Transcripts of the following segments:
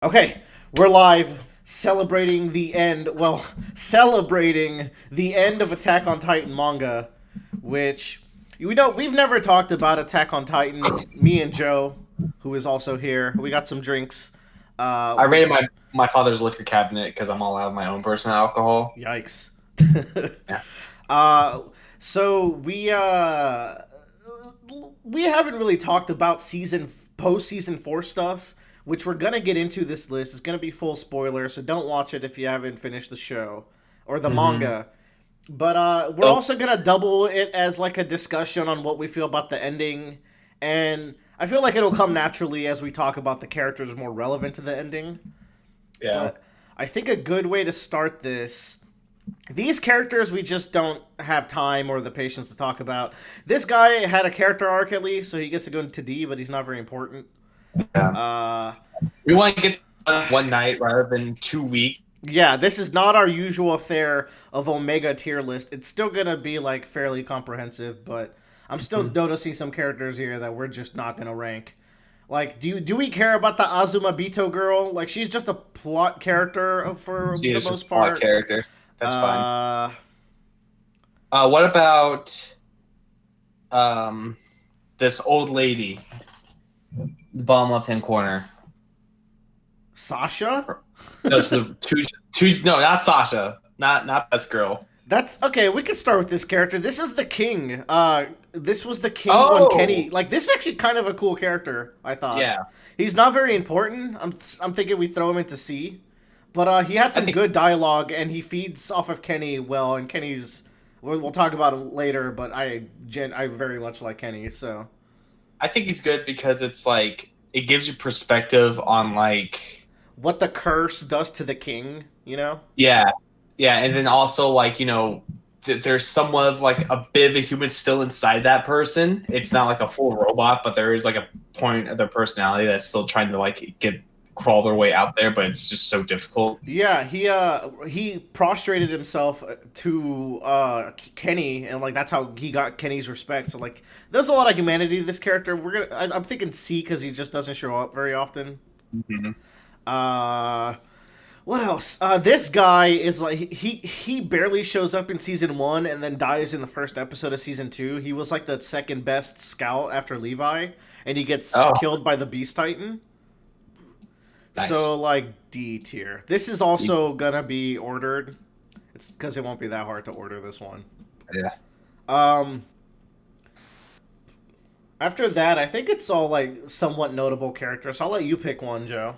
Okay, we're live celebrating the end. Well, celebrating the end of Attack on Titan manga, which we've never talked about Attack on Titan. Me and Joe, who is also here, we got some drinks. I We raided my father's liquor cabinet because I'm all out of my own personal alcohol. yikes. Yeah. uh, so we haven't really talked about post season 4 stuff, which we're gonna get into. This list is gonna be full spoiler, so don't watch it if you haven't finished the show or the Mm-hmm. manga. But we're So also gonna double it as like a discussion on what we feel about the ending, and I feel like it'll come naturally as we talk about the characters more relevant to the ending. yeah, But I think a good way to start this, these characters we just don't have time or the patience to talk about. This guy had a character arc at least, so he gets to go into D, but he's not very important. yeah. Uh, We want to get done one night rather than 2 weeks. yeah, this is not our usual affair of Omega tier list. It's still gonna be like fairly comprehensive, but I'm still Mhm. noticing some characters here that we're just not gonna rank. Like, do we care about the Azuma Bito girl? Like, she's just a plot character for She the is just most a plot part. character. That's fine. Uh, What about um this old lady, the bottom left hand corner? Sasha? No, to the two. No, not Sasha. Not best girl. That's okay. We can start with this character. This is the king. This was the king when Oh, Kenny. Like, this is actually kind of a cool character. I thought yeah. he's not very important. I'm thinking we throw him into C, but he had I some think good dialogue and he feeds off of Kenny well. And Kenny's we'll talk about it later, but I very much like Kenny. So I think he's good because it's like it gives you perspective on like what the curse does to the king, you know? yeah, yeah, and then also like there's somewhat of like a bit of a human still inside that person. It's not like a full robot, but there is like a point of their personality that's still trying to like get crawl their way out there, but it's just so difficult. Yeah, he prostrated himself to Kenny, and like that's how he got Kenny's respect. So like, there's a lot of humanity to this character. I'm thinking C because he just doesn't show up very often. Mm-hmm. Uh, what else? This guy is like he barely shows up in season 1 and then dies in the first episode of season 2. He was like the second best scout after Levi, and he gets Oh, killed by the Beast Titan. So nice. like D tier. This is also gonna be ordered. It's because it won't be that hard to order this one. Yeah. Um, After that, I think it's all like somewhat notable characters. So I'll let you pick one, Joe.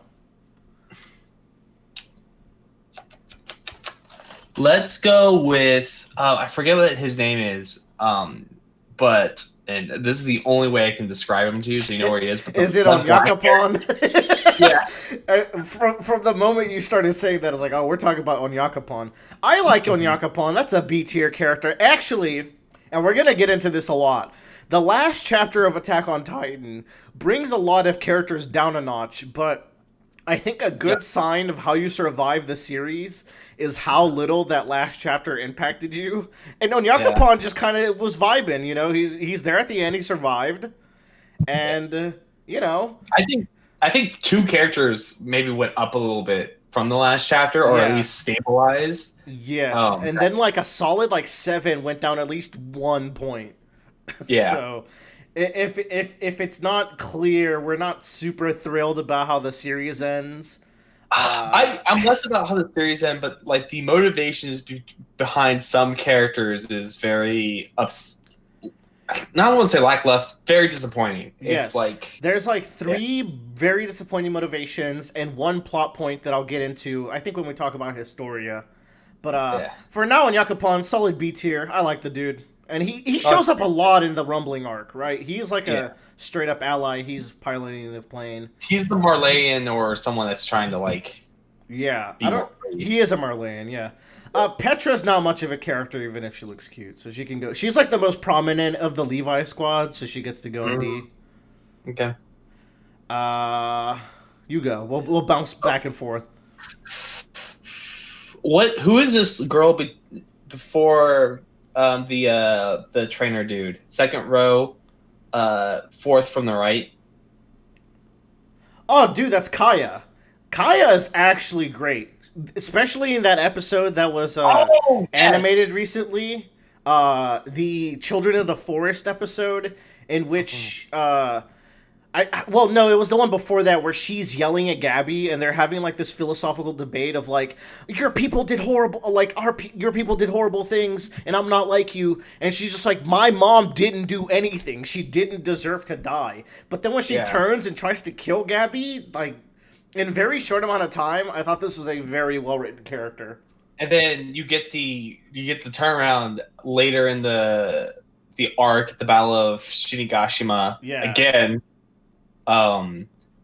Let's go with I forget what his name is. But and this is the only way I can describe him to you, so you know where he is. But Is it the on black hair. Yakapon? Yeah. From the moment you started saying that, I was like, oh, we're talking about Onyakapon. I like Onyakapon. That's a B tier character. Actually, and we're going to get into this a lot. The last chapter of Attack on Titan brings a lot of characters down a notch, but I think a Yeah. good sign of how you survive the series is how little that last chapter impacted you. And Yeah. Onyakapon just kind of was vibing, you know? He's there at the end, he survived. Yeah. And, you know, I think two characters maybe went up a little bit from the last chapter, or at yeah. least stabilized. Yes, Um, and then like a solid like 7 went down at least 1 point. yeah, So if it's not clear, we're not super thrilled about how the series ends. I'm less about how the series end, but like the motivations behind some characters is very not I want to say lackluster, very disappointing. It's Yes, like there's like yeah, 3 very disappointing motivations and one plot point that I'll get into. I think when we talk about Historia. But yeah. for now, in Yakupon, solid B tier. I like the dude, and he Oh, shows up a lot in the Rumbling arc. Right, he's like yeah. a straight up ally. He's piloting the plane. He's the Marleyan or someone that's trying to like Yeah, be I more don't. free. He is a Marleyan. Yeah. Petra's not much of a character, even if she looks cute. So she can go. She's like the most prominent of the Levi squad, so she gets to go in Mhm. D. Okay. Uh, you go. We'll bounce back and forth. What? Who is this girl before the trainer dude? Second row, fourth from the right. Oh, dude, that's Kaya. Kaya is actually great, especially in that episode that was Oh, animated yes. recently. The Children of the Forest episode, in which well, no, it was the one before that where she's yelling at Gabby and they're having like this philosophical debate of like, your people did horrible, like your people did horrible things, and I'm not like you. And she's just like, my mom didn't do anything. She didn't deserve to die. But then when she Yeah. turns and tries to kill Gabby, like in a very short amount of time, I thought this was a very well written character. And then you get the turnaround later in the arc, the Battle of Shinigashima Yeah. again,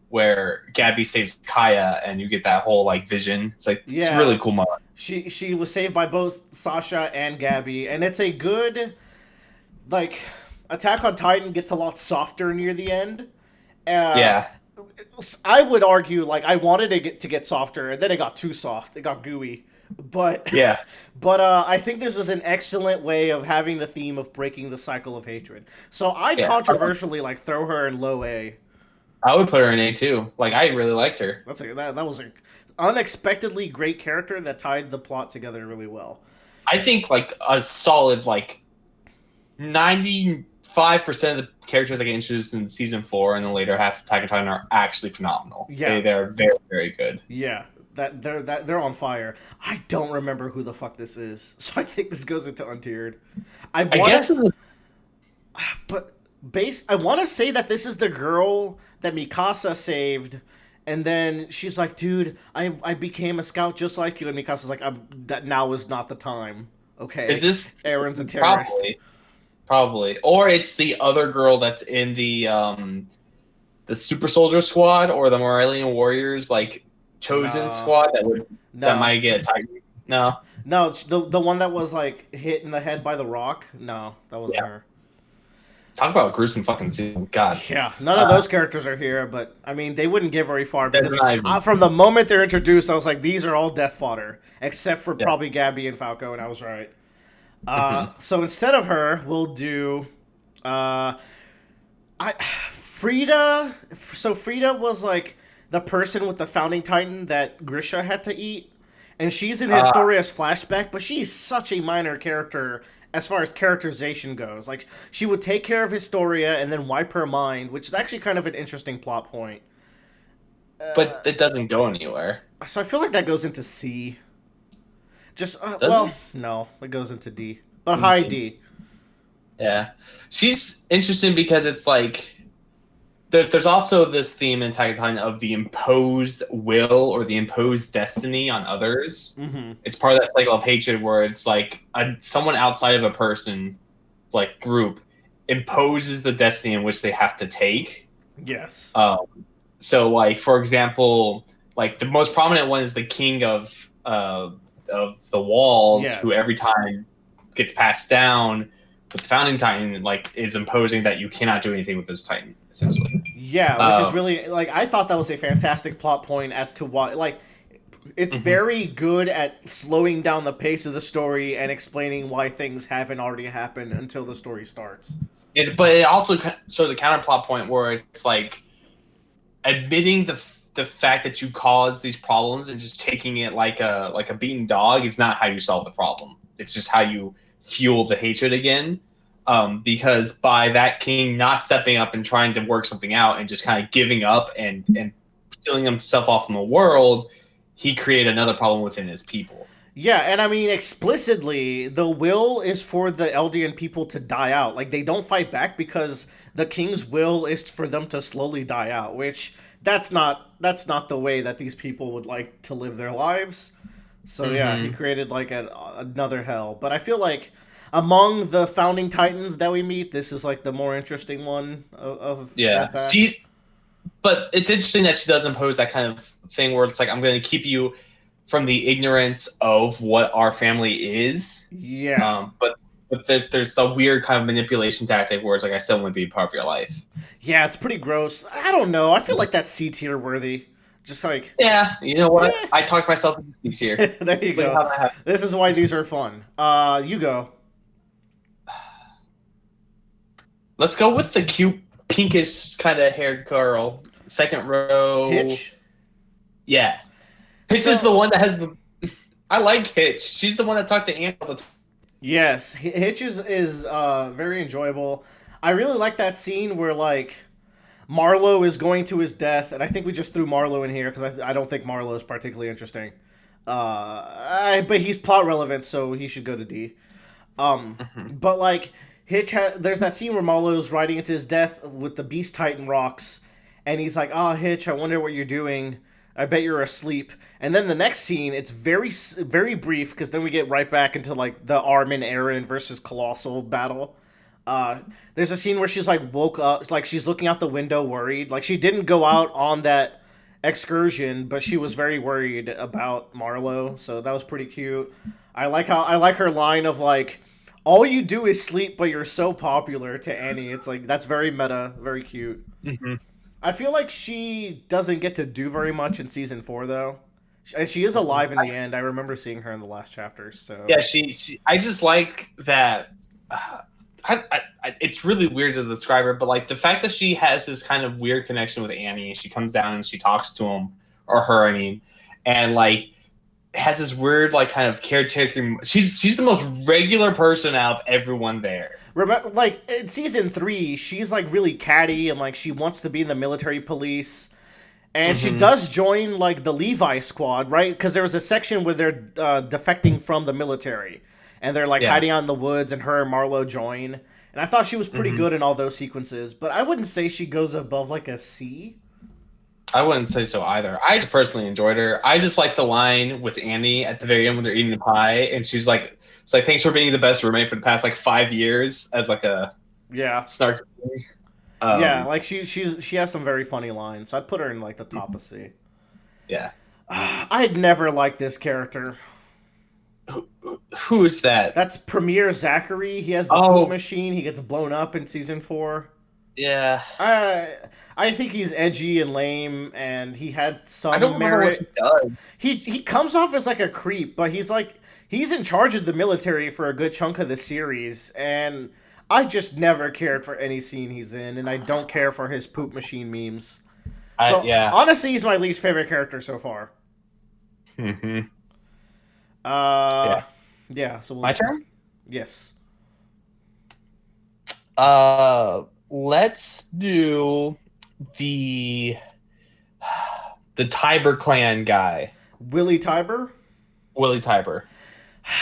where Gabby saves Kaya, and you get that whole like vision. It's like it's a really cool moment. She was saved by both Sasha and Gabby, and it's a good like Attack on Titan gets a lot softer near the end. Yeah. I would argue like I wanted it to get softer, and then it got too soft. It got gooey. But Yeah. but I think this is an excellent way of having the theme of breaking the cycle of hatred. So I'd controversially like throw her in low A. I would put her in A too. Like I really liked her. That was an unexpectedly great character that tied the plot together really well. I think like a solid like 95% of the characters that get introduced in season 4 and the later half of Attack on Titan are actually phenomenal. Yeah, they're very, very good. Yeah, they're on fire. I don't remember who the fuck this is, so I think this goes into untiered. I guess, but I want to say that this is the girl that Mikasa saved, and then she's like, "Dude, I became a scout just like you," and Mikasa's like, "That now is not the time." Okay, is this Aaron's a terrorist? Probably, or it's the other girl that's in the Super Soldier Squad or the Moralian Warriors like chosen squad that might get a Titan. No, it's the one that was like hit in the head by the rock. No, that wasn't her. Talk about gruesome fucking scene. God. Yeah, none of those characters are here, but I mean, they wouldn't get very far because from the moment they're introduced, I was like, these are all death fodder, except for probably Gabby and Falco, and I was right. So instead of her, we'll do Frida. So Frida was like the person with the founding titan that Grisha had to eat, and she's in Historia's flashback, but she's such a minor character as far as characterization goes. Like, she would take care of Historia and then wipe her mind, which is actually kind of an interesting plot point. But it doesn't go anywhere. So I feel like that goes into C. No, it goes into D. But high D. Yeah. She's interesting because it's like there's also this theme in Attack on Titan of the imposed will or the imposed destiny on others. Mm-hmm. It's part of that cycle of hatred where it's like someone outside of a person, like group, imposes the destiny in which they have to take. Yes. So, like, for example, like the most prominent one is the king of the walls, who every time gets passed down. But the founding titan like is imposing that you cannot do anything with this titan, essentially. Yeah, which is really like I thought that was a fantastic plot point as to why like it's very good at slowing down the pace of the story and explaining why things haven't already happened until the story starts. But it also shows a counter plot point where it's like admitting the fact that you caused these problems and just taking it like a beaten dog is not how you solve the problem. It's just how you fuel the hatred again, because by that king not stepping up and trying to work something out and just kind of giving up and stealing himself off from the world, he created another problem within his people. Yeah, and I mean explicitly, the will is for the Eldian people to die out. Like they don't fight back because the king's will is for them to slowly die out, which that's not the way that these people would like to live their lives. So yeah, he created like another hell. But I feel like among the founding titans that we meet, this is like the more interesting one of that batch. But it's interesting that she does impose that kind of thing where it's like, I'm going to keep you from the ignorance of what our family is. Yeah. But there's a weird kind of manipulation tactic where it's like, I still want to be part of your life. Yeah, it's pretty gross. I don't know. I feel like that's C tier worthy. Just like... Yeah, you know what? I talked myself into C tier. There you go. This is why these are fun. You go. Let's go with the cute, pinkish kind of haired girl. Second row. Hitch? Yeah. Hitch is the one that has the. I like Hitch. She's the one that talked to Anne all the time. Yes, Hitch is very enjoyable. I really like that scene where like Marlowe is going to his death, and I think we just threw Marlowe in here because I don't think Marlowe is particularly interesting. But he's plot relevant, so he should go to D. But like there's that scene where Marlowe's riding into his death with the Beast Titan rocks, and he's like, "Ah, Hitch, I wonder what you're doing. I bet you're asleep." And then the next scene, it's very brief because then we get right back into like the Armin Eren versus Colossal battle. There's a scene where she's like woke up, like she's looking out the window, worried. Like she didn't go out on that excursion, but she was very worried about Marlowe. So that was pretty cute. I like her line of like, "All you do is sleep, but you're so popular" to Annie. It's like that's very meta, very cute. Mm-hmm. I feel like she doesn't get to do very much in season 4 though. She is alive in the end. I remember seeing her in the last chapters. So yeah, she I just like that. It's really weird to describe her, but like the fact that she has this kind of weird connection with Annie, she comes down and she talks to him or her, I mean, and like has this weird like kind of caretaker. She's the most regular person out of everyone there. remember, like in season 3, she's like really catty and like she wants to be in the military police. And she does join like the Levi squad, right? Because there was a section where they're defecting from the military, and they're like hiding out in the woods, and her and Marlowe join. And I thought she was pretty good in all those sequences, but I wouldn't say she goes above like a C. I wouldn't say so either. I just personally enjoyed her. I just like the line with Annie at the very end when they're eating the pie, and she's like, "It's like thanks for being the best roommate for the past like 5 years," as like a snark. Yeah, like she has some very funny lines. So I'd put her in like the top of C. Yeah. I had never liked this character. Who is that? That's Premier Zachary. He has the poop machine. He gets blown up in season 4. Yeah. I think he's edgy and lame, and he had some I don't merit. What he does. He comes off as like a creep, but he's in charge of the military for a good chunk of the series, and I just never cared for any scene he's in, and I don't care for his poop machine memes. Honestly, he's my least favorite character so far. Mm-hmm. Yeah. So my turn. Yes. Let's do the Tiber Clan guy. Willie Tiber.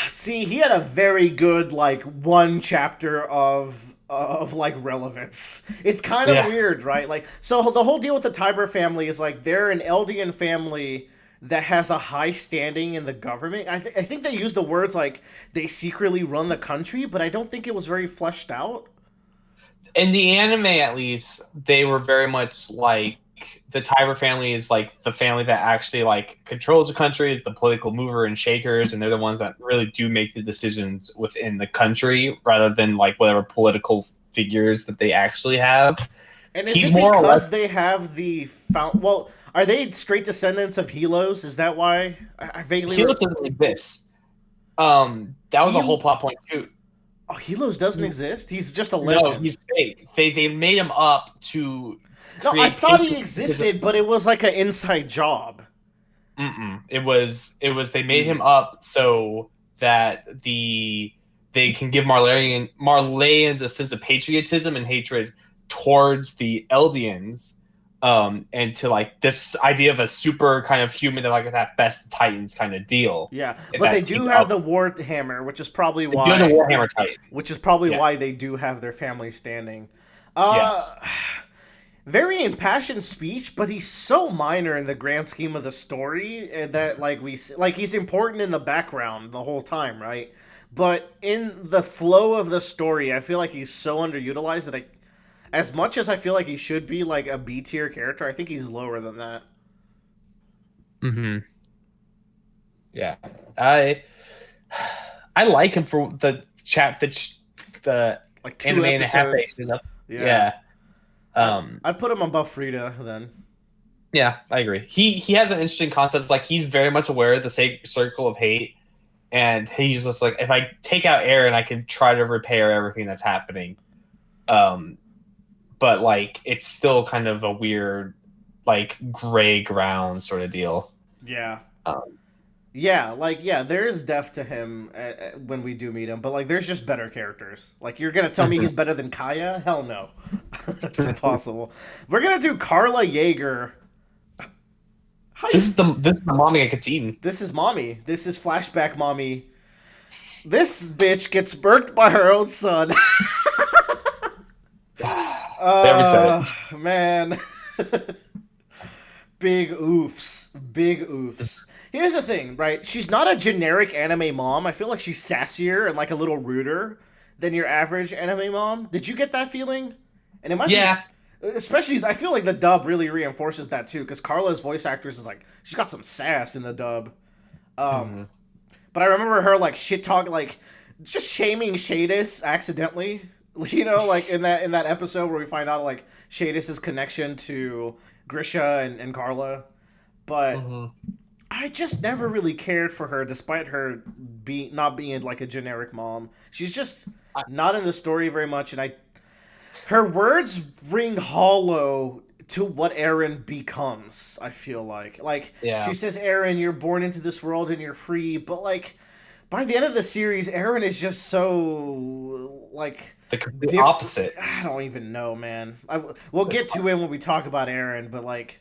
See, he had a very good like one chapter of like relevance. It's kind of weird, right? Like, so the whole deal with the Tiber family is like they're an Eldian family that has a high standing in the government. I think they use the words like they secretly run the country, but I don't think it was very fleshed out. In the anime, at least, they were very much like the Tiber family is like the family that actually like controls the country, is the political mover and shakers, and they're the ones that really do make the decisions within the country rather than like whatever political figures that they actually have. And he's more because or less they have the well, are they straight descendants of Helos? Is that why? I vaguely Helos doesn't exist. That was a whole plot point too. Oh, Helos doesn't exist? He's just a legend. No, he's fake. They made him up to. No, I thought he existed, but it was like an inside job. It was. They made him up so that they can give Marleyans a sense of patriotism and hatred towards the Eldians, and to like this idea of a super kind of human, like that best Titans kind of deal. Yeah, but they do have the Warhammer, which is probably why the Warhammer Titan. Which is probably why they do have their family standing. Yes. Very impassioned speech, but he's so minor in the grand scheme of the story that he's important in the background the whole time, right? But in the flow of the story, I feel like he's so underutilized that as much as I feel like he should be like a B tier character, I think he's lower than that. Mm-hmm. Yeah, I like him for the like 2 anime episodes. And a half. Yeah. I'd put him above Frida then. Yeah, I agree. He has an interesting concept. Like he's very much aware of the circle of hate, and he's just like, if I take out Eren, I can try to repair everything that's happening. But like it's still kind of a weird, like gray ground sort of deal. Yeah. Um, Yeah, like there is depth to him when we do meet him, but like there's just better characters. Like you're gonna tell me he's better than Kaya? Hell no, that's impossible. We're gonna do Carla Yeager. this is the mommy that gets eaten. This is mommy. This is flashback mommy. This bitch gets burnt by her own son. They ever said it. Man. Big oofs. Big oofs. Here's the thing, right? She's not a generic anime mom. I feel like she's sassier and like a little ruder than your average anime mom. Did you get that feeling? And it might Yeah. be, especially I feel like the dub really reinforces that too, because Carla's voice actress is like she's got some sass in the dub. But I remember her like shit talk, like just shaming Shadis accidentally. You know, like in that episode where we find out like Shadis's connection to Grisha and Carla. But I just never really cared for her, despite her not being like a generic mom. She's just not in the story very much, and her words ring hollow to what Eren becomes. I feel like she says, "Eren, you're born into this world and you're free," but like by the end of the series, Eren is just so like the complete opposite. I don't even know, man. We'll get to it when we talk about Eren, but like.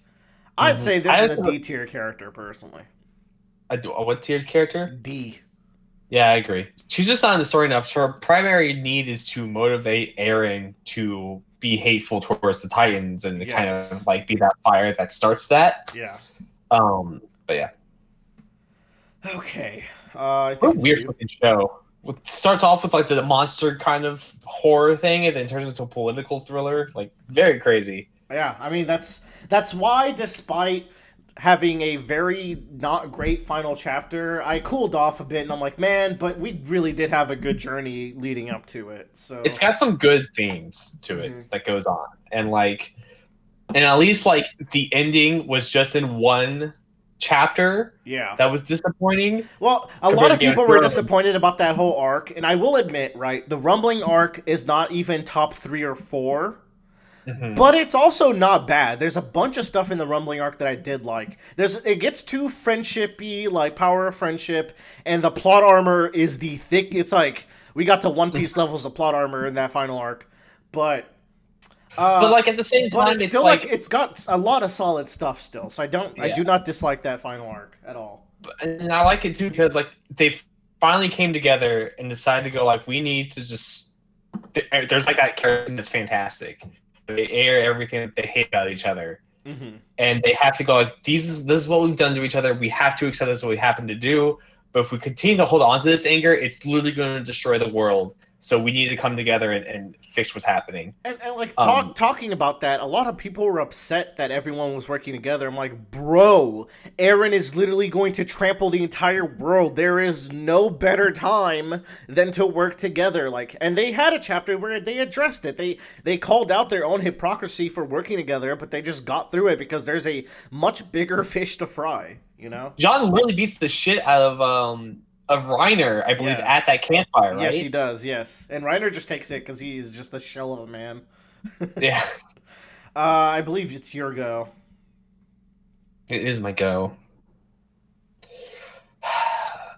I'd say this is a D tier character, personally. A what tier character? D. Yeah, I agree. She's just not in the story enough. Her primary need is to motivate Eren to be hateful towards the Titans and kind of like be that fire that starts that. Yeah. But yeah. Okay. I think it's a weird looking show. It starts off with like the monster kind of horror thing, and then turns into a political thriller. Like very crazy. Yeah, I mean that's why, despite having a very not great final chapter, I cooled off a bit, and I'm like, man, but we really did have a good journey leading up to it. So it's got some good themes to it that goes on, and at least like the ending was just in one chapter. Yeah, that was disappointing. Well, a lot of people were disappointed about that whole arc, and I will admit, right, the Rumbling arc is not even top 3 or 4. But it's also not bad. There's a bunch of stuff in the Rumbling arc that I did like. It gets too friendshipy, like power of friendship, and the plot armor is the thick. It's like we got to One Piece levels of plot armor in that final arc, but like at the same time, it's still like it's got a lot of solid stuff still. So I do not dislike that final arc at all. And I like it too because like they finally came together and decided to go like we need to just. There's like that character that's fantastic. They air everything that they hate about each other, and they have to go like, this is what we've done to each other. We have to accept this is what we happen to do. But if we continue to hold on to this anger, it's literally going to destroy the world. So we need to come together and fix what's happening. And like talking about that, a lot of people were upset that everyone was working together. I'm like, bro, Eren is literally going to trample the entire world. There is no better time than to work together. Like, and they had a chapter where they addressed it. They called out their own hypocrisy for working together, but they just got through it because there's a much bigger fish to fry. You know, John really beats the shit out of Reiner, I believe, at that campfire, right? Yes, he does, yes. And Reiner just takes it because he's just a shell of a man. Yeah. I believe it's your go. It is my go.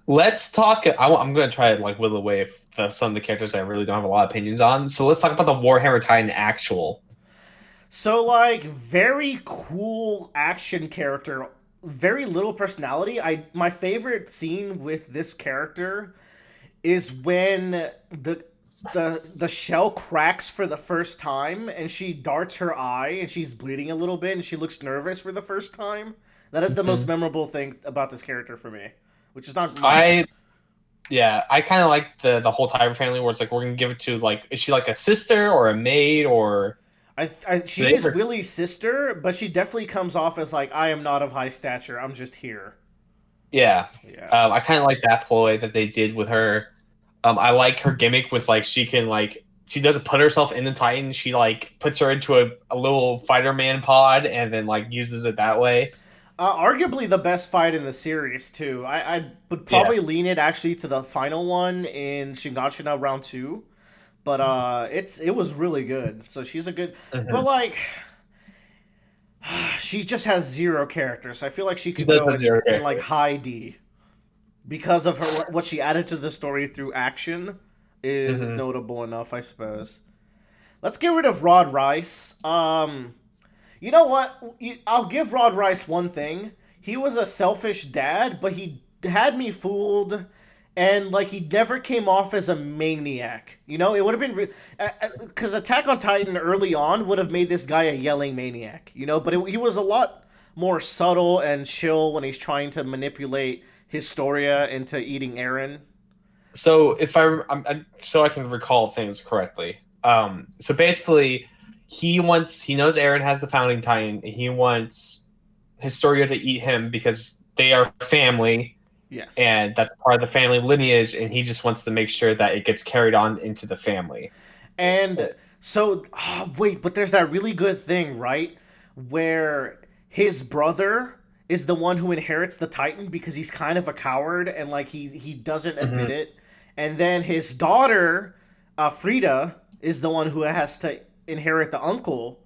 Let's talk... I'm going to try to like whittle away some of the characters I really don't have a lot of opinions on. So let's talk about the Warhammer Titan actual. So, like, very cool action character... Very little personality. My favorite scene with this character is when the shell cracks for the first time and she darts her eye and she's bleeding a little bit and she looks nervous for the first time. That is the most memorable thing about this character for me, which is not much. I kind of like the whole Tiber family where it's like we're gonna give it to like, is she like a sister or a maid or? She is Willie's sister, but she definitely comes off as like, I am not of high stature. I'm just here. Yeah. I kind of like that ploy that they did with her. I like her gimmick with like she doesn't put herself in the Titan. She like puts her into a little fighter man pod and then like uses it that way. Arguably the best fight in the series too. I would probably lean it actually to the final one in Shingachina round 2. But it was really good. So she's a good... But, like... She just has zero characters. I feel like she She could does go have zero in like character. high D because of her what she added to the story through action is Hmm. notable enough, I suppose. Let's get rid of Rod Rice. You know what? I'll give Rod Rice one thing. He was a selfish dad, but he had me fooled, and like he never came off as a maniac. You know, it would have been because Attack on Titan early on would have made this guy a yelling maniac. You know, but he was a lot more subtle and chill when he's trying to manipulate Historia into eating Eren. So if so I can recall things correctly. So basically, he knows Eren has the founding titan, and he wants Historia to eat him because they are family, Yes. and that's part of the family lineage, and he just wants to make sure that it gets carried on into the family. And so, wait, but there's that really good thing, right? Where his brother is the one who inherits the Titan because he's kind of a coward and like he doesn't admit Mhm. it. And then his daughter, Frida, is the one who has to inherit the uncle.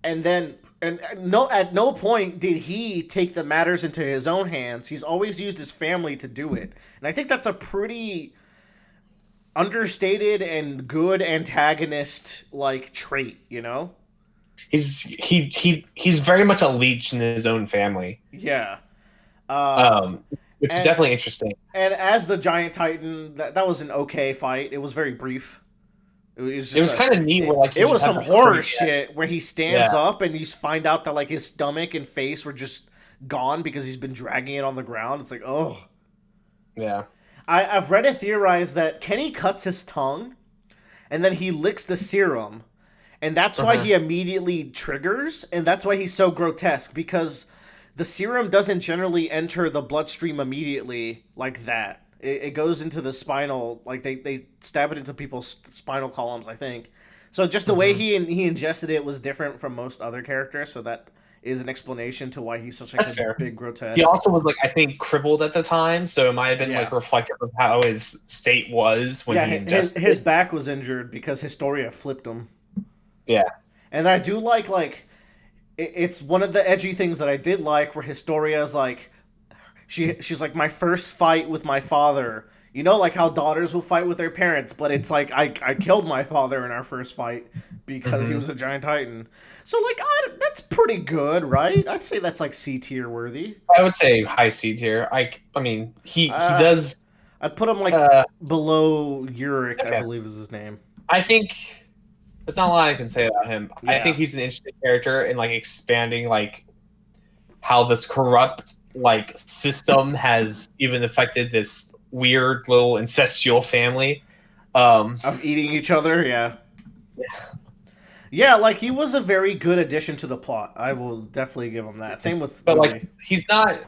And then and no at no point did he take the matters into his own hands. He's always used his family to do it. And I think that's a pretty understated and good antagonist like trait, you know? He's very much a leech in his own family, Yeah. Uh which is and definitely interesting. and as the giant titan, that was an okay fight. It was very brief. It was It just was a kind of neat where like it you just was have some this horror crazy, shit where he stands yeah, up and you find out that like his stomach and face were just gone because he's been dragging it on the ground. It's like, oh. yeah. I've read it theorized that Kenny cuts his tongue and then he licks the serum, and that's why Uh-huh. he immediately triggers, and that's why he's so grotesque because the serum doesn't generally enter the bloodstream immediately like that. It goes into the spinal, like they stab it into people's spinal columns, I think. So just the way Hmm. he ingested it was different from most other characters, so that is an explanation to why he's such like That's a fair. big He grotesque. also was like I think crippled at the time, so it might have been like Yeah. reflective of how his state was when Yeah, he his ingested his it. back was injured because Historia flipped him. Yeah. And I do like it's one of the edgy things that I did like where Historia's like she's like my first fight with my father. You know, like how daughters will fight with their parents, but it's like I killed my father in our first fight because he Hmm. was a giant titan. So like that's pretty good, right? I'd say that's like C tier worthy. I would say high C tier. I mean he Uh, does. I'd put him like Uh, below Uric, I okay. believe is his name. I think there's not a lot I can say about him. I Yeah. think he's an interesting character in like expanding like how this corrupt like system has even affected this weird little incestual family. Of eating each other, yeah. Yeah, like he was a very good addition to the plot. I will definitely give him that. Same with but Willie. like he's not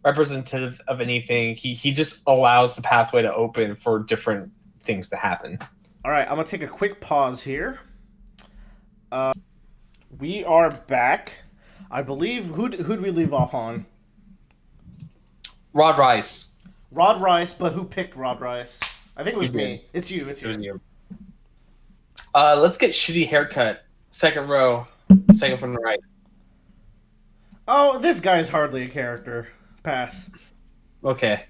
representative of anything. He just allows the pathway to open for different things to happen. All right, I'm gonna take a quick pause here. We are back. I believe who'd we leave off on? Rod Rice. Rod Rice, but who picked Rod Rice? I think it You was did. me. It's you. It's It was you. you. Let's get shitty haircut. Second row, second from the right. Oh, this guy's hardly a character. Pass. Okay.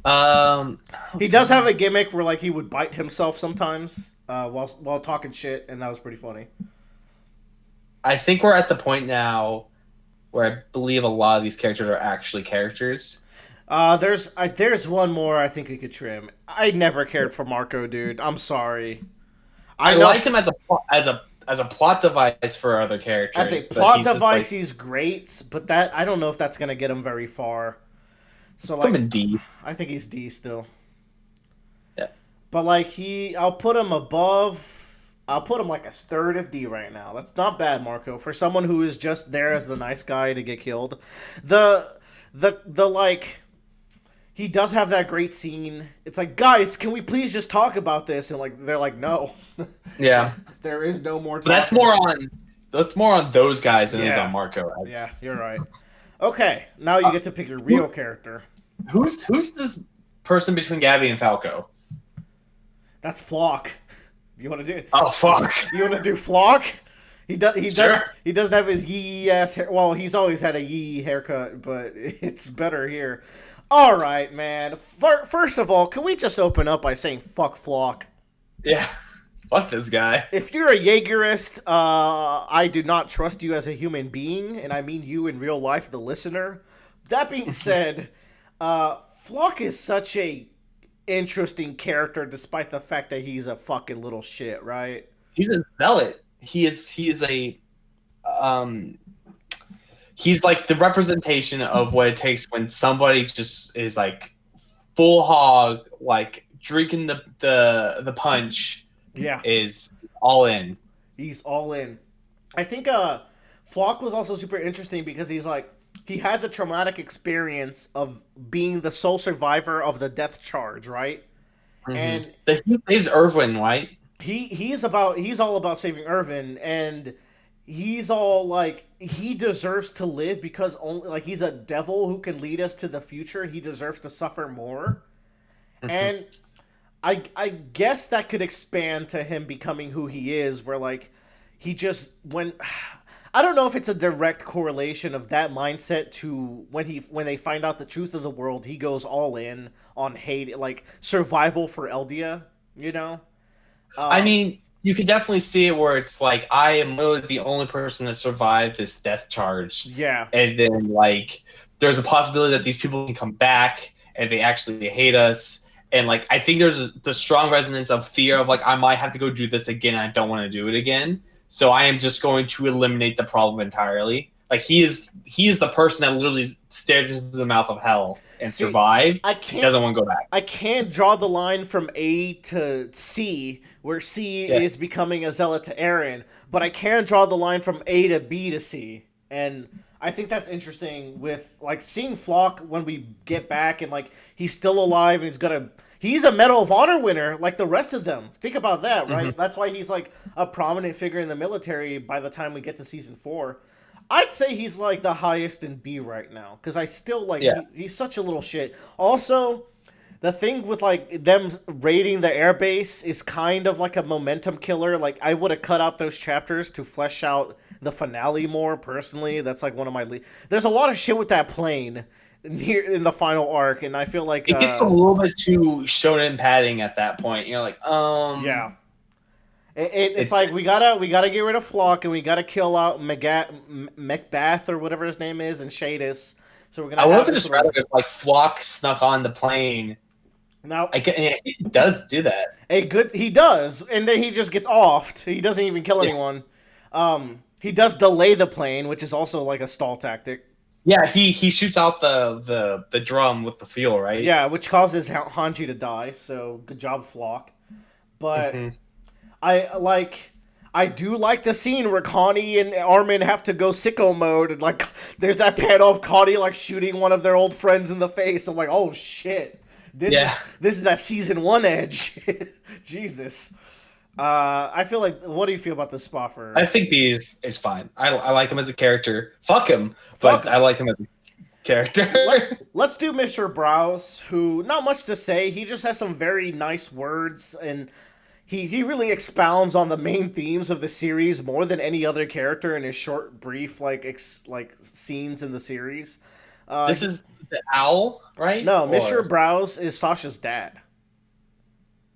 Um, He does have a gimmick where like he would bite himself sometimes while talking shit, and that was pretty funny. I think we're at the point now where I believe a lot of these characters are actually characters. There's one more I think we could trim. I never cared for Marco, dude. I'm sorry. I know like him as a plot device for other characters. as a but plot he's just, device, like, he's great, but that I don't know if that's gonna get him very far. So put him like, in D. I think he's D still. Yeah. But like I'll put him above. I'll put him like a third of D right now. That's not bad, Marco, for someone who is just there as the nice guy to get killed. The like. He does have that great scene. It's like, guys, can we please just talk about this? And like, they're like, no, Yeah. there is no more. But that's more on those guys than it is Yeah. on Marco. Yeah, you're right. Okay, now you get to pick your real character. Who's this person between Gabby and Falco? That's Flock. You want to do? Oh fuck. You want to do Flock? He doesn't have his yee ass hair. Well, he's always had a yee haircut, but it's better here. All right, man. First of all, can we just open up by saying fuck Flock? Yeah. Fuck this guy. If you're a Jaegerist, I do not trust you as a human being, and I mean you in real life, the listener. That being said, Flock is such a interesting character, despite the fact that he's a fucking little shit, right? He's a zealot. He's like the representation of what it takes when somebody just is like full hog, like drinking the punch. Yeah, is all in. He's all in. I think Flock was also super interesting because he had the traumatic experience of being the sole survivor of the death charge, right? Mm-hmm. And he saves Irvin, right? He's all about saving Irvin, and he's all like he deserves to live because only like he's a devil who can lead us to the future, and he deserves to suffer more. Mm-hmm. And I guess that could expand to him becoming who he is, where like he just when I don't know if it's a direct correlation of that mindset to when they find out the truth of the world, he goes all in on hate, like survival for Eldia, you know? I mean, you can definitely see it where it's like I am literally the only person that survived this death charge. Yeah. And then like there's a possibility that these people can come back and they actually hate us. And like I think there's the strong resonance of fear of like I might have to go do this again. I don't want to do it again. So I am just going to eliminate the problem entirely. Like he is the person that literally stared into the mouth of hell and survived. He doesn't want to go back. I can't draw the line from A to C, where C is becoming a zealot to Eren, but I can draw the line from A to B to C. And I think that's interesting with like seeing Flock when we get back and like he's still alive and he's a Medal of Honor winner like the rest of them. Think about that, right? Mm-hmm. That's why he's like a prominent figure in the military by the time we get to season 4. I'd say he's like the highest in B right now because I still like he's such a little shit. Also, the thing with like them raiding the airbase is kind of like a momentum killer. Like I would have cut out those chapters to flesh out the finale more personally. That's like one of my there's a lot of shit with that plane here in the final arc, and I feel like it gets a little bit too shonen padding at that point. You're like, yeah. It's like we gotta get rid of Flock and we gotta kill out Macbeth or whatever his name is and Shadis. So we're gonna. I would have just rather if like Flock snuck on the plane. Now he does do that. He does, and then he just gets offed. He doesn't even kill anyone. He does delay the plane, which is also like a stall tactic. Yeah, he shoots out the drum with the fuel, right? Yeah, which causes Hanji to die. So good job, Flock. But. Mm-hmm. I do like the scene where Connie and Armin have to go sicko mode, and like there's that panel of Connie like shooting one of their old friends in the face. I'm like, oh shit, this is that season 1 edge. Jesus. I feel like. What do you feel about the Spoffer? I think B is fine. I like him as a character. Fuck him, but I like him as a character. Let's do Mr. Browse, who not much to say. He just has some very nice words and. He really expounds on the main themes of the series more than any other character in his short, brief scenes in the series. This is the owl, right? No, Mr. Browse is Sasha's dad.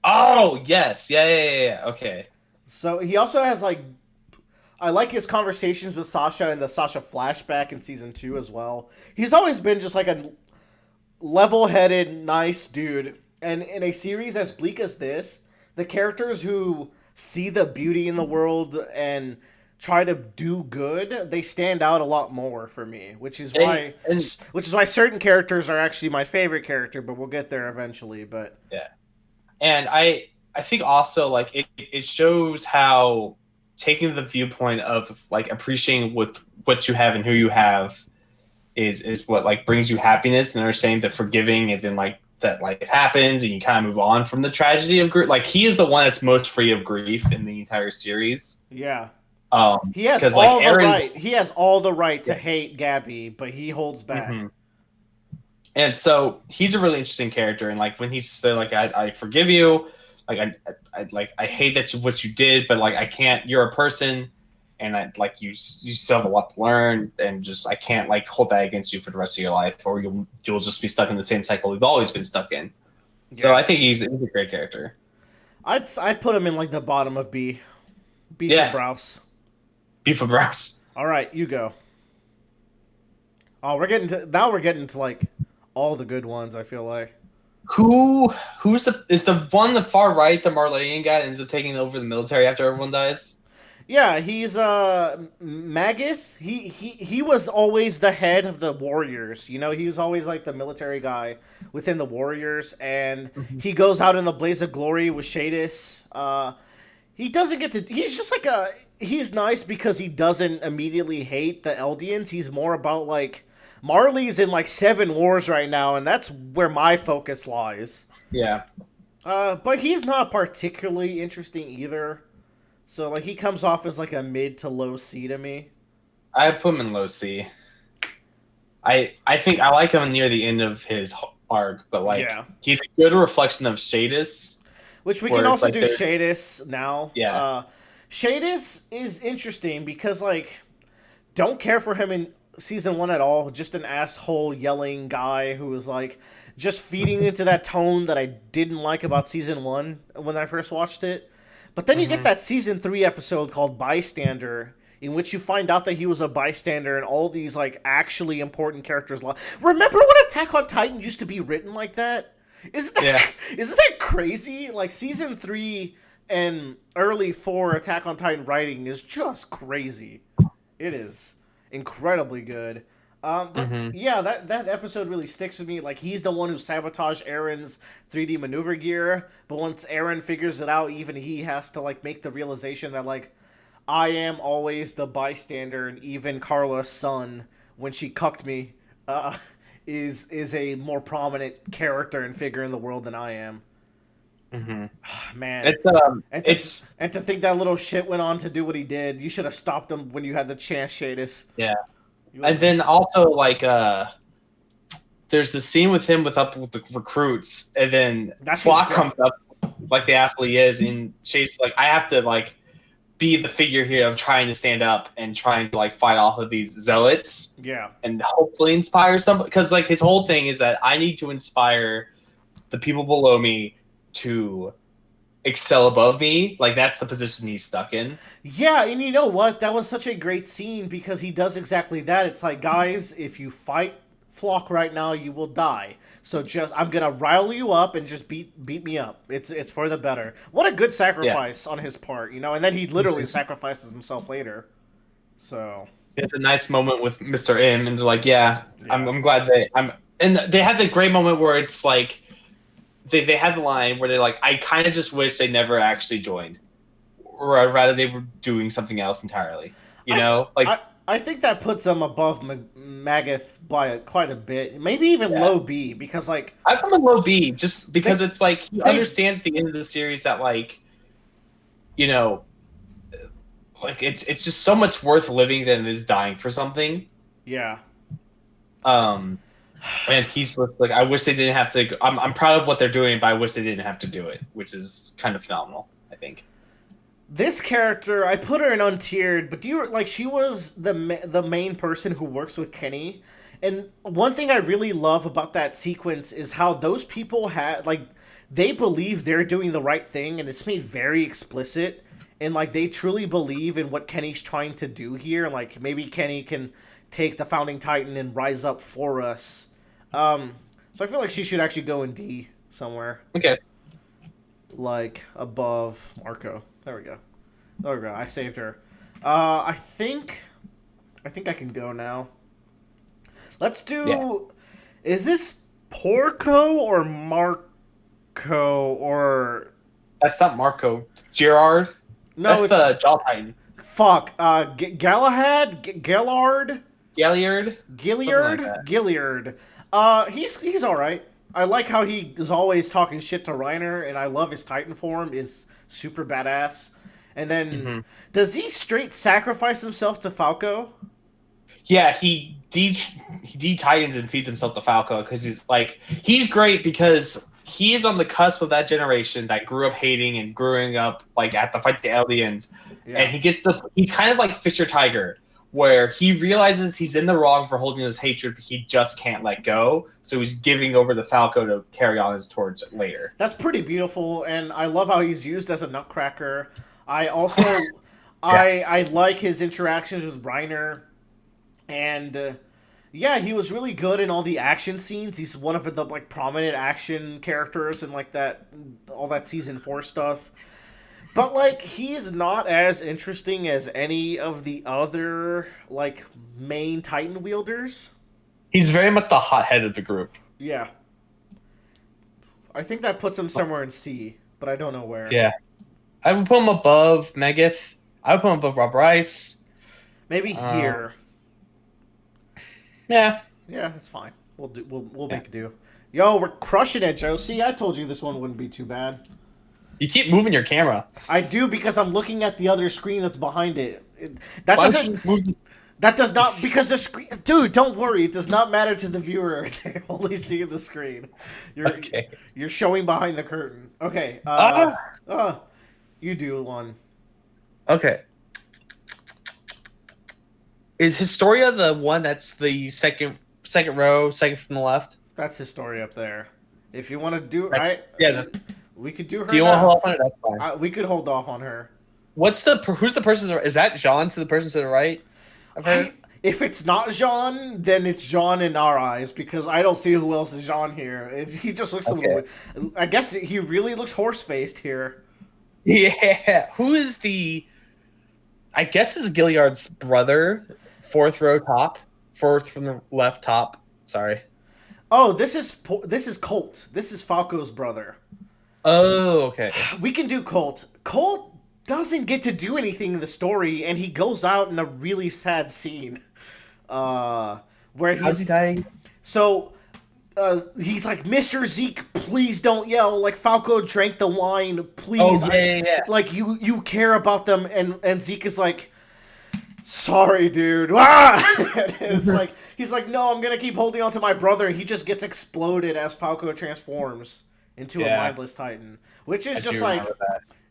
Oh yes, yeah. Okay. So he also has I like his conversations with Sasha and the Sasha flashback in season 2 as well. He's always been just like a level-headed, nice dude, and in a series as bleak as this. The characters who see the beauty in the world and try to do good, they stand out a lot more for me, which is why certain characters are actually my favorite character, but we'll get there eventually. But yeah, and I think also like it shows how taking the viewpoint of like appreciating what you have and who you have is what like brings you happiness, and understanding that forgiving and then like. That like it happens and you kind of move on from the tragedy of grief. Like he is the one that's most free of grief in the entire series. Yeah. He has all the right. He has all the right to hate Gabby, but he holds back. Mm-hmm. And so he's a really interesting character. And like when he's said like I forgive you, like I hate that what you did, but like I can't. You're a person, and you still have a lot to learn, and just I can't like hold that against you for the rest of your life, or you'll just be stuck in the same cycle we've always been stuck in. Yeah. So I think he's a great character. I'd put him in like the bottom of B. B for Browse. B for Browse. All right, you go. Oh, we're getting to like all the good ones. I feel like. Is the one the far right, the Marleyan guy, that ends up taking over the military after everyone dies? Yeah, he's Magath. He was always the head of the Warriors. You know, he was always like the military guy within the Warriors, and he goes out in the blaze of glory with Shadis. He doesn't get to. He's just like a. He's nice because he doesn't immediately hate the Eldians. He's more about like Marley's in like 7 wars right now, and that's where my focus lies. Yeah. But he's not particularly interesting either. So, like, he comes off as, like, a mid to low C to me. I put him in low C. I think I like him near the end of his arc, but, like, he's a good reflection of Shadis. Which we can also do Shadis now. Yeah. Shadis is interesting because, like, don't care for him in Season 1 at all. Just an asshole yelling guy who was, like, just feeding into that tone that I didn't like about Season 1 when I first watched it. But then you get that Season 3 episode called Bystander, in which you find out that he was a bystander and all these, like, actually important characters. Remember when Attack on Titan used to be written like that? Isn't that crazy? Like, Season 3 and early 4 Attack on Titan writing is just crazy. It is incredibly good. Yeah, that episode really sticks with me. Like, he's the one who sabotaged Aaron's 3D maneuver gear, but once Aaron figures it out, even he has to, like, make the realization that, like, I am always the bystander, and even Carla's son, when she cucked me, is a more prominent character and figure in the world than I am. Man, and to think that little shit went on to do what he did, you should have stopped him when you had the chance, Shadis. Yeah. And then also, like, there's the scene with him with the recruits, and then Flock comes up like the asshole he is, and Shade's like, I have to, like, be the figure here of trying to stand up and trying to, like, fight off of these zealots. Yeah. And hopefully inspire somebody. Because, like, his whole thing is that I need to inspire the people below me to excel above me. Like, that's the position he's stuck in. Yeah, and you know what? That was such a great scene because he does exactly that. It's like, guys, if you fight Flock right now, you will die. So I'm gonna rile you up and just beat me up. It's for the better. What a good sacrifice on his part, you know. And then he literally sacrifices himself later. So it's a nice moment with Mr. M, and they're like, I'm glad and they had the great moment where it's like they had the line where they're like, I kind of just wish they never actually joined. Or rather, they were doing something else entirely. You know, I think that puts them above Magath by quite a bit, maybe even low B, because like I put him in low B just because it's like he understands at the end of the series that, like, you know, like it's just so much worth living than it is dying for something. Yeah. And he's like, I wish they didn't have to. I'm proud of what they're doing, but I wish they didn't have to do it, which is kind of phenomenal, I think. This character, I put her in untiered, but she was the main person who works with Kenny. And one thing I really love about that sequence is how those people they believe they're doing the right thing, and it's made very explicit. And, like, they truly believe in what Kenny's trying to do here. Like, maybe Kenny can take the Founding Titan and rise up for us. So I feel like she should actually go in D somewhere. Okay. Like, above Marco. There we go. I saved her. I think I can go now. Let's do... Yeah. Is this Porco or Marco or... That's not Marco. Gerard? No, that's the Jaw Titan. Fuck. Galahad? Gillard? Gilliard? Gilliard. He's alright. I like how he is always talking shit to Reiner, and I love his Titan form. Is super badass. And then, does he straight sacrifice himself to Falco? Yeah, he de-titans and feeds himself to Falco because he's great because he is on the cusp of that generation that grew up hating and growing up like at the fight the aliens, and he's kind of like Fisher Tiger, where he realizes he's in the wrong for holding this hatred, but he just can't let go. So he's giving over the Falco to carry on his torch later. That's pretty beautiful, and I love how he's used as a nutcracker. I also, I like his interactions with Reiner, and yeah, he was really good in all the action scenes. He's one of the like prominent action characters in like that all that season 4 stuff. But, like, he's not as interesting as any of the other, like, main Titan wielders. He's very much the hothead of the group. Yeah. I think that puts him somewhere in C, but I don't know where. Yeah. I would put him above Megath. I would put him above Rob Rice. Maybe here. Yeah. Yeah, that's fine. We'll make do. Yo, we're crushing it, Joe. See, I told you this one wouldn't be too bad. You keep moving your camera. I do because I'm looking at the other screen that's behind it. That does not because the screen. Dude, don't worry. It does not matter to the viewer. They only see the screen. You're showing behind the curtain. Okay. You do one. Okay. Is Historia the one that's the second row, second from the left? That's Historia up there. If you want to do we could do her. Do you want to hold off on it? That's fine. We could hold off on her. Who's the person? Is that Jean to the person to the right? If it's not Jean, then it's Jean in our eyes because I don't see who else is Jean here. He just looks a little. I guess he really looks horse faced here. Yeah. Who is the? I guess is Gilliard's brother. Fourth from the left top. Sorry. Oh, this is Colt. This is Falco's brother. Oh, okay. We can do Colt. Colt doesn't get to do anything in the story, and he goes out in a really sad scene. How's he dying? So, he's like, Mr. Zeke, please don't yell. Like, Falco drank the wine, please. Oh, yeah. Like, you care about them, and Zeke is like, sorry, dude. Ah! And it's like, he's like, no, I'm gonna keep holding on to my brother, and he just gets exploded as Falco transforms into a mindless Titan, which is just like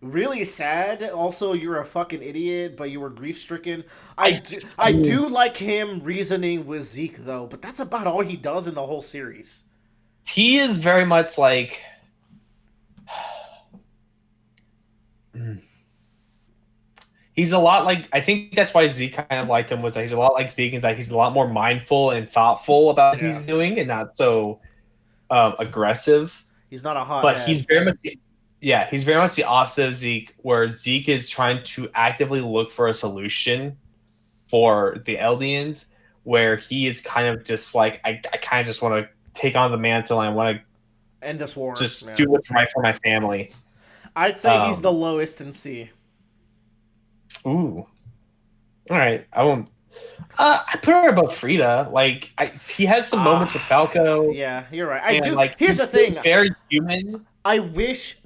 really sad. Also, you're a fucking idiot, but you were grief stricken. I do like him reasoning with Zeke though, but that's about all he does in the whole series. He is very much like he's a lot like, I think that's why Zeke kind of liked him, was that he's a lot like Zeke, and that he's a lot more mindful and thoughtful about what he's doing and not so aggressive. He's not a hot but head. He's very much the opposite of Zeke, where Zeke is trying to actively look for a solution for the Eldians, where he is kind of just like, I kind of just want to take on the mantle and I want to end this war. Just do what's right for my family. I'd say he's the lowest in C. Ooh. All right. I won't. I put her above Frida. Like, he has some moments with Falco. Yeah, you're right. I do. Like, here's the thing. Very human. I wish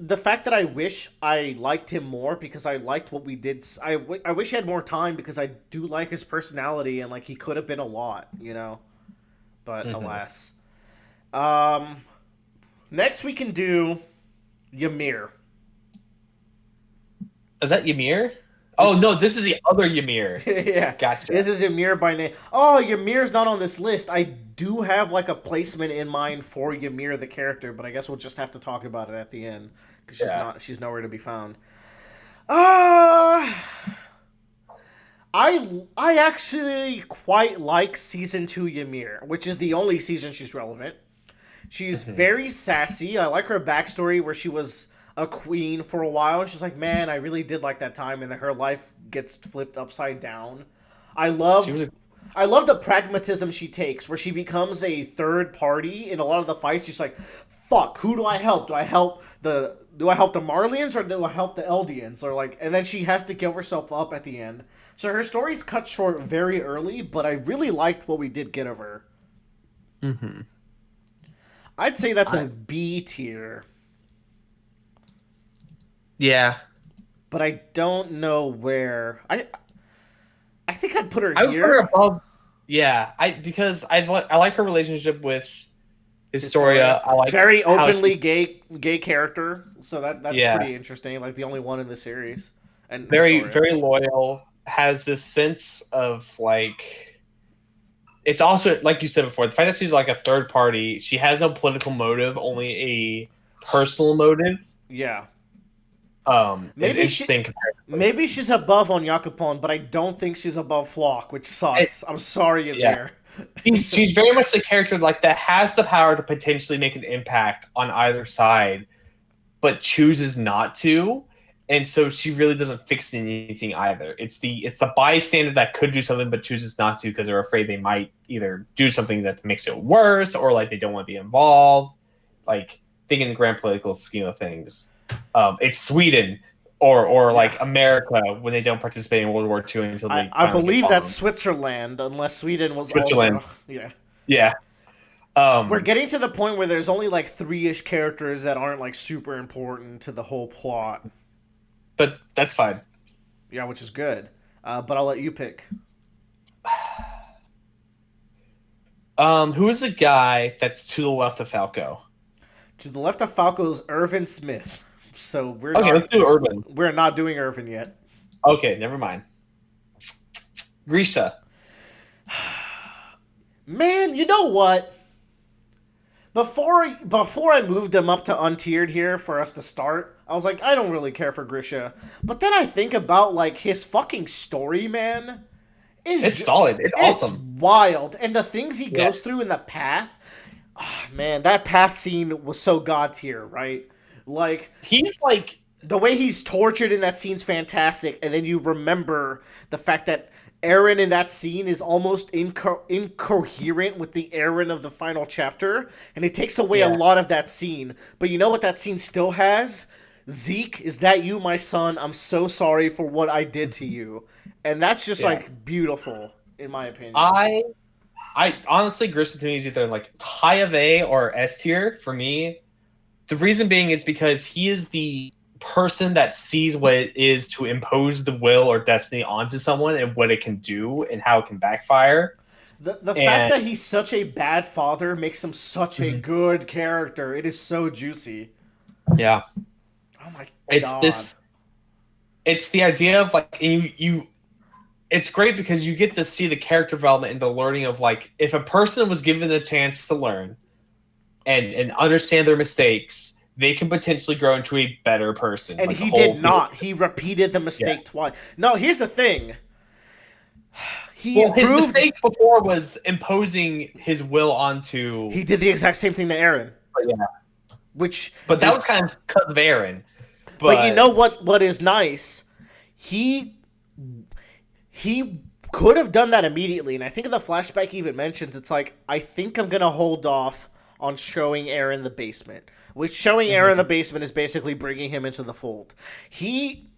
I liked him more because I liked what we did. I wish he had more time because I do like his personality and like he could have been a lot, you know. But alas. Next we can do Yamir. Is that Yamir? Oh, no, this is the other Yamir. Yeah. Gotcha. This is Yamir by name. Oh, Yamir's not on this list. I do have, like, a placement in mind for Yamir, the character, but I guess we'll just have to talk about it at the end. Because she's nowhere to be found. I actually quite like Season 2 Yamir, which is the only season she's relevant. She's very sassy. I like her backstory where she was a queen for a while, and she's like, man, I really did like that time, and then her life gets flipped upside down. I love the pragmatism she takes, where she becomes a third party in a lot of the fights. She's like, fuck, who do I help? Do I help the Marlians or do I help the Eldians? Or like, and then she has to give herself up at the end. So her story's cut short very early, but I really liked what we did get of her. I'd say that's a B tier. Yeah. But I don't know where. I think I'd put her I would here. put her above. Yeah, because I like her relationship with Historia. I like very how openly gay character, so that's Yeah. pretty interesting. Like the only one in the series, and very Historia. very loyal. Has this sense of like it's also like you said before, the fact that she's like a third party. She has no political motive, only a personal motive. Yeah, Is maybe she. interesting comparatively. Maybe she's above on Yakupon, but I don't think she's above Flock, which sucks. I'm sorry, Yamir. She's very much the character like that has the power to potentially make an impact on either side, but chooses not to. And so she really doesn't fix anything either. It's the bystander that could do something but chooses not to because they're afraid they might either do something that makes it worse or like they don't want to be involved. Like thinking in the grand political scheme of things, it's Sweden or like America when they don't participate in World War II until they. I believe that's Switzerland, unless Sweden was Switzerland. Also yeah. Yeah. We're getting to the point where there's only like 3-ish characters that aren't like super important to the whole plot. But that's fine. Yeah, which is good. But I'll let you pick. Who is the guy that's to the left of Falco? To the left of Falco is Irvin Smith. So let's do Irvin. We're not doing Irvin yet. Okay, never mind. Grisha. Man, you know what? Before I moved him up to untiered here for us to start, I was like, I don't really care for Grisha. But then I think about like his fucking story, man. It's solid. It's awesome. It's wild. And the things he goes through in the path, man, that path scene was so god tier, right? Like he's like the way he's tortured in that scene's fantastic, and then you remember the fact that Eren in that scene is almost incoherent with the Eren of the final chapter, and it takes away a lot of that scene. But you know what that scene still has? Zeke, is that you, my son? I'm so sorry for what I did to you. And that's just like beautiful, in my opinion. I honestly, Grisha to me is either like high of A or S tier for me. The reason being is because he is the person that sees what it is to impose the will or destiny onto someone and what it can do and how it can backfire. The fact that he's such a bad father makes him such a good character. It is so juicy. Yeah. Oh my god. It's the idea of like you it's great because you get to see the character development and the learning of like if a person was given the chance to learn and understand their mistakes, they can potentially grow into a better person. And like he did not. He repeated the mistake twice. No, here's the thing. His mistake before was imposing his will onto. He did the exact same thing to Eren. But that was kind of because of Eren. But you know what is nice? He could have done that immediately, and I think in the flashback he even mentions it's like, I think I'm gonna hold off on showing Eren the basement. Which showing Eren the basement is basically bringing him into the fold. He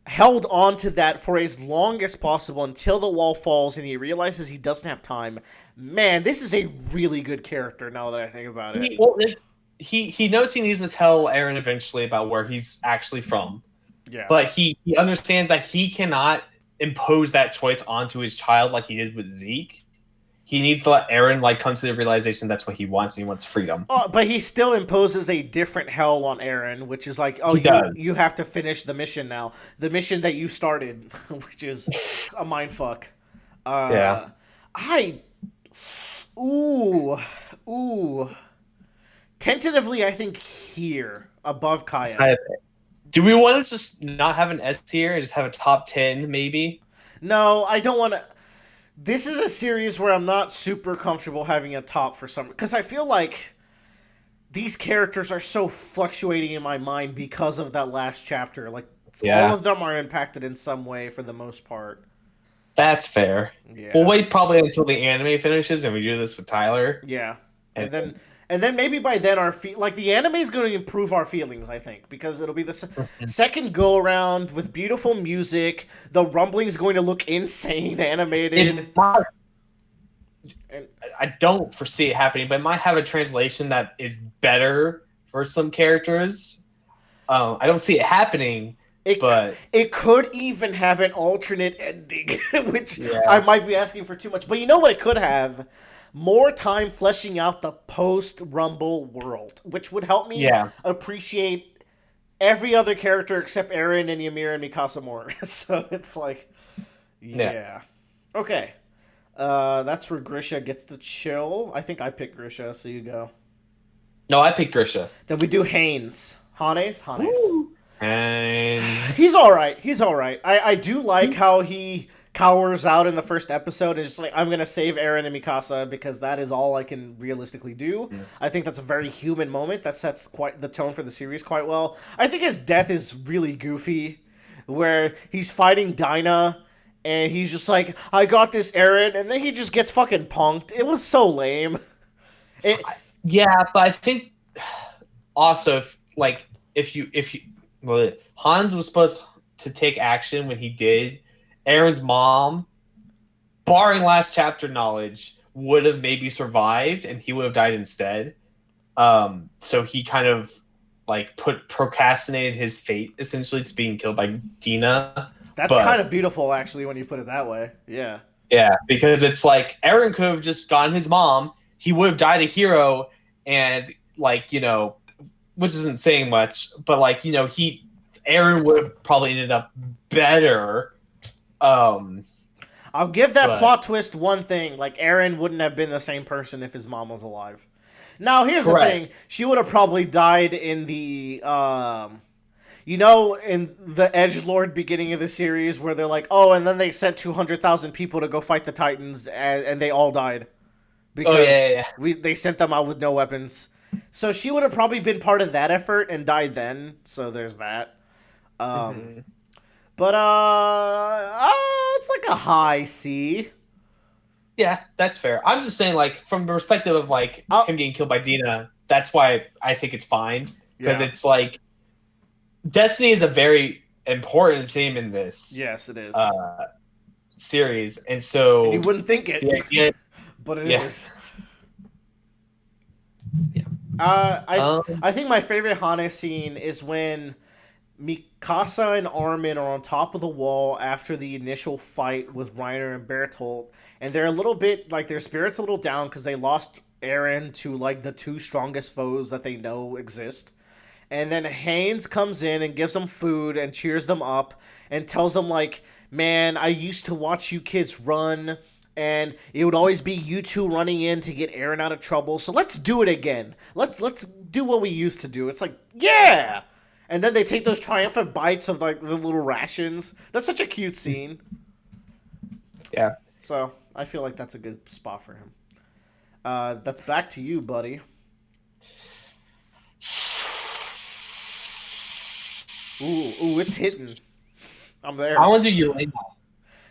held on to that for as long as possible until the wall falls and he realizes he doesn't have time. Man, this is a really good character now that I think about it. He knows he needs to tell Eren eventually about where he's actually from. Yeah. But he understands that he cannot impose that choice onto his child like he did with Zeke. He needs to let Eren like come to the realization that's what he wants, and he wants freedom. But he still imposes a different hell on Eren, which is like, you have to finish the mission now. The mission that you started, which is a mindfuck. Tentatively, I think here, above Kaya. Do we want to just not have an S tier and just have a top 10, maybe? No, I don't want to. This is a series where I'm not super comfortable having a top for some, because I feel like these characters are so fluctuating in my mind because of that last chapter. Like, all of them are impacted in some way for the most part. That's fair. Yeah. We'll wait probably until the anime finishes and we do this with Tyler. Yeah. And then maybe by then the anime is going to improve our feelings, I think, because it'll be the second go around with beautiful music. The rumbling is going to look insane animated. I don't foresee it happening, but it might have a translation that is better for some characters. I don't see it happening. But it could even have an alternate ending, which I might be asking for too much. But you know what it could have? more time fleshing out the post-Rumble world, which would help me Yeah. appreciate every other character except Eren and Ymir and Mikasa more. So it's like, yeah. Okay. That's where Grisha gets to chill. I think I picked Grisha, so you go. No, I picked Grisha. Then we do Haynes. Hanes? Woo. And He's alright. He's alright. I do like how he cowers out in the first episode and just like, I'm gonna save Eren and Mikasa because that is all I can realistically do. Yeah. I think that's a very human moment that sets quite the tone for the series quite well. I think his death is really goofy, where he's fighting Dinah and he's just like, I got this, Eren, and then he just gets fucking punked. It was so lame. yeah, but I think also if you well, Hans was supposed to take action when he did, Eren's mom, barring last chapter knowledge, would have maybe survived and he would have died instead. So he kind of like procrastinated his fate essentially to being killed by Dina. That's kind of beautiful, actually, when you put it that way. Yeah. Yeah, because it's like Eren could have just gotten his mom. He would have died a hero, and like, you know, which isn't saying much, but like, you know, Eren would have probably ended up better. I'll give that plot twist one thing: like Eren wouldn't have been the same person if his mom was alive. Now, here's the thing: she would have probably died in the you know, in the Edgelord beginning of the series where they're like, oh, and then they sent 200,000 people to go fight the Titans, and they all died. Because they sent them out with no weapons. So she would have probably been part of that effort and died then. So there's that. But, it's like a high C. Yeah, that's fair. I'm just saying, like, from the perspective of, like, him getting killed by Dina, that's why I think it's fine. Because it's like, Destiny is a very important theme in this. Yes, it is. Series, and so and you wouldn't think it, but it is. Yeah. I think my favorite Hane scene is when Mikasa and Armin are on top of the wall after the initial fight with Reiner and Bertolt, and they're a little bit like their spirits a little down because they lost Eren to like the two strongest foes that they know exist. And then Haynes comes in and gives them food and cheers them up and tells them, like, man, I used to watch you kids run, and it would always be you two running in to get Eren out of trouble, so let's do it again. Let's do what we used to do. It's like, yeah! And then they take those triumphant bites of, like, the little rations. That's such a cute scene. Yeah. So, I feel like that's a good spot for him. That's back to you, buddy. Ooh, it's hitting. I'm there. I want to do Yelena.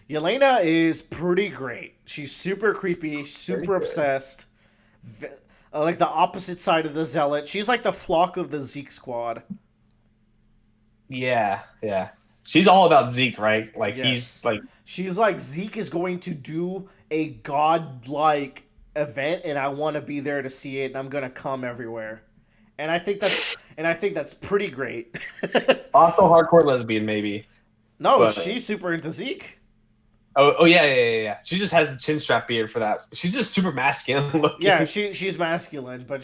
Yelena is pretty great. She's super creepy, super obsessed. Like the opposite side of the Zealot. She's like the Flock of the Zeke squad. Yeah. She's all about Zeke, right? Like, he's like... She's like, Zeke is going to do a godlike event, and I want to be there to see it, and I'm going to come everywhere. And I think that's pretty great. Also hardcore lesbian, maybe. No, but she's super into Zeke. Oh yeah. She just has the chin strap beard for that. She's just super masculine looking. Yeah, she's masculine, but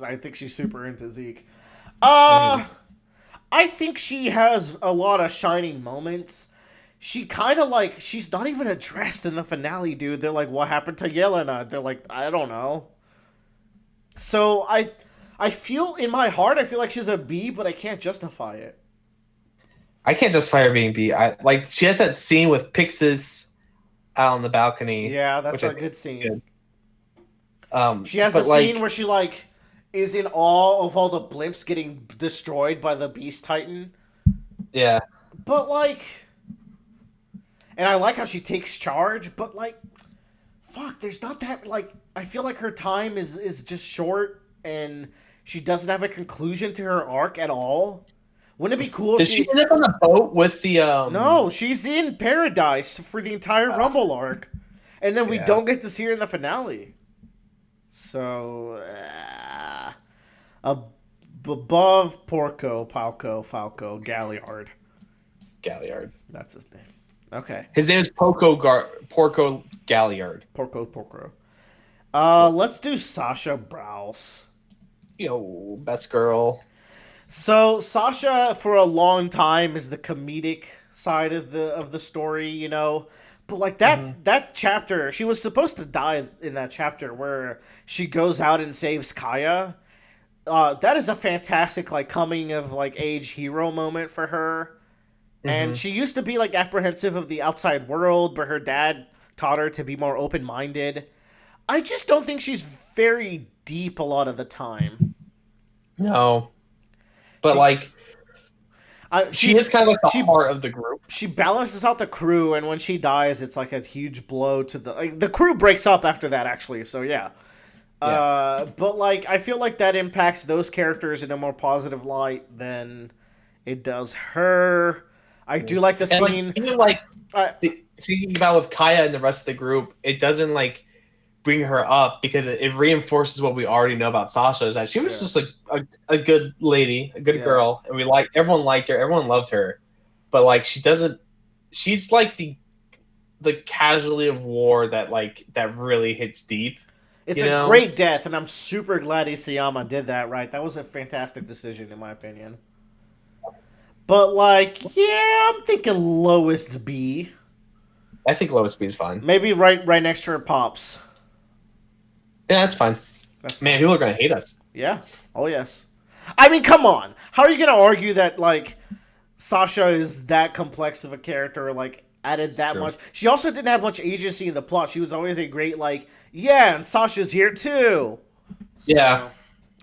I think she's super into Zeke. I think she has a lot of shining moments. She kind of like, she's not even addressed in the finale, dude. They're like, what happened to Yelena? They're like, I don't know. So I feel, in my heart, I feel like she's a B, but I can't justify it. I can't justify her being B. She has that scene with Pixis out on the balcony. Yeah, that's a good scene. Good. She has the scene where she, like, is in awe of all the blimps getting destroyed by the Beast Titan. Yeah. But, like... And I like how she takes charge, but, like... Fuck, there's not that, like... I feel like her time is just short, and... She doesn't have a conclusion to her arc at all. Wouldn't it be cool? Did she end up on the boat with the? No, she's in paradise for the entire Rumble arc, and then we don't get to see her in the finale. So, above Falco, Galliard. That's his name. Okay. His name is Porco Galliard. Porco. Let's do Sasha Browse. Yo, best girl. So Sasha, for a long time, is the comedic side of the story, you know. But like that chapter, she was supposed to die in that chapter where she goes out and saves Kaya. That is a fantastic like coming of like age hero moment for her. And Mm-hmm. she used to be like apprehensive of the outside world, but her dad taught her to be more open minded. I just don't think she's very deep a lot of the time. No, but She like she she's is kind of like the she heart of the group. she balances out the crew, and when she dies, it's like a huge blow to the crew breaks up after that actually. So yeah, Yeah. but like I feel like that impacts those characters in a more positive light than it does her. I do like the And like scene. even like Uh, thinking about with Kaya and the rest of the group, it doesn't like bring her up because it reinforces what we already know about Sasha is that she was Yeah. just like a good lady, a good Yeah. girl, and everyone liked her, everyone loved her, but like she's like the casualty of war that really hits deep, It's you a know? great death, and I'm super glad Isayama did that right. That was a fantastic decision, in my opinion. But, like, yeah, I'm thinking lowest B. I think Lois B is fine. Maybe right next to her pops. Yeah, that's fine. That's Man, fine. people are gonna hate us. Yeah. Oh, yes. I mean, come on. How are you going to argue that, like, Sasha is that complex of a character, like, added that True. much? She also didn't have much agency in the plot. She was always a great, like, yeah, and Sasha's here, too. Yeah. So,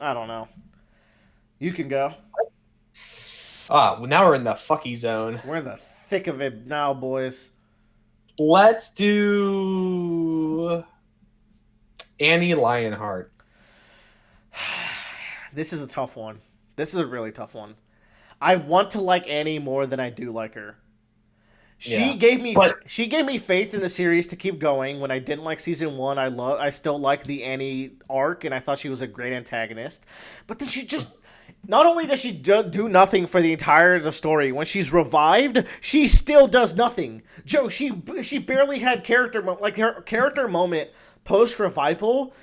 I don't know. You can go. Well, now we're in the fucky zone. We're in the thick of it now, boys. Let's do Annie Lionheart. This is a tough one. This is a really tough one. I want to like Annie more than I do like her. Yeah. But She gave me faith in the series to keep going. When I didn't like season 1, I still liked the Annie arc and I thought she was a great antagonist. But then she just not only does she do nothing for the entire the story, when she's revived, she still does nothing. Joe, she barely had like her character moment post revival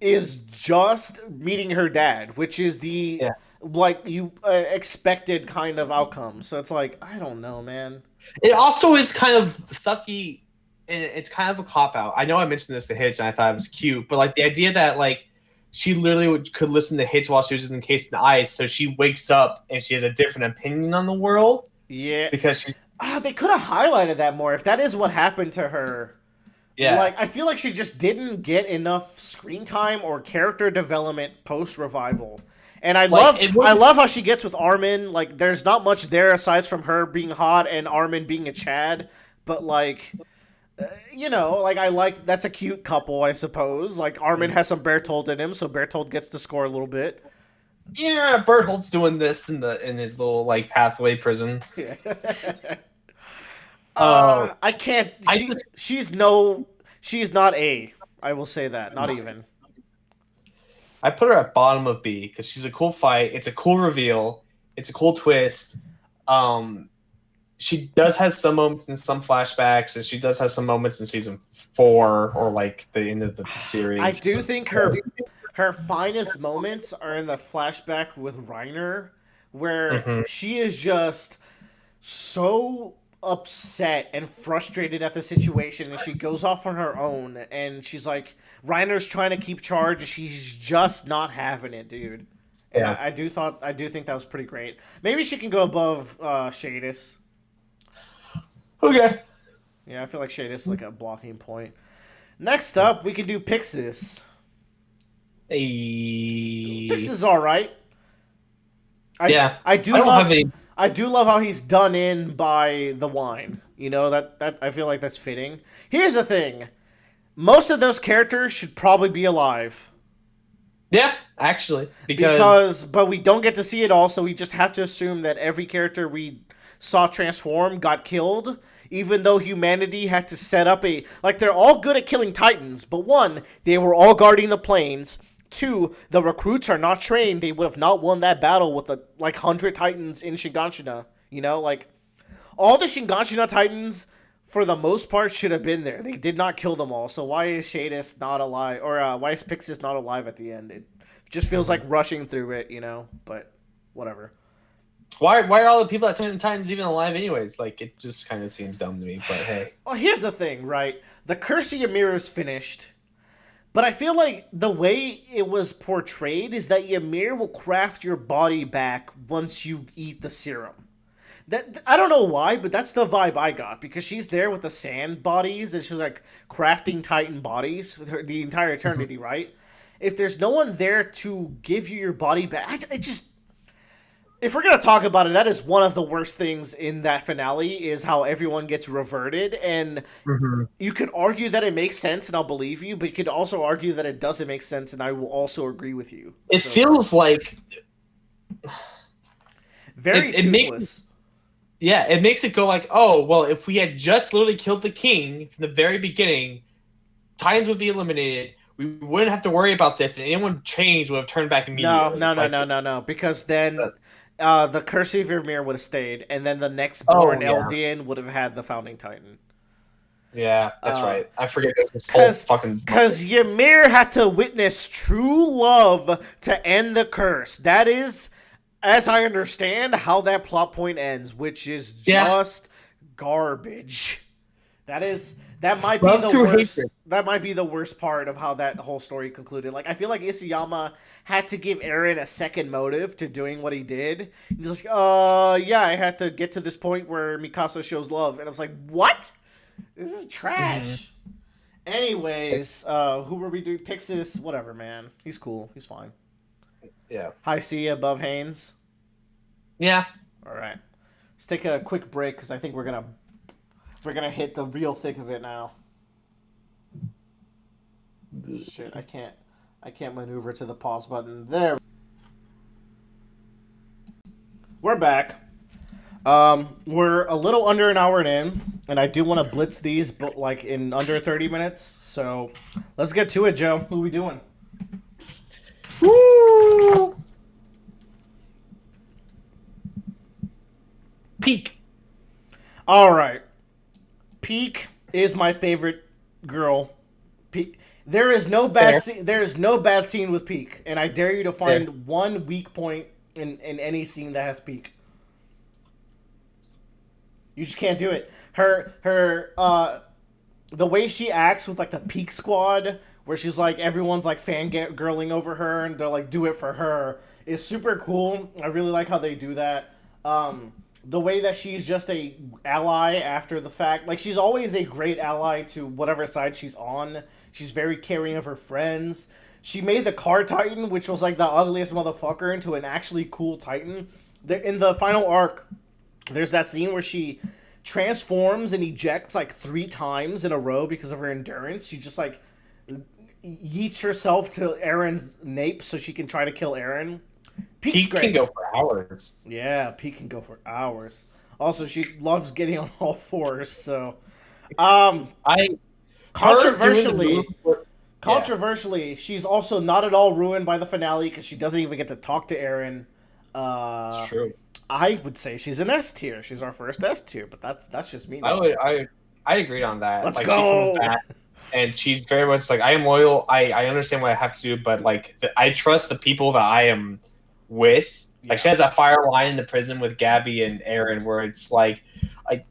is just meeting her dad, which is the yeah. like you expected kind of outcome. So it's like I don't know, man. It also is kind of sucky, and it's kind of a cop out. I know I mentioned this to Hitch, and I thought it was cute, but like the idea that like she literally could listen to Hitch while she was encased in ice, so she wakes up and she has a different opinion on the world Yeah, because she's they could have highlighted that more if that is what happened to her. yeah. Like I feel like she just didn't get enough screen time or character development post revival. And I love how she gets with Armin. Like there's not much there aside from her being hot and Armin being a Chad, but like you know, like I like that's a cute couple, I suppose. Like Armin has some Bertolt in him, so Bertolt gets to score a little bit. Yeah, Bertolt's doing this in his little like pathway prison. Yeah. Oh, I can't. I just She's no. She's not A. I will say that. Not even. I put her at bottom of B because she's a cool fight. It's a cool reveal. It's a cool twist. She does have some moments in some flashbacks, and she does have some moments in season 4 or like the end of the series. I do think her finest moments are in the flashback with Reiner, where she is just so upset and frustrated at the situation, and she goes off on her own, and she's like, Reiner's trying to keep charge, and she's just not having it, dude. And Yeah. I do think that was pretty great. Maybe she can go above Shadis. Okay. Yeah, I feel like Shadis is like a blocking point. Next up, we can do Pixis. Hey. Pixis is all right. Yeah. I do I don't love. have any. I do love how he's done in by the wine. You know that I feel like that's fitting. Here's the thing: most of those characters should probably be alive. Yeah, actually, But we don't get to see it all, so we just have to assume that every character we saw transform got killed, even though humanity had to set up like they're all good at killing titans, but one, they were all guarding the plains. Two, the recruits are not trained. They would have not won that battle with the 100 titans in Shiganshina. You know, like all the Shiganshina titans for the most part, should have been there. They did not kill them all. So why is Shadis not alive, or why is Pixis not alive at the end? It just feels like rushing through it, you know. But whatever. Why are all the people that turned into Titans even alive anyways? Like, it just kind of seems dumb to me, but hey. Well, here's the thing, right? The Curse of Ymir is finished, but I feel like the way it was portrayed is that Ymir will craft your body back once you eat the serum. That I don't know why, but that's the vibe I got, because she's there with the sand bodies, and she's like crafting Titan bodies with the entire eternity, right? If there's no one there to give you your body back, it just... If we're going to talk about it, that is one of the worst things in that finale, is how everyone gets reverted. And you could argue that it makes sense, and I'll believe you, but you could also argue that it doesn't make sense, and I will also agree with you. It feels like... Very toothless. It makes it go like, oh, well, if we had just literally killed the king from the very beginning, Titans would be eliminated. We wouldn't have to worry about this, and anyone changed would have turned back immediately. No, because then... the Curse of Ymir would have stayed, and then the next born Eldian would have had the Founding Titan. Yeah, that's right. I forget this whole fucking... Because Ymir had to witness true love to end the curse. That is, as I understand, how that plot point ends, which is just garbage. That might be the worst. That might be the worst part of how that whole story concluded. Like, I feel like Isayama had to give Eren a second motive to doing what he did. He's like, I had to get to this point where Mikasa shows love, and I was like, what? This is trash. Anyways, who were we doing? Pixis, whatever, man. He's cool. He's fine. Yeah. High C above Haynes. Yeah. All right. Let's take a quick break, because I think we're gonna hit the real thick of it now. Shit, I can't maneuver to the pause button. There. We're back. We're a little under an hour in, and I do want to blitz these, but like in under 30 minutes. So let's get to it, Joe. Who are we doing? Woo! Peak. All right. Peak is my favorite girl. Peak. There is no bad scene. There is no bad scene with Peak, and I dare you to find one weak point in any scene that has Peak. You just can't do it. The way she acts with like the Peak Squad, where she's like everyone's like fangirling over her, and they're like do it for her, is super cool. I really like how they do that. The way that she's just a ally after the fact. Like, she's always a great ally to whatever side she's on. She's very caring of her friends. She made the Car Titan, which was like the ugliest motherfucker, into an actually cool Titan. In the final arc, there's that scene where she transforms and ejects like 3 times in a row because of her endurance. She just like yeets herself to Eren's nape so she can try to kill Eren. Peak can go for hours. Yeah, Peak can go for hours. Also, she loves getting on all fours, so... Controversially, she's also not at all ruined by the finale, because she doesn't even get to talk to Eren. It's true. I would say she's an S tier. She's our first S tier, but that's just me. I agreed on that. Let's like, go! She comes back, and she's very much like, I am loyal. I understand what I have to do, but like I trust the people that I am with. Like, she has that fire line in the prison with Gabby and Eren, where it's like, I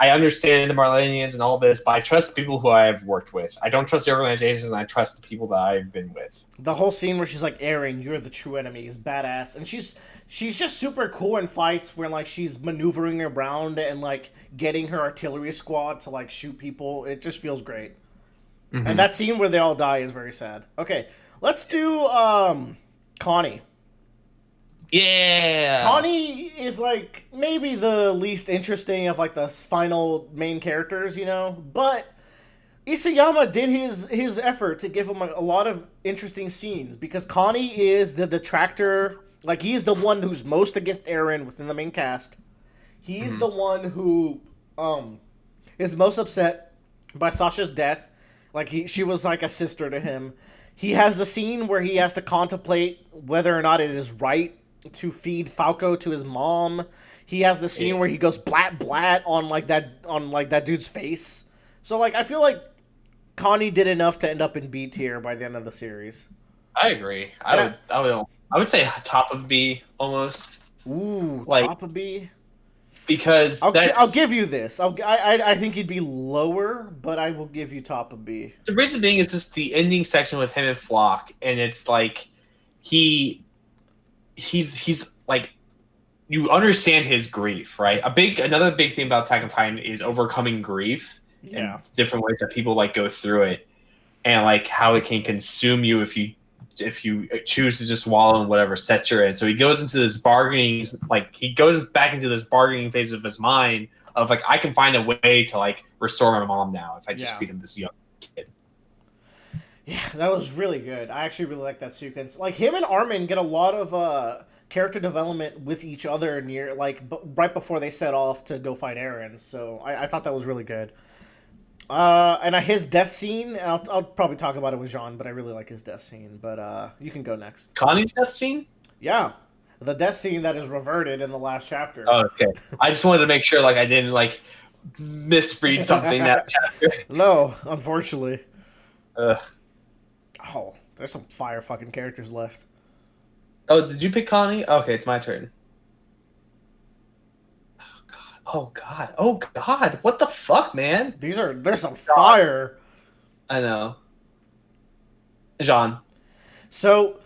understand the Marlenians and all this, but I trust the people who I have worked with. I don't trust the organizations, and I trust the people that I've been with. The whole scene where she's like, Eren, you're the true enemy, is badass. And she's just super cool in fights where, like, she's maneuvering around and, like, getting her artillery squad to, like, shoot people. It just feels great. Mm-hmm. And that scene where they all die is very sad. Okay, let's do Connie. Yeah. Connie is like maybe the least interesting of like the final main characters, you know, but Isayama did his effort to give him a lot of interesting scenes, because Connie is the detractor. Like, he's the one who's most against Eren within the main cast. He's the one who is most upset by Sasha's death. Like, she was like a sister to him. He has the scene where he has to contemplate whether or not it is right to feed Falco to his mom. He has the scene where he goes blat blat on that dude's face. So like I feel like Connie did enough to end up in B tier by the end of the series. I agree. I would say top of B almost. Ooh, like, top of B. Because I'll give you this. I think he'd be lower, but I will give you top of B. The reason being is just the ending section with him and Flock, and it's like he's like, you understand his grief, right? Another big thing about Attack on Titan is overcoming grief. Yeah. And different ways that people like go through it, and like how it can consume you if you choose to just wallow in whatever set you're in. So he goes into this bargaining, like he goes back into this bargaining phase of his mind of like, I can find a way to like restore my mom now if I just feed him this young kid. Yeah, that was really good. I actually really like that sequence. Like him and Armin get a lot of character development with each other right before they set off to go fight Eren. So I thought that was really good. And his death scene, I'll probably talk about it with Jean, but I really like his death scene. But you can go next. Connie's death scene? Yeah, the death scene that is reverted in the last chapter. Oh, okay. I just wanted to make sure like I didn't like misread something that chapter. No, unfortunately. Ugh. Oh, there's some fire fucking characters left. Oh, did you pick Connie? Okay, it's my turn. Oh God! What the fuck, man? There's some fire. I know. Jean. So,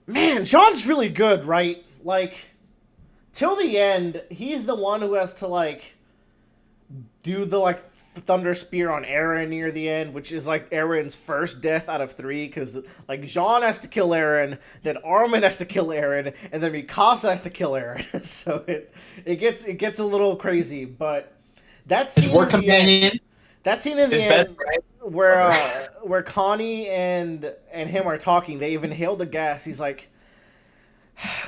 man, Jean's really good, right? Like, till the end, he's the one who has to like do the like thunder spear on Eren near the end, which is like Eren's first death out of 3, because like Jean has to kill Eren, then Armin has to kill Eren, and then Mikasa has to kill Eren. So it gets a little crazy, but that scene his work companion. That scene in the end where Connie and him are talking, they even inhaled the gas. He's like,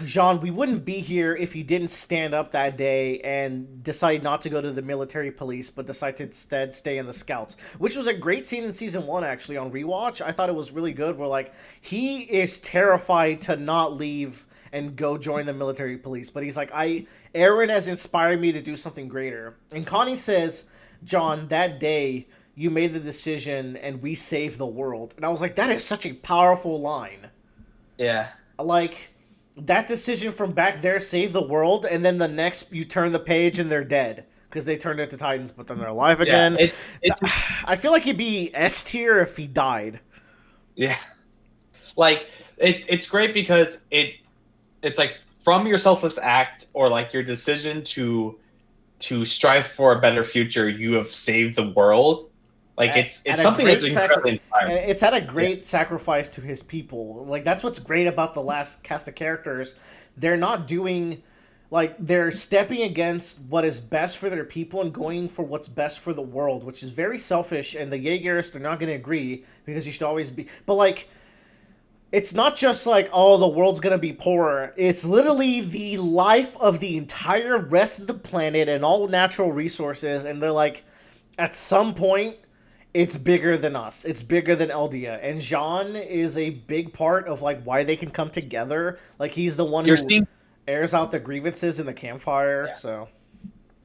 Jean, we wouldn't be here if you didn't stand up that day and decide not to go to the military police, but decide to instead stay in the scouts, which was a great scene in season 1, actually, on rewatch. I thought it was really good, where like he is terrified to not leave and go join the military police, but he's like, Eren has inspired me to do something greater. And Connie says, John, that day you made the decision and we saved the world. And I was like, that is such a powerful line. Yeah. Like, that decision from back there saved the world, and then the next you turn the page and they're dead because they turned into Titans, but then they're alive again. Yeah, I feel like he'd be S tier if he died. Yeah, like it's great because it's like from your selfless act or like your decision to strive for a better future, you have saved the world. Like it's something that's incredibly inspiring. It's at a great sacrifice to his people. Like that's what's great about the last cast of characters. They're not doing, like, they're stepping against what is best for their people and going for what's best for the world, which is very selfish. And the Yeagers, they're not going to agree because you should always be. But like, it's not just like, oh, the world's going to be poorer. It's literally the life of the entire rest of the planet and all natural resources. And they're like, at some point, it's bigger than us. It's bigger than Eldia. And Jean is a big part of like why they can come together. Like he's the one who airs out the grievances in the campfire. Yeah. So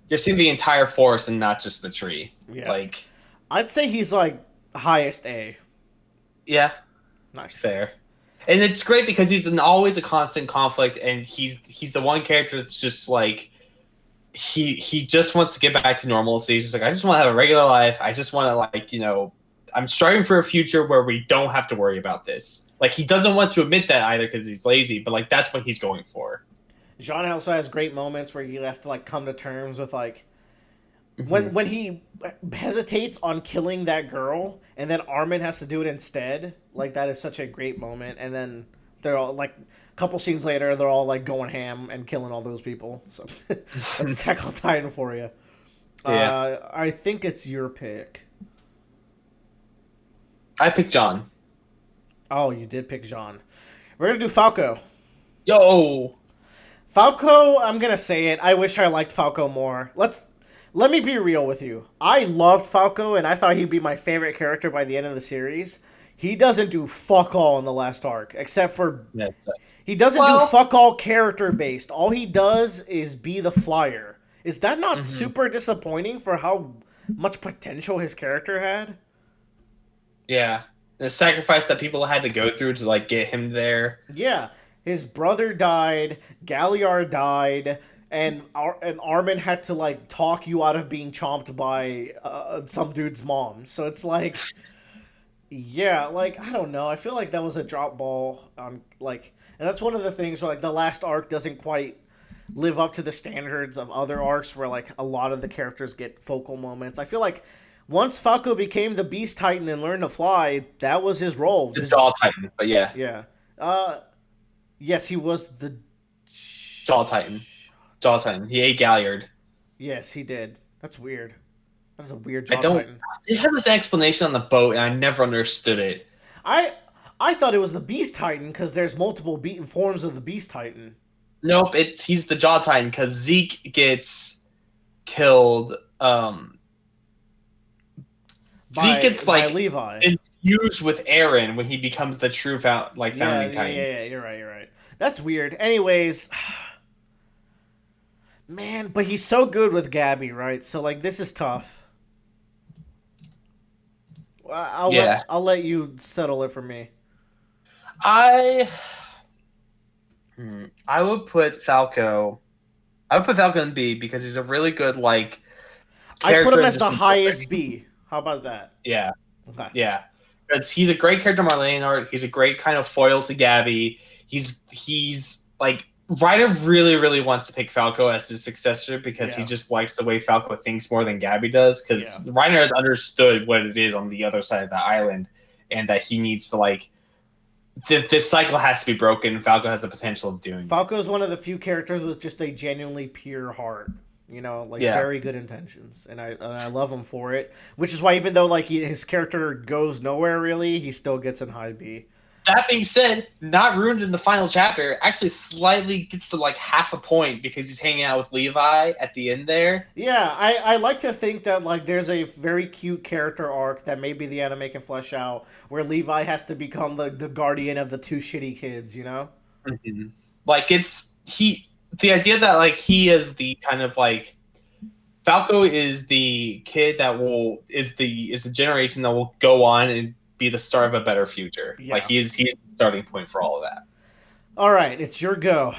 you're seeing the entire forest and not just the tree. Yeah. Like I'd say he's like highest A. Yeah. Nice. Fair. And it's great because he's always a constant conflict, and he's the one character that's just like he just wants to get back to normalcy. He's just like, I just want to have a regular life. I just want to, like, you know, I'm striving for a future where we don't have to worry about this. Like, he doesn't want to admit that either because he's lazy, but like that's what he's going for. Jean also has great moments where he has to like come to terms with like when he hesitates on killing that girl and then Armin has to do it instead. Like that is such a great moment. And then they're all like, couple scenes later, they're all like going ham and killing all those people. So that's Attack on Titan for you. Yeah. I think it's your pick. I picked John. Oh, you did pick Jean. We're gonna do Falco. Yo, Falco. I'm gonna say it. I wish I liked Falco more. Let me be real with you. I loved Falco, and I thought he'd be my favorite character by the end of the series. He doesn't do fuck all in the last arc, except for That's he doesn't do well, fuck all character based. All he does is be the flyer. Is that not super disappointing for how much potential his character had? yeah. The sacrifice that people had to go through to like get him there. Yeah, his brother died, Galliard died, and Armin had to like talk you out of being chomped by some dude's mom. So it's like, yeah, like I don't know. I feel like that was a drop ball. Like, and that's one of the things where like the last arc doesn't quite live up to the standards of other arcs where like a lot of the characters get focal moments. I feel like once Falco became the Beast Titan and learned to fly, that was his role. The Jaw Titan, but yeah. Yeah. Yes, he was the Jaw Titan. Jaw Titan. He ate Galliard. Yes, he did. That's weird. That's a weird I Jaw don't. Titan. They had this explanation on the boat, and I never understood it. I thought it was the Beast Titan because there's multiple forms of the Beast Titan. Nope, he's the Jaw Titan because Zeke gets killed. Zeke gets by Levi infused with Eren when he becomes the true founding Titan. Yeah, you're right. That's weird. Anyways, man, but he's so good with Gabby, right? So like this is tough. I'll let you settle it for me. I would put Falco. I would put Falco in B because he's a really good like. I put him as the highest B. How about that? Yeah. Okay. Yeah. Because he's a great character, Lionheart. He's a great kind of foil to Gabby. He's like Ryder really, really wants to pick Falco as his successor because he just likes the way Falco thinks more than Gabby does. Because Reiner has understood what it is on the other side of the island, and that he needs to like this cycle has to be broken. Falco has the potential of doing. Falco is one of the few characters with just a genuinely pure heart. You know, like very good intentions, and I love him for it. Which is why even though like his character goes nowhere really, he still gets in high B. That being said, not ruined in the final chapter. Actually, slightly gets to like half a point because he's hanging out with Levi at the end there. Yeah, I like to think that like there's a very cute character arc that maybe the anime can flesh out where Levi has to become the guardian of the two shitty kids. You know, like the idea that like he is the kind of like Falco is the kid that is the generation that will go on and be the start of a better future. Yeah. Like he's the starting point for all of that. All right, it's your go.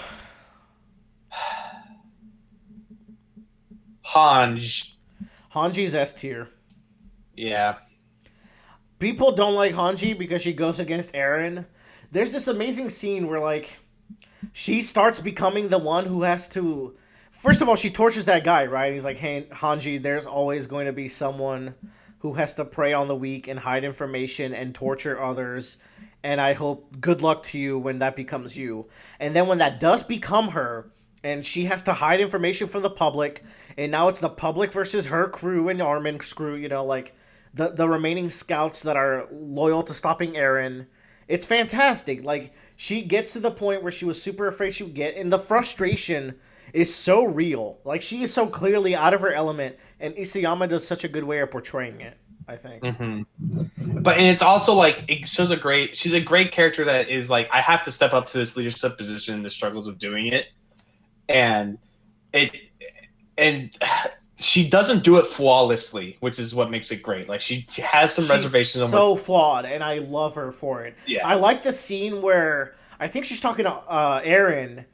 Hanji's S tier. Yeah. People don't like Hanji because she goes against Eren. There's this amazing scene where like she starts becoming the one who has to. First of all, she tortures that guy, right? He's like, "Hey, Hanji, there's always going to be someone who has to prey on the weak and hide information and torture others. And I hope good luck to you when that becomes you." And then when that does become her, and she has to hide information from the public, and now it's the public versus her crew and Armin's crew, you know, like the remaining scouts that are loyal to stopping Eren. It's fantastic. Like, she gets to the point where she was super afraid she would get, and the frustration is so real. Like, she is so clearly out of her element, and Isayama does such a good way of portraying it, I think. But and it's also like it shows she's a great character that is like, I have to step up to this leadership position and the struggles of doing it. And she doesn't do it flawlessly, which is what makes it great. Like, she has some reservations. So flawed, and I love her for it. Yeah. I like the scene where I think she's talking to Eren,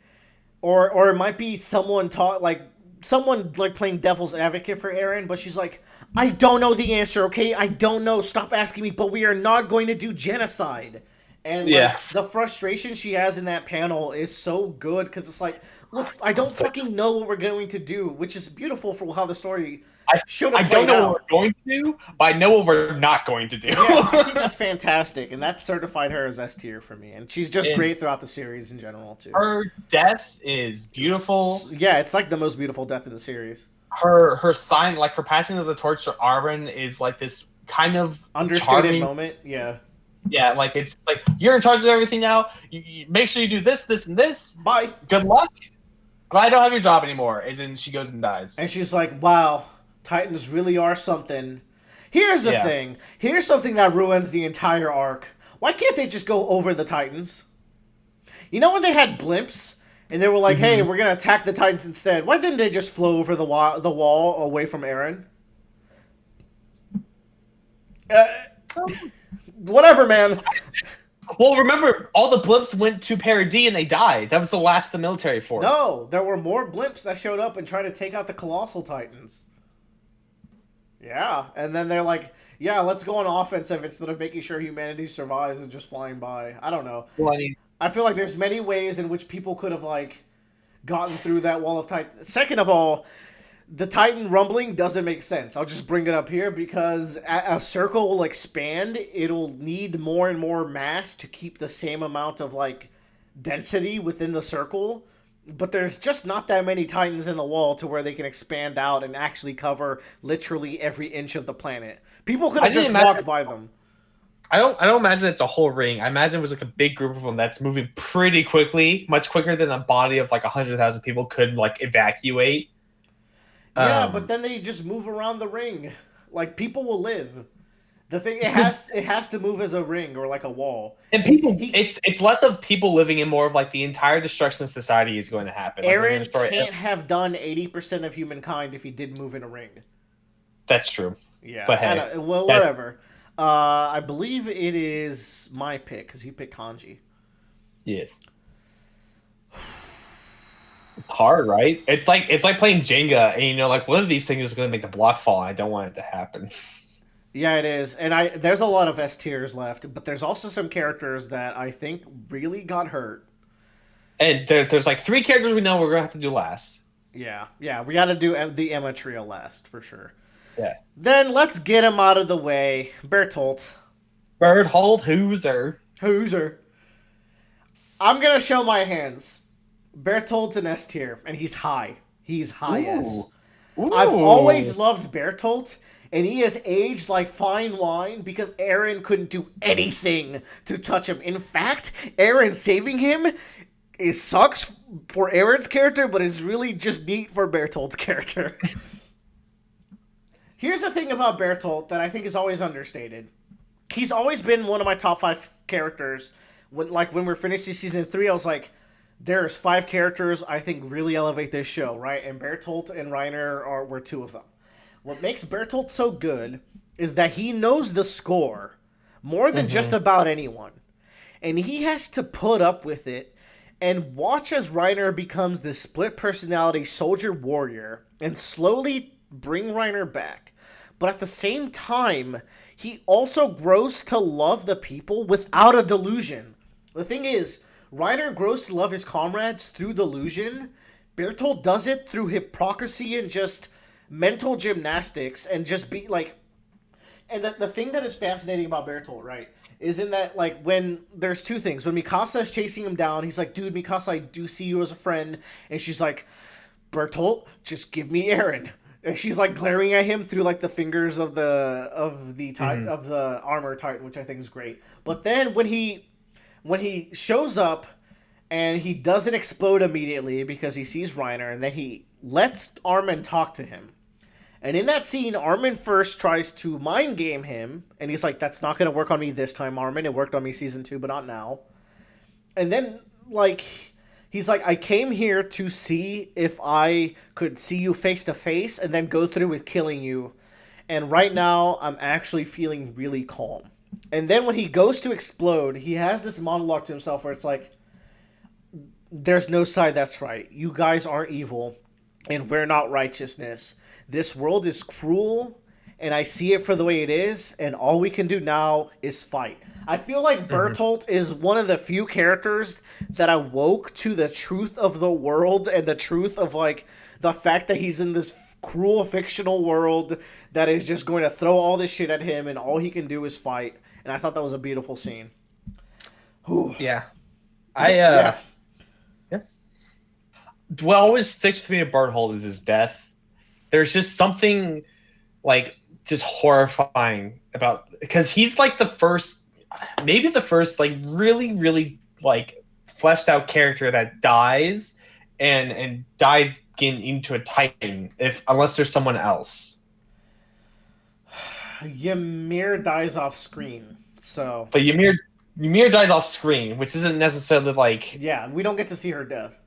or it might be someone playing devil's advocate for Eren, but she's like, "I don't know the answer, okay? I don't know. Stop asking me, but we are not going to do genocide." And the frustration she has in that panel is so good because it's like, look, I don't fucking know what we're going to do, which is beautiful for how the story should have played out. I don't know what we're going to do, but I know what we're not going to do. Yeah, I think that's fantastic, and that certified her as S tier for me. And she's just great throughout the series in general, too. Her death is beautiful. Yeah, it's like the most beautiful death in the series. Her sign, like her passing of the torch to Armin, is like this kind of understated moment. Yeah, like it's like, you're in charge of everything now. You make sure you do this, this, and this. Bye. Good luck. Glad I don't have your job anymore. And then she goes and dies. And she's like, "Wow, Titans really are something." Here's the thing. Here's something that ruins the entire arc. Why can't they just go over the Titans? You know when they had blimps and they were like, "Hey, we're gonna attack the Titans instead." Why didn't they just flow over the wall away from Eren? Whatever, man. Well, remember, all the blimps went to Paradis and they died. That was the last of the military force. No, there were more blimps that showed up and tried to take out the Colossal Titans. Yeah, and then they're like, yeah, let's go on offensive instead of making sure humanity survives and just flying by. I don't know. Well, I mean, I feel like there's many ways in which people could have, like, gotten through that wall of Titans. Second of all, the Titan rumbling doesn't make sense. I'll just bring it up here because a circle will expand. It'll need more and more mass to keep the same amount of, like, density within the circle. But there's just not that many Titans in the wall to where they can expand out and actually cover literally every inch of the planet. People could have just walked by them. I don't imagine it's a whole ring. I imagine it was like a big group of them that's moving pretty quickly, much quicker than a body of like 100,000 people could like evacuate. Yeah, but then they just move around the ring. Like, people will live. The thing, it has to move as a ring or like a wall. And people, it's less of people living in more of like the entire destruction of society is going to happen. Eren can't have done 80% of humankind if he did move in a ring. That's true. Yeah. But hey, well, whatever. I believe it is my pick because he picked Hanji. Yes. It's hard, right? It's like playing Jenga, and you know, like one of these things is going to make the block fall. And I don't want it to happen. Yeah, it is, and there's a lot of S tiers left, but there's also some characters that I think really got hurt. And there's like 3 characters we know we're gonna have to do last. Yeah, we got to do the Emma trio last for sure. Yeah. Then let's get him out of the way. Bertolt. Hooser. I'm gonna show my hands. Bertolt's an S tier, and he's high. He's high S. I've always loved Bertolt, and he has aged like fine wine because Eren couldn't do anything to touch him. In fact, Eren saving him, it sucks for Eren's character, but it's really just neat for Bertolt's character. Here's the thing about Bertolt that I think is always understated. He's always been one of my top 5 characters. When we're finishing season 3, I was like, there's 5 characters I think really elevate this show, right? And Bertolt and Reiner were 2 of them. What makes Bertolt so good is that he knows the score more than just about anyone. And he has to put up with it and watch as Reiner becomes this split personality soldier warrior and slowly bring Reiner back. But at the same time, he also grows to love the people without a delusion. The thing is, Reiner grows to love his comrades through delusion. Bertolt does it through hypocrisy and just mental gymnastics and just be like... And the thing that is fascinating about Bertolt, right, is in that, like, when there's 2 things. When Mikasa is chasing him down, he's like, dude, Mikasa, I do see you as a friend. And she's like, Bertolt, just give me Eren. And she's like glaring at him through like the fingers of the armor titan, which I think is great. But then when he shows up and he doesn't explode immediately because he sees Reiner, and then he lets Armin talk to him. And in that scene, Armin first tries to mind game him, and he's like, that's not going to work on me this time, Armin. It worked on me season 2, but not now. And then, like, he's like, I came here to see if I could see you face to face and then go through with killing you. And right now, I'm actually feeling really calm. And then when he goes to explode, he has this monologue to himself where it's like, there's no side that's right. You guys aren't evil, and we're not righteousness. This world is cruel, and I see it for the way it is, and all we can do now is fight. I feel like Bertolt is one of the few characters that awoke to the truth of the world and the truth of, like, the fact that he's in this cruel fictional world that is just going to throw all this shit at him, and all he can do is fight. And I thought that was a beautiful scene. Whew. Yeah. Yeah. What always sticks with me at Bertolt is his death. There's just something, like, just horrifying about... Because he's, like, the first, like, really, really, like, fleshed out character that dies and dies getting into a Titan, unless there's someone else. Ymir dies off screen, so... But Ymir Ymir dies off screen, which isn't necessarily like. Yeah, we don't get to see her death.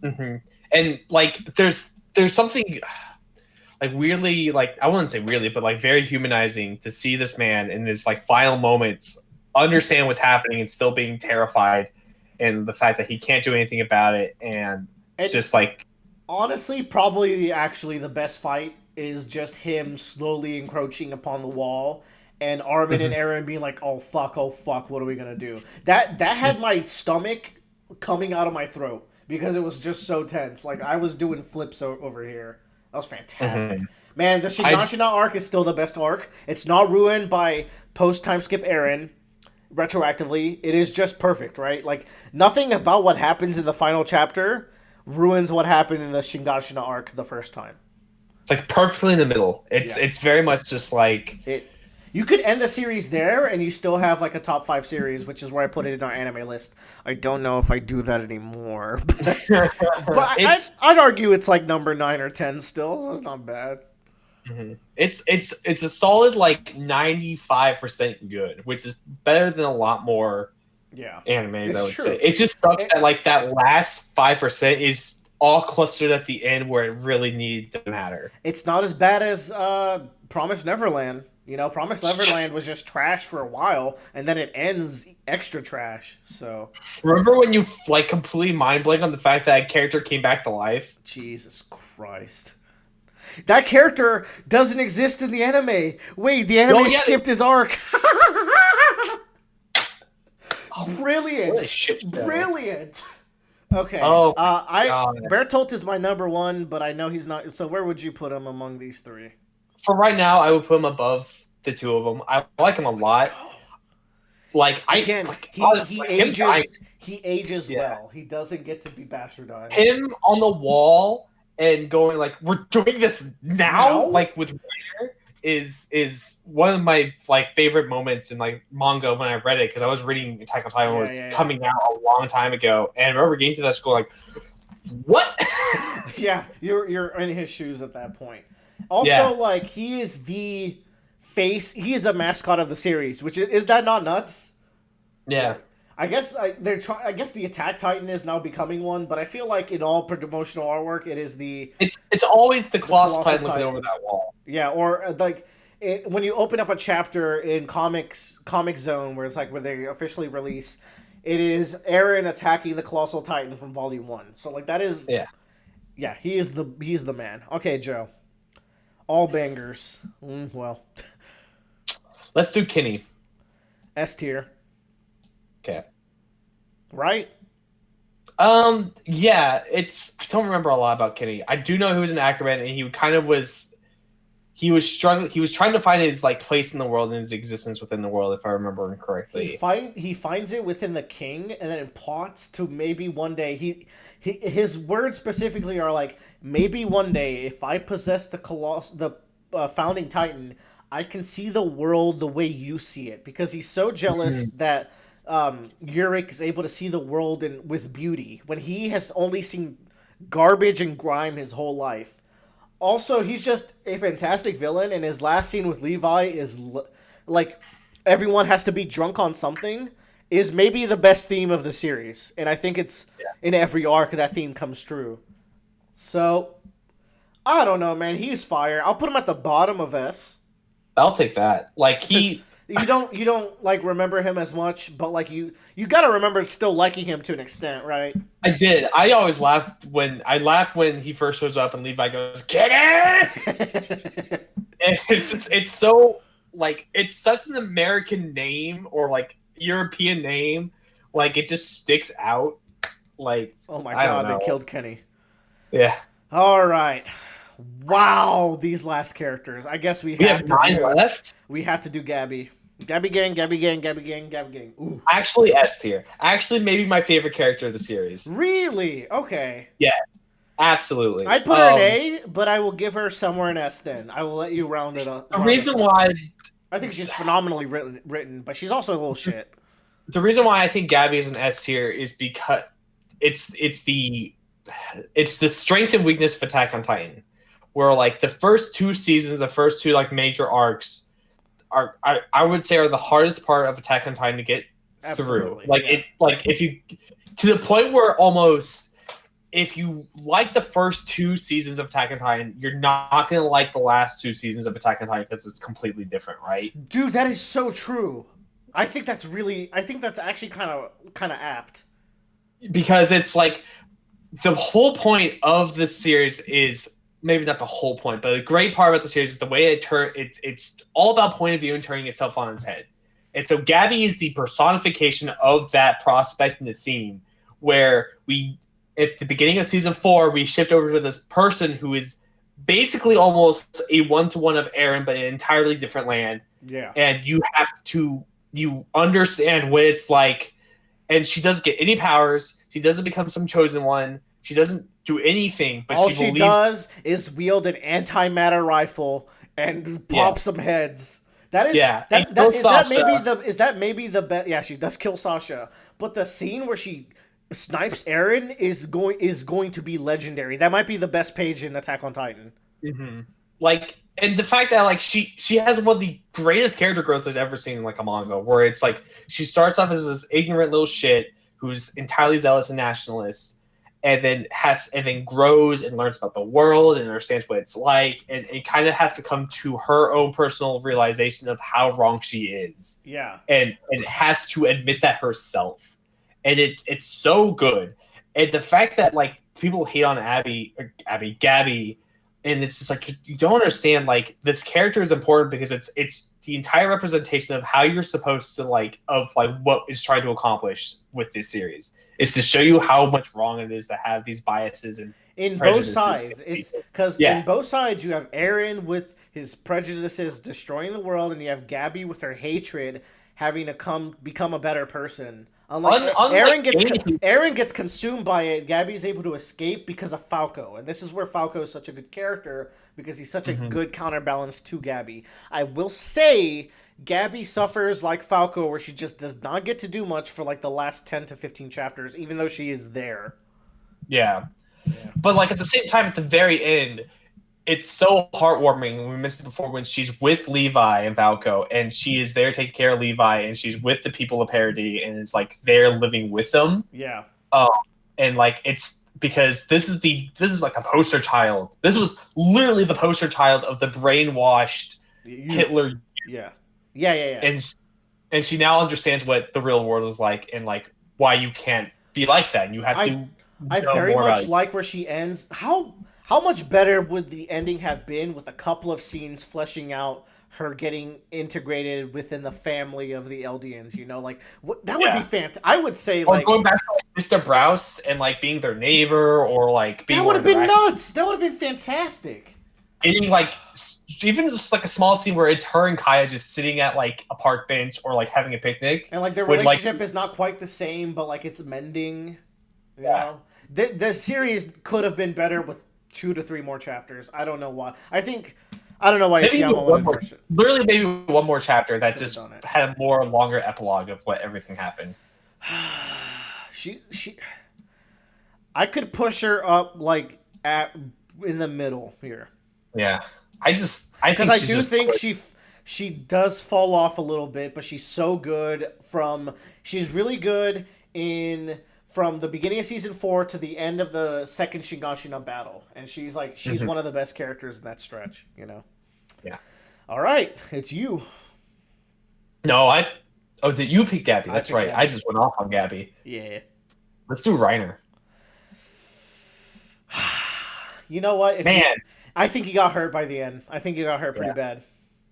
Mm-hmm. And like, there's something like weirdly, like I wouldn't say weirdly, but like very humanizing to see this man in his like final moments understand what's happening and still being terrified, and the fact that he can't do anything about it, and just like honestly, probably actually the best fight is just him slowly encroaching upon the wall, and Armin and Eren being like, "Oh fuck, what are we gonna do?" That had my stomach coming out of my throat because it was just so tense. Like I was doing flips over here. That was fantastic. Man, the Shingashina arc is still the best arc. It's not ruined by post-time skip Eren retroactively. It is just perfect, right? Like, nothing about what happens in the final chapter ruins what happened in the Shingashina arc the first time. It's like perfectly in the middle. It's very much just like... You could end the series there, and you still have like a top 5 series, which is where I put it in our anime list. I don't know if I do that anymore, but I'd argue it's like number 9 or 10 still. So it's not bad. Mm-hmm. It's a solid like 95% good, which is better than a lot more animes. I would say it just sucks that like that last 5% is all clustered at the end where it really needed to matter. It's not as bad as Promised Neverland. You know, Promised Neverland was just trash for a while, and then it ends extra trash. So remember when you like completely mind blank on the fact that a character came back to life? Jesus Christ. That character doesn't exist in the anime. Wait, the anime skipped his arc. Brilliant. Brilliant. Okay. Bertolt is my number 1, but I know he's not. So where would you put him among these 3? For right now, I would put him above the 2 of them. I like him a lot. Like he ages well. He doesn't get to be bastardized. Him on the wall and going like, "We're doing this now?" Like with Ryder is one of my like favorite moments in like manga when I read it, because I was reading Attack on Titan was coming out a long time ago, and I remember getting to that school like, "What?" Yeah, you're in his shoes at that point. Also, like, he is the face. He is the mascot of the series, which is that not nuts? Yeah. I guess they're trying. I guess the Attack Titan is now becoming one, but I feel like in all promotional artwork, it is the. It's always the Colossal Titan looking over that wall. Yeah, or like when you open up a chapter in Comic Zone, where it's like where they officially release, it is Eren attacking the Colossal Titan from Volume 1. So like that is. Yeah, he's the man. Okay, Joe. All bangers. Well. Let's do Connie. S tier. Okay. Right? Yeah, I don't remember a lot about Connie. I do know he was an acrobat, and he was struggling. He was trying to find his like place in the world and his existence within the world, if I remember correctly. He finds it within the king, and then plots to maybe one day his words specifically are like, maybe one day if I possess the founding Titan, I can see the world the way you see it, because he's so jealous that Yurik is able to see the world with beauty when he has only seen garbage and grime his whole life. Also, he's just a fantastic villain, and his last scene with Levi is like everyone has to be drunk on something is maybe the best theme of the series, and I think it's in every arc that theme comes true. So I don't know, man. He's fire. I'll put him at the bottom of S. I'll take that. Like you don't like remember him as much, but like you got to remember still liking him to an extent, right? I did. I always laughed when he first shows up and Levi goes, "Get it!" And it's so like it's such an American name or like European name, like it just sticks out. Like, oh my god, they killed Connie. Yeah. All right. Wow, these last characters. I guess we have 9 left. We have to do Gabby. Gabby gang. Ooh. Actually, S tier. Actually, maybe my favorite character of the series. Really? Okay. Yeah, absolutely. I'd put her in A, but I will give her somewhere in S then. I will let you round it up. The reason why... I think she's phenomenally written, but she's also a little shit. The reason why I think Gabby is an S tier is because it's the strength and weakness of Attack on Titan. Where like the first 2 seasons, the first 2 like major arcs I would say are the hardest part of Attack on Titan to get through. Absolutely. Like yeah. if you to the point where almost if you like the first 2 seasons of Attack on Titan, you're not gonna like the last 2 seasons of Attack on Titan because it's completely different, right? Dude, that is so true. I think that's actually kind of apt. Because it's like the whole point of the series is maybe not the whole point, but a great part about the series is the way it's all about point of view and turning itself on its head. And so Gabby is the personification of that prospect and the theme, where we at the beginning of season 4 we shift over to this person who is basically almost a one-to-one of Eren, but in an entirely different land. Yeah. And you understand what it's like. And she doesn't get any powers. She doesn't become some chosen one. She doesn't do anything. But all she she believes does is wield an antimatter rifle and pop some heads. That is is that maybe the best? Yeah, she does kill Sasha. But the scene where she snipes Eren is going to be legendary. That might be the best page in Attack on Titan. Mm-hmm. Like, and the fact that like she has one of the greatest character growth I've ever seen in like a manga, where it's like she starts off as this ignorant little shit who's entirely zealous and nationalist, and then grows and learns about the world and understands what it's like, and it kind of has to come to her own personal realization of how wrong she is. Yeah, and has to admit that herself, and it's so good. And the fact that like people hate on Gabby. And it's just like you don't understand. Like this character is important because it's the entire representation of how you're supposed to like what is trying to accomplish with this series is to show you how much wrong it is to have these biases and in both sides. It's because in both sides you have Eren with his prejudices destroying the world, and you have Gabby with her hatred having to become a better person. Unlike Eren gets consumed by it, Gabby's able to escape because of Falco, and this is where Falco is such a good character because he's such a good counterbalance to Gabby. I will say Gabby suffers like Falco, where she just does not get to do much for like the last 10 to 15 chapters, even though she is there. Yeah. But like at the same time, at the very end, it's so heartwarming. We mentioned it before when she's with Levi and Falco, and she is there taking care of Levi, and she's with the people of Parody, and it's like they're living with them. Yeah. And like it's because this is like a poster child. This was literally the poster child of the brainwashed Hitler. Yeah. And she now understands what the real world is like, and like why you can't be like that. And you have to. I very much like where she ends. How much better would the ending have been with a couple of scenes fleshing out her getting integrated within the family of the Eldians? You know, like that would be fantastic. I would say, or like going back to like Mr. Browse and like being their neighbor, or like being that would have been nuts. That would have been fantastic. Getting like even just like a small scene where it's her and Kaya just sitting at like a park bench or like having a picnic, and like their relationship is not quite the same, but like it's mending. You know? The series could have been better with 2 to 3 more chapters. I don't know why. I don't know why maybe literally maybe one more chapter that just had a more longer epilogue of what everything happened. I could push her up like in the middle here. Yeah. I think she does fall off a little bit, but she's so good she's really good from the beginning of season 4 to the end of the second Shingashina battle. And she's one of the best characters in that stretch, you know? Yeah. All right. It's you. No, did you pick Gabby? That's right. Gabby. I just went off on Gabby. Yeah. Let's do Reiner. You know what? I think he got hurt by the end. I think he got hurt pretty bad.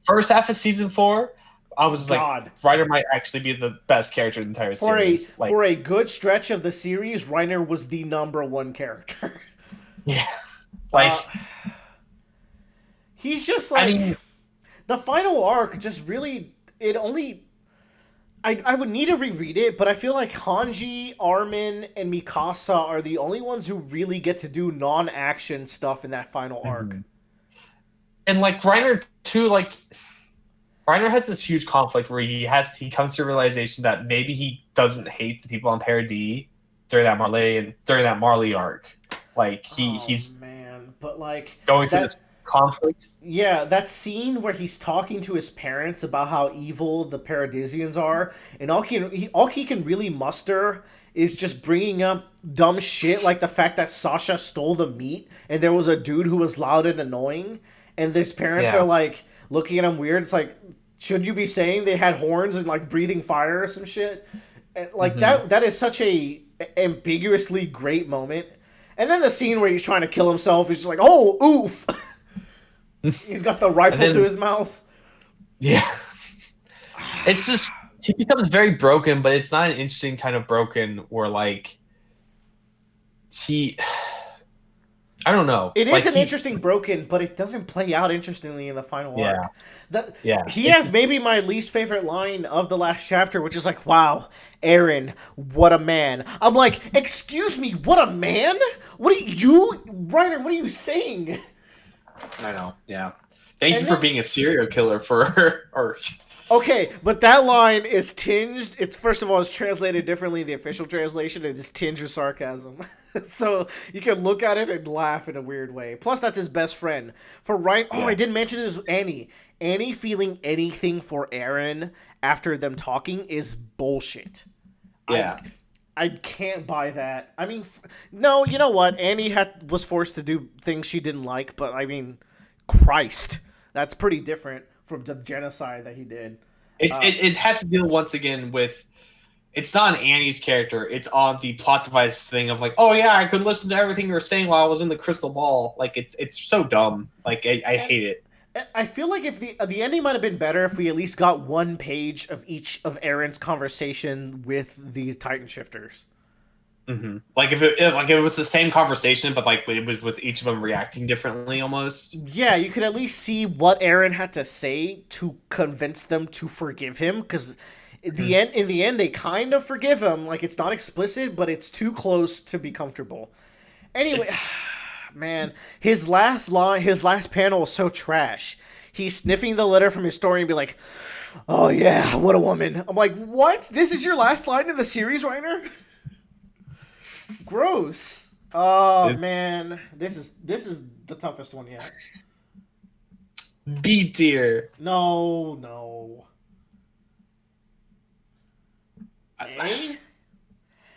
First half of season 4, I was just like, Ryder might actually be the best character in the entire series. For a good stretch of the series, Reiner was the number 1 character. Yeah. He's just like... the final arc just really... I would need to reread it, but I feel like Hanji, Armin, and Mikasa are the only ones who really get to do non-action stuff in that final arc. And like Reiner, too, like... Reiner has this huge conflict where he comes to a realization that maybe he doesn't hate the people on Paradis during that Marley arc. Like he's man, but like going through this conflict. Yeah, that scene where he's talking to his parents about how evil the Paradisians are, and all he can really muster is just bringing up dumb shit like the fact that Sasha stole the meat, and there was a dude who was loud and annoying, and his parents Yeah. are like looking at him weird. It's like, should you be saying they had horns and like breathing fire or some shit? And, like that is such a ambiguously great moment. And then the scene where he's trying to kill himself, he's just like, oh, oof. He's got the rifle to his mouth. Yeah. It's just, he becomes very broken, but it's not an interesting kind of broken where, like, I don't know. It is an interesting broken, but it doesn't play out interestingly in the final arc. He has maybe my least favorite line of the last chapter, which is like, wow, Eren, what a man. I'm like, excuse me, what a man? Reiner, what are you saying? I know, yeah. Thank you for being a serial killer or Okay, but that line is tinged. It's first of all, it's translated differently in the official translation. It is tinged with sarcasm, so you can look at it and laugh in a weird way. Plus, that's his best friend. For Ryan, I didn't mention this. Annie. Annie feeling anything for Eren after them talking is bullshit. Yeah. I can't buy that. I mean, no, you know what? Annie was forced to do things she didn't like, but I mean, Christ, that's pretty different from the genocide that he did. It has to deal once again with, it's not on Annie's character, it's on the plot device thing of like, oh yeah, I could listen to everything you were saying while I was in the crystal ball. Like, it's so dumb. Like, I hate it. I feel like if the ending might have been better if we at least got one page of each of Eren's conversation with the Titan Shifters. Mm-hmm. Like if it was the same conversation, but like it was with each of them reacting differently, almost. Yeah, you could at least see what Eren had to say to convince them to forgive him, because in the end, they kind of forgive him. Like, it's not explicit, but it's too close to be comfortable. Anyway. Man, his last panel was so trash. He's sniffing the letter from Historia and be like, oh yeah, what a woman. I'm like, what? This is your last line in the series, Reiner? Gross. Oh, man. This is the toughest one yet. B tier. No. A?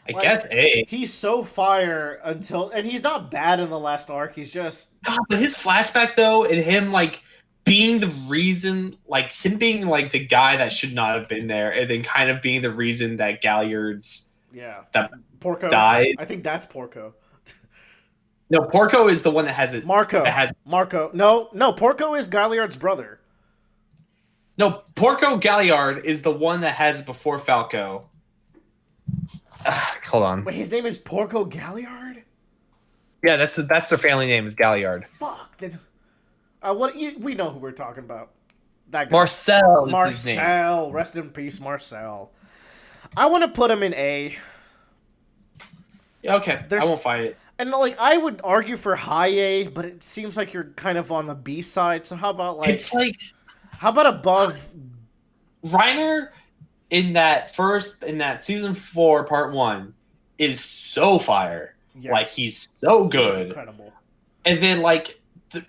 I guess A. He's so fire and he's not bad in the last arc. He's just God, but his flashback though, and him like being the reason, like him being like the guy that should not have been there, and then kind of being the reason that Galliard's that Porco died. I think that's Porco. No, Porco is the one that has it. Marco. No, Porco is Galliard's brother. No, Porco Galliard is the one that has it before Falco. Hold on. Wait, his name is Porco Galliard? Yeah, that's their family name is Galliard. Fuck. Then, we know who we're talking about. That guy. Marcel is his name. Marcel. Rest in peace, Marcel. I want to put him in A. Yeah, okay. I won't fight it. And like, I would argue for high A, but it seems like you're kind of on the B side. So how about like? It's like, how about above? Reiner in that season 4 part 1 is so fire. Yeah. Like, he's so good. He's incredible. And then like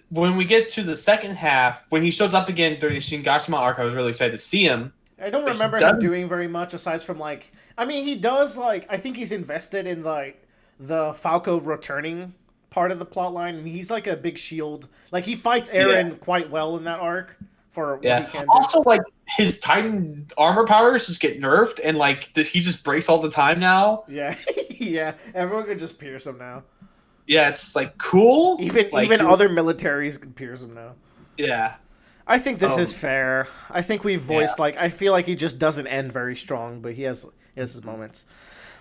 when we get to the second half, when he shows up again during the Shingashima arc, I was really excited to see him. I don't remember him doing very much aside from like, I mean, he does like, I think he's invested in like the Falco returning part of the plot line, and he's like a big shield. Like, he fights Eren quite well in that arc. For what he can do. Also, like, his Titan armor powers just get nerfed, and like he just breaks all the time now. Yeah, yeah. Everyone can just pierce him now. Yeah, it's just like cool. Even other militaries can pierce him now. Yeah. I think this is fair. I think we've voiced like, I feel like he just doesn't end very strong, but he has his moments.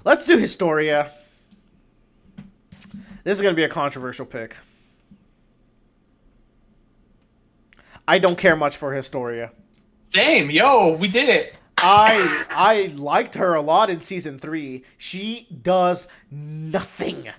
Let's do Historia. This is gonna be a controversial pick. I don't care much for Historia. Same, yo, we did it. I liked her a lot in season 3. She does nothing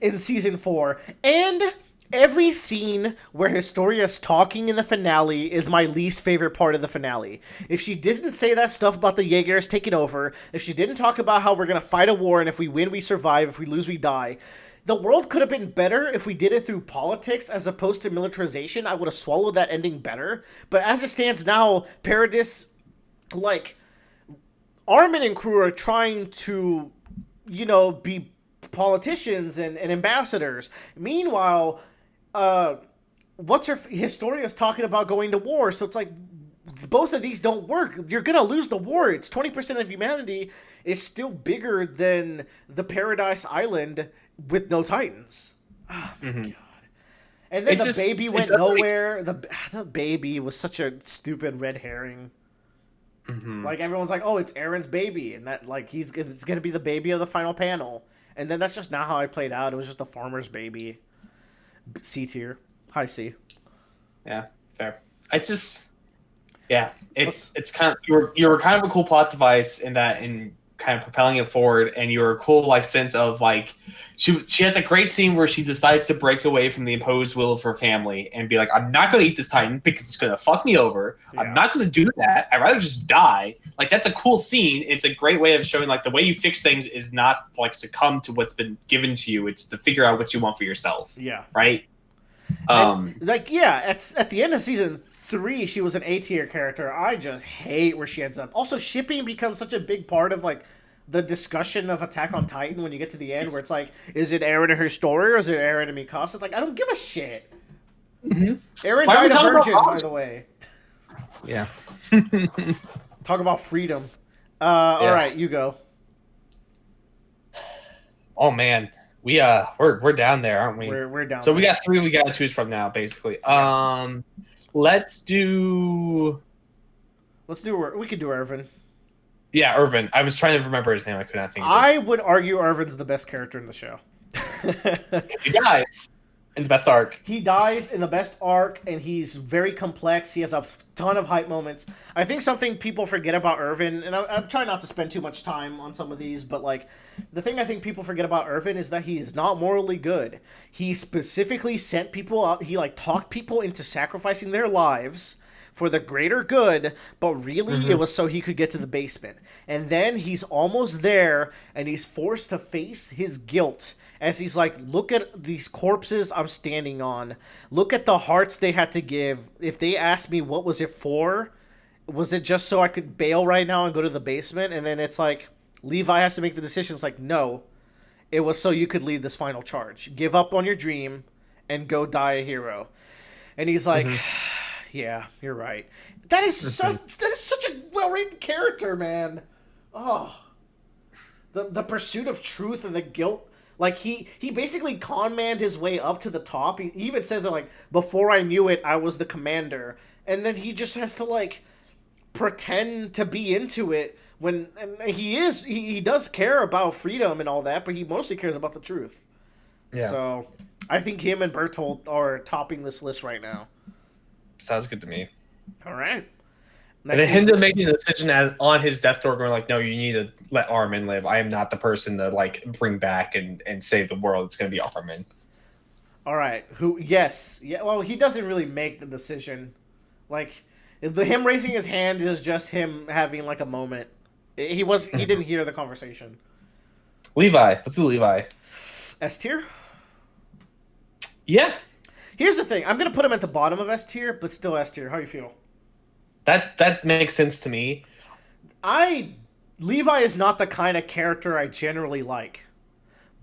in season 4, and every scene where Historia's talking in the finale is my least favorite part of the finale. If she didn't say that stuff about the Jaegers taking over, if she didn't talk about how we're gonna fight a war and if we win we survive, if we lose we die, the world could have been better if we did it through politics as opposed to militarization. I would have swallowed that ending better. But as it stands now, Paradis, like, Armin and crew are trying to, be politicians and ambassadors. Meanwhile, Historia's talking about going to war, so it's like both of these don't work. You're gonna lose the war. It's 20% of humanity is still bigger than the Paradise Island with no Titans. Oh my god. And then baby went nowhere. The baby was such a stupid red herring. Like, everyone's like, oh, it's Aaron's baby, and that, like, it's gonna be the baby of the final panel. And then that's just not how I played out. It was just a farmer's baby. C tier. High C. Yeah, fair. It's kind of you were kind of a cool plot device in kind of propelling it forward, and you were a cool sense of she has a great scene where she decides to break away from the imposed will of her family and be like, I'm not going to eat this Titan because it's going to fuck me over. Yeah. I'm not going to do that. I'd rather just die. That's a cool scene. It's a great way of showing the way you fix things is not succumb to what's been given to you. It's to figure out what you want for yourself. Yeah. Right. At the end of season 3, she was an A tier character. I just hate where she ends up. Also, shipping becomes such a big part of the discussion of Attack on Titan when you get to the end, where it's is it Eren and Historia or is it Eren and Mikasa? It's I don't give a shit. Eren died a virgin, by the way. Yeah. Talk about freedom. All right, you go. Oh man, we're down there, aren't we? We're down. So we got 3 we got to choose from now, basically. Let's do. We could do Irvin. Yeah, Irvin. I was trying to remember his name. I could not think of it. I would argue Irvin's the best character in the show. He dies in the best arc. He dies in the best arc, and he's very complex. He has a ton of hype moments. I think something people forget about Irvin, and I'm trying not to spend too much time on some of these, but the thing I think people forget about Irvin is that he is not morally good. He specifically sent people out. He talked people into sacrificing their lives for the greater good, but really it was so he could get to the basement. And then he's almost there, and he's forced to face his guilt as he's look at these corpses I'm standing on. Look at the hearts they had to give. If they asked me what was it for, was it just so I could bail right now and go to the basement? And then it's Levi has to make the decision. It's no, it was so you could lead this final charge. Give up on your dream and go die a hero. And he's yeah, you're right. That is such a well-written character, man. Oh, the pursuit of truth and the guilt. He basically con-manned his way up to the top. He even says it before I knew it, I was the commander. And then he just has to pretend to be into it when he does care about freedom and all that, but he mostly cares about the truth. Yeah. So I think him and Bertolt are topping this list right now. Sounds good to me. All right. And then him making a decision on his death door, going no, you need to let Armin live. I am not the person to bring back and save the world. It's going to be Armin. All right. Yes. Yeah. Well, he doesn't really make the decision. Him raising his hand is just him having a moment. He didn't hear the conversation. Levi. Let's do Levi. S tier? Yeah. Here's the thing. I'm going to put him at the bottom of S tier, but still S tier. How do you feel? That makes sense to me. Levi is not the kind of character I generally like.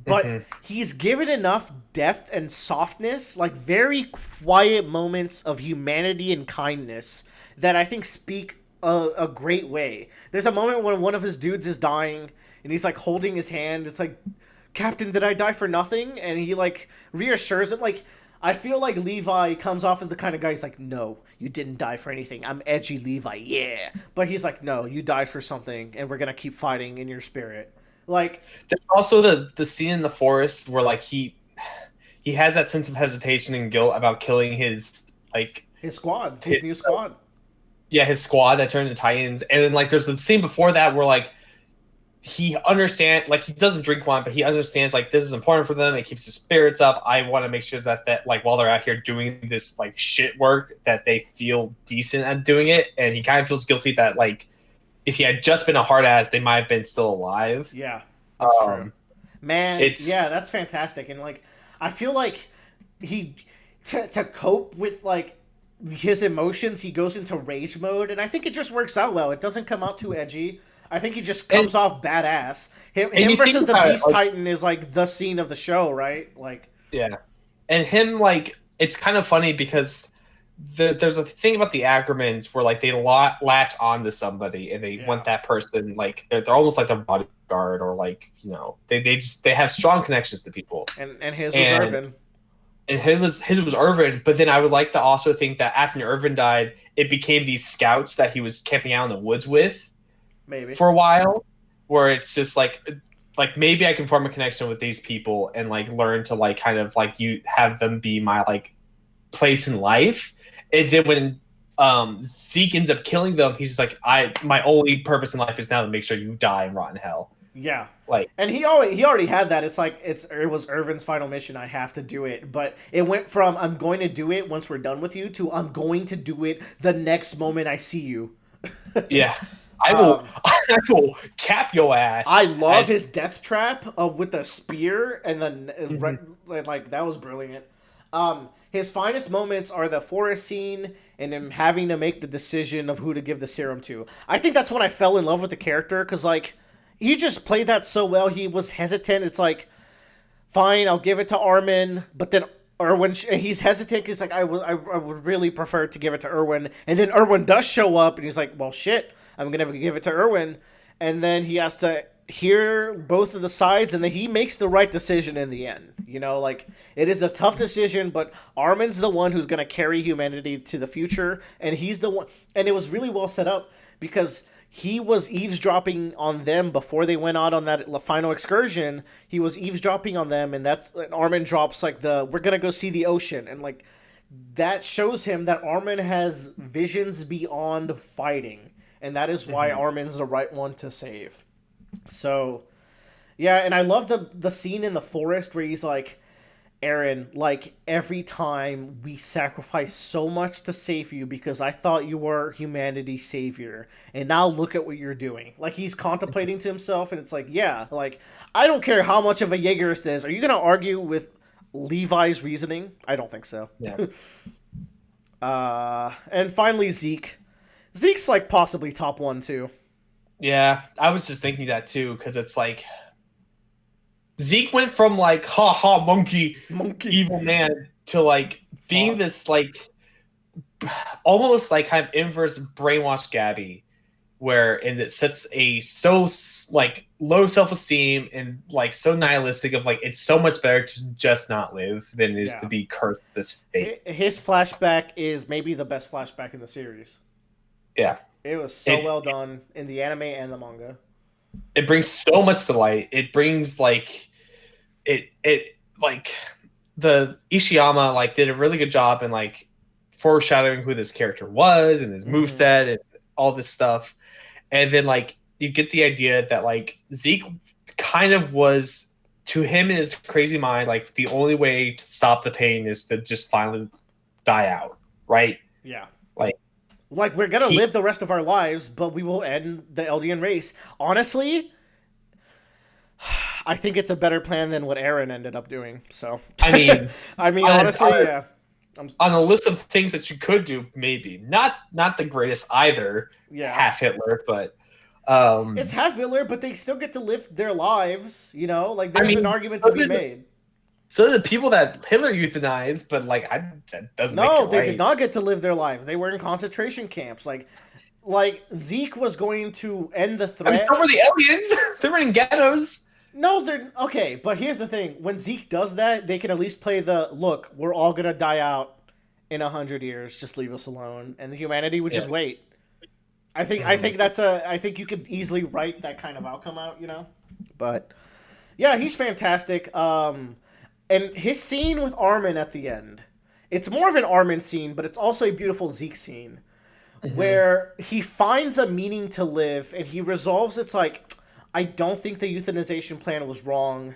But he's given enough depth and softness, very quiet moments of humanity and kindness that I think speak a great way. There's a moment when one of his dudes is dying, and he's holding his hand. It's Captain, did I die for nothing? And he reassures him. I feel Levi comes off as the kind of guy who's no, you didn't die for anything. I'm edgy Levi, yeah. But he's no, you died for something, and we're going to keep fighting in your spirit. There's also the scene in the forest where he has that sense of hesitation and guilt about killing his squad, his new squad. Yeah, his squad that turned into Titans. And then there's the scene before that where he understands, he doesn't drink wine, but he understands this is important for them. It keeps his spirits up. I want to make sure that while they're out here doing this shit work, that they feel decent at doing it. And he kind of feels guilty that if he had just been a hard ass, they might have been still alive. Yeah, that's true. Man, It's yeah, that's fantastic. And like, I feel like he to cope with like his emotions, he goes into rage mode, and I think it just works out well. It doesn't come out too edgy. I think he just and comes off badass. and Him you think versus the about it, Beast like, Titan is like the scene of the show, right? Like, yeah, and him like it's kind of funny because there's a thing about the Ackermans where like they latch on to somebody and they yeah. want that person like they're almost like their bodyguard or like they have strong connections to people And his was and Irvin, his was Irvin, but then I would like to also think that after Irvin died, it became these scouts that he was camping out in the woods with maybe. for a while, where it's just like maybe I can form a connection with these people and like learn to like kind of like you have them be my like place in life. And then when Zeke ends up killing them, he's just like my only purpose in life is now to make sure you die and rot in hell. Yeah. Like And he already had that. It's like it was Irvin's final mission. I have to do it, but it went from I'm going to do it once we're done with you to I'm going to do it the next moment I see you. yeah. I will, I will cap your ass. I love his death trap with the spear, and then like that was brilliant. His finest moments are the forest scene and him having to make the decision of who to give the serum to. I think that's when I fell in love with the character because like he just played that so well. He was hesitant. It's like, fine, I'll give it to Armin, but then Erwin, he's hesitant. He's like, I would really prefer to give it to Erwin, and then Erwin does show up, and he's like, well, shit, I'm gonna give it to Erwin, and then he has to hear both of the sides, and then he makes the right decision in the end. You know, like it is a tough decision, but Armin's the one who's gonna carry humanity to the future, and he's the one, and it was really well set up because he was eavesdropping on them before they went out on that final excursion. He was eavesdropping on them, and Armin drops like we're gonna go see the ocean, and like that shows him that Armin has visions beyond fighting, and that is why Armin's the right one to save. So yeah, and I love the scene in the forest where he's like, Aaron, like every time we sacrifice so much to save you because I thought you were humanity's savior, and now look at what you're doing. Like he's contemplating to himself, and it's like, yeah, like I don't care how much of a Jaegerist is. Are you gonna argue with Levi's reasoning? I don't think so. Yeah. And finally Zeke. Zeke's like possibly top one too. Yeah, I was just thinking that too because it's like Zeke went from like ha ha monkey evil man to like being this like almost like kind of inverse brainwashed Gabby, and it sets a so like low self-esteem and like so nihilistic of like it's so much better to just not live than it is to be cursed with this fate. His flashback is maybe the best flashback in the series. Yeah, it was so well done in the anime and the manga. It brings so much to light. It brings like it like the Ishiyama like did a really good job in like foreshadowing who this character was and his moveset and all this stuff. And then like you get the idea that like Zeke kind of was, to him in his crazy mind, like the only way to stop the pain is to just finally die out, right? Yeah. Like we're gonna live the rest of our lives, but we will end the Eldian race. Honestly, I think it's a better plan than what Eren ended up doing. So I mean, honestly, yeah. On the list of things that you could do, maybe not the greatest either. Yeah, half Hitler, but it's half Hitler, but they still get to live their lives. You know, like there's an argument to be made. So the people that Hitler euthanized, but like that doesn't. No, make it they right. did not get to live their lives. They were in concentration camps. Like Zeke was going to end the threat. So were the aliens. They were in ghettos. No, they're okay. But here's the thing: when Zeke does that, they can at least play the look. We're all gonna die out in 100 years. Just leave us alone, and humanity would just wait. I think I think you could easily write that kind of outcome out. You know, but yeah, he's fantastic. And his scene with Armin at the end, it's more of an Armin scene, but it's also a beautiful Zeke scene where he finds a meaning to live and he resolves. It's like, I don't think the euthanization plan was wrong,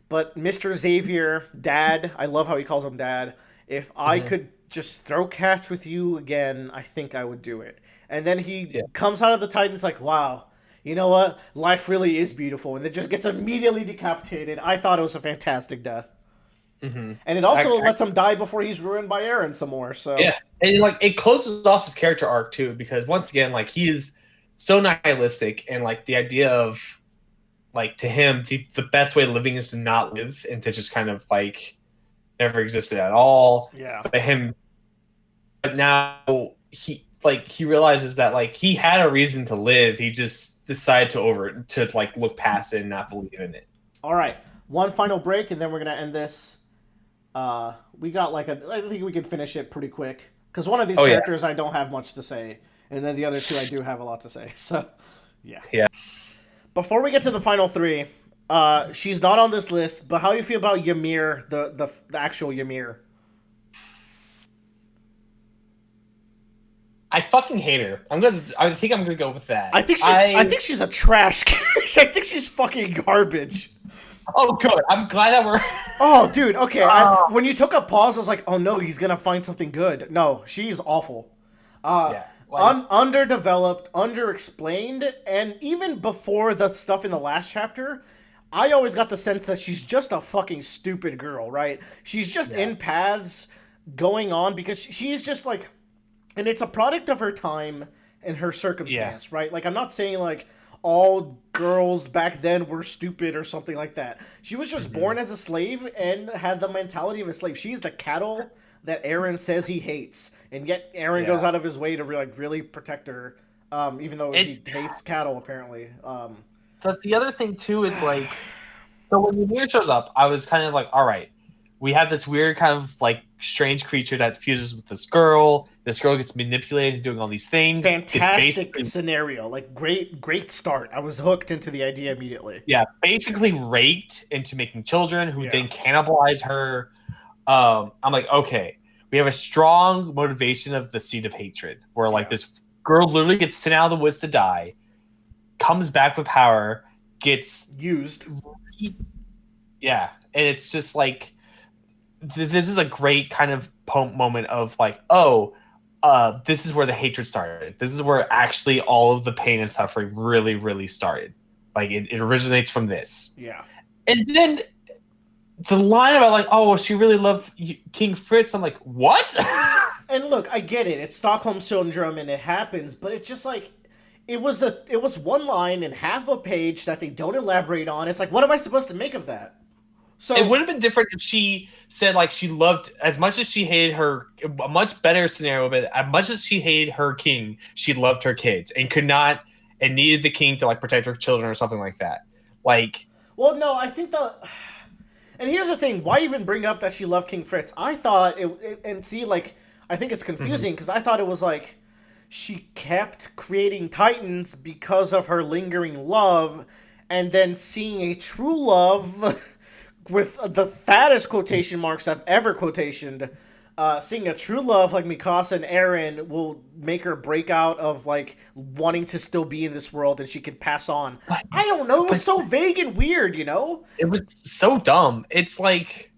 but Mr. Xavier, Dad, I love how he calls him Dad. If I could just throw catch with you again, I think I would do it. And then he comes out of the Titans like, wow, you know what? Life really is beautiful, and then just gets immediately decapitated. I thought it was a fantastic death. Mm-hmm. And it also lets him die before he's ruined by Eren some more. So yeah, and like it closes off his character arc too, because once again, like he is so nihilistic, and like the idea of like to him the best way of living is to not live and to just kind of like never existed at all. yeah. But now he realizes that like he had a reason to live. He just decided to like look past it and not believe in it. All right, one final break, and then we're gonna end this. We got like I think we can finish it pretty quick because one of these characters I don't have much to say, and then the other two I do have a lot to say. So, yeah. Yeah. Before we get to the final three, she's not on this list, but how do you feel about Ymir, the actual Ymir? I fucking hate her. I think I'm gonna go with that. I think she's a trash. I think she's fucking garbage. Oh, good. I'm glad that we're. Oh, dude. Okay. When you took a pause, I was like, "Oh no, he's gonna find something good." No, she's awful. Underdeveloped, underexplained, and even before the stuff in the last chapter, I always got the sense that she's just a fucking stupid girl, right? She's just in paths going on because she's just like, and it's a product of her time and her circumstance, right? Like, I'm not saying like all girls back then were stupid or something like that. She was just born as a slave and had the mentality of a slave. She's the cattle that Eren says he hates, and yet Eren goes out of his way to really protect her, even though he hates cattle apparently. But the other thing too is like, so when Ymir shows up, I was kind of like, all right, we have this weird kind of like strange creature that fuses with this girl. This girl gets manipulated into doing all these things. Fantastic scenario, like great start. I was hooked into the idea immediately. Yeah, basically raped into making children who then cannibalize her. I'm like, okay, we have a strong motivation of the seed of hatred, where like this girl literally gets sent out of the woods to die, comes back with power, gets used. Yeah, and it's just like this is a great kind of moment of like, oh, this is where the hatred started. This is where actually all of the pain and suffering really, really started. Like it originates from this. Yeah, and then the line about like, oh, well, she really loved King Fritz. I'm like, what? And look, I get it. It's Stockholm syndrome, and it happens. But it's just like it was one line in half a page that they don't elaborate on. It's like, what am I supposed to make of that? So it would have been different if she said like she loved as much as she hated her. A much better scenario, but as much as she hated her king, she loved her kids and could not and needed the king to like protect her children or something like that. Like, well, no, I think and here's the thing: why even bring up that she loved King Fritz? I thought and see, like, I think it's confusing because I thought it was like she kept creating Titans because of her lingering love, and then seeing a true love. With the fattest quotation marks I've ever quotationed, seeing a true love like Mikasa and Eren will make her break out of like wanting to still be in this world and she can pass on. I don't know. It was so vague and weird, you know? It was so dumb. It's like,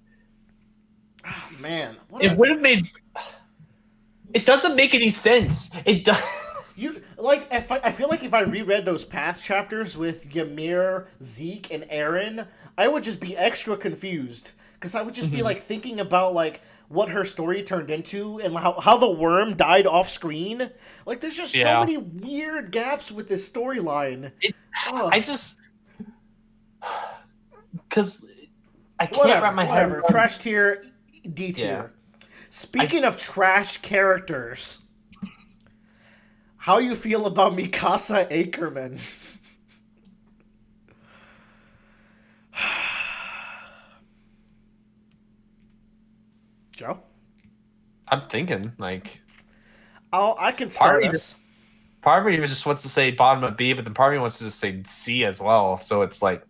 oh, man, it would have made. It doesn't make any sense. It does. I feel like if I reread those path chapters with Ymir, Zeke, and Eren, I would just be extra confused because I would just be like thinking about like what her story turned into and how the worm died off screen. Like, there's just so many weird gaps with this storyline. I just because I can't wrap my head around. Trash tier, D tier. Yeah. Speaking of trash characters. How you feel about Mikasa Ackerman? Joe? I'm thinking, like... I can start us. Part of me just wants to say bottom of B, but then part of me wants to just say C as well. So it's like...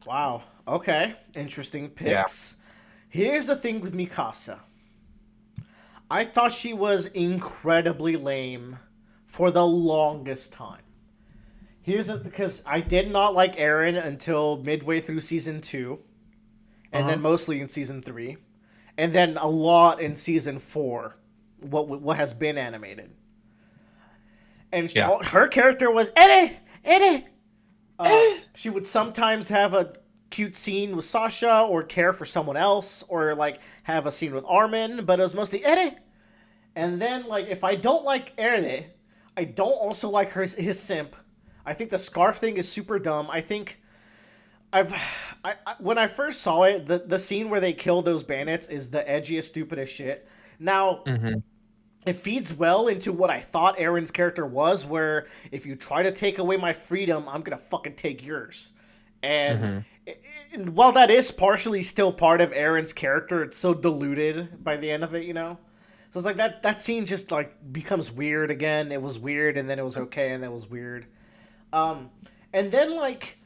Wow. Okay. Interesting picks. Yeah. Here's the thing with Mikasa. I thought she was incredibly lame for the longest time. Because I did not like Eren until midway through season 2, and then mostly in season 3, and then a lot in season 4, what has been animated. And her character was Ere, Eddie. She would sometimes have a cute scene with Sasha or care for someone else or like have a scene with Armin, but it was mostly Eddie. And then like if I don't like Eddie, I don't also like his simp. I think the scarf thing is super dumb. I think when I first saw it, the scene where they kill those bandits is the edgiest, stupidest shit. Now, it feeds well into what I thought Aaron's character was, where if you try to take away my freedom, I'm gonna fucking take yours. And while that is partially still part of Aaron's character, it's so diluted by the end of it, you know? So it's like that scene just like becomes weird again. It was weird, and then it was okay, and then it was weird. And then like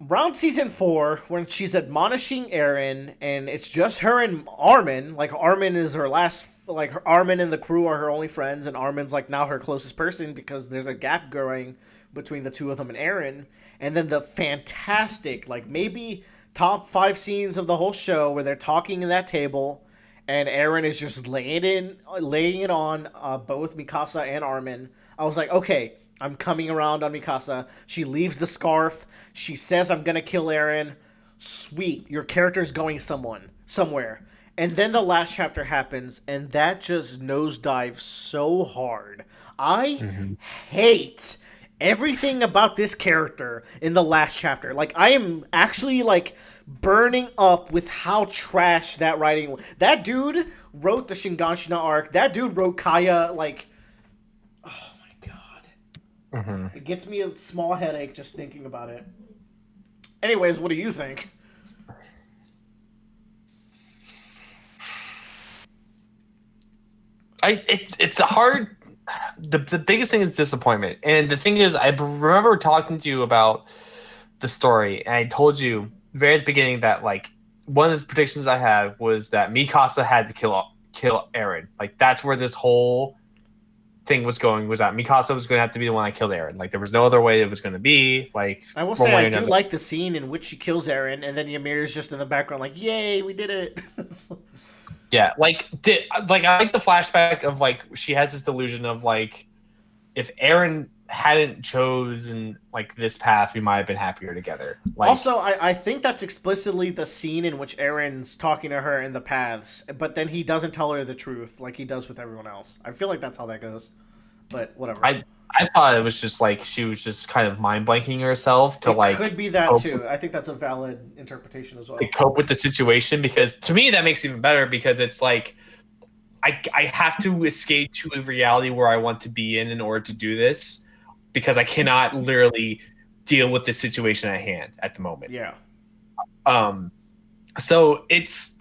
around season 4, when she's admonishing Eren, and it's just her and Armin. Like Armin is her last, like Armin and the crew are her only friends, and Armin's like now her closest person because there's a gap growing between the two of them and Eren. And then the fantastic, like maybe top 5 scenes of the whole show where they're talking in that table, and Eren is just laying it on both Mikasa and Armin. I was like, okay, I'm coming around on Mikasa. She leaves the scarf. She says, I'm going to kill Eren. Sweet. Your character's going somewhere. And then the last chapter happens, and that just nosedives so hard. I hate everything about this character in the last chapter. Like, I am actually, like, burning up with how trash that writing was. That dude wrote the Shinganshina arc. That dude wrote Kaya, like... It gets me a small headache just thinking about it. Anyways, what do you think? It's a hard. The biggest thing is disappointment, and the thing is, I remember talking to you about the story, and I told you very at the beginning that like one of the predictions I had was that Mikasa had to kill Eren. Like that's where this whole thing was going, was that Mikasa was going to have to be the one that killed Eren. Like there was no other way it was going to be. Like I will say I do like the scene in which she kills Eren, and then Ymir is just in the background like, "Yay, we did it!" Yeah, like I like the flashback of like she has this delusion of like if Eren hadn't chosen like this path, we might have been happier together. Like, also, I think that's explicitly the scene in which Eren's talking to her in the paths, but then he doesn't tell her the truth like he does with everyone else. I feel like that's how that goes, but whatever. I thought it was just like she was just kind of mind blanking herself to like could be that too. I think that's a valid interpretation as well. To cope with the situation, because to me that makes it even better because it's like I have to escape to a reality where I want to be in order to do this, because I cannot literally deal with the situation at hand at the moment. Yeah. So it's,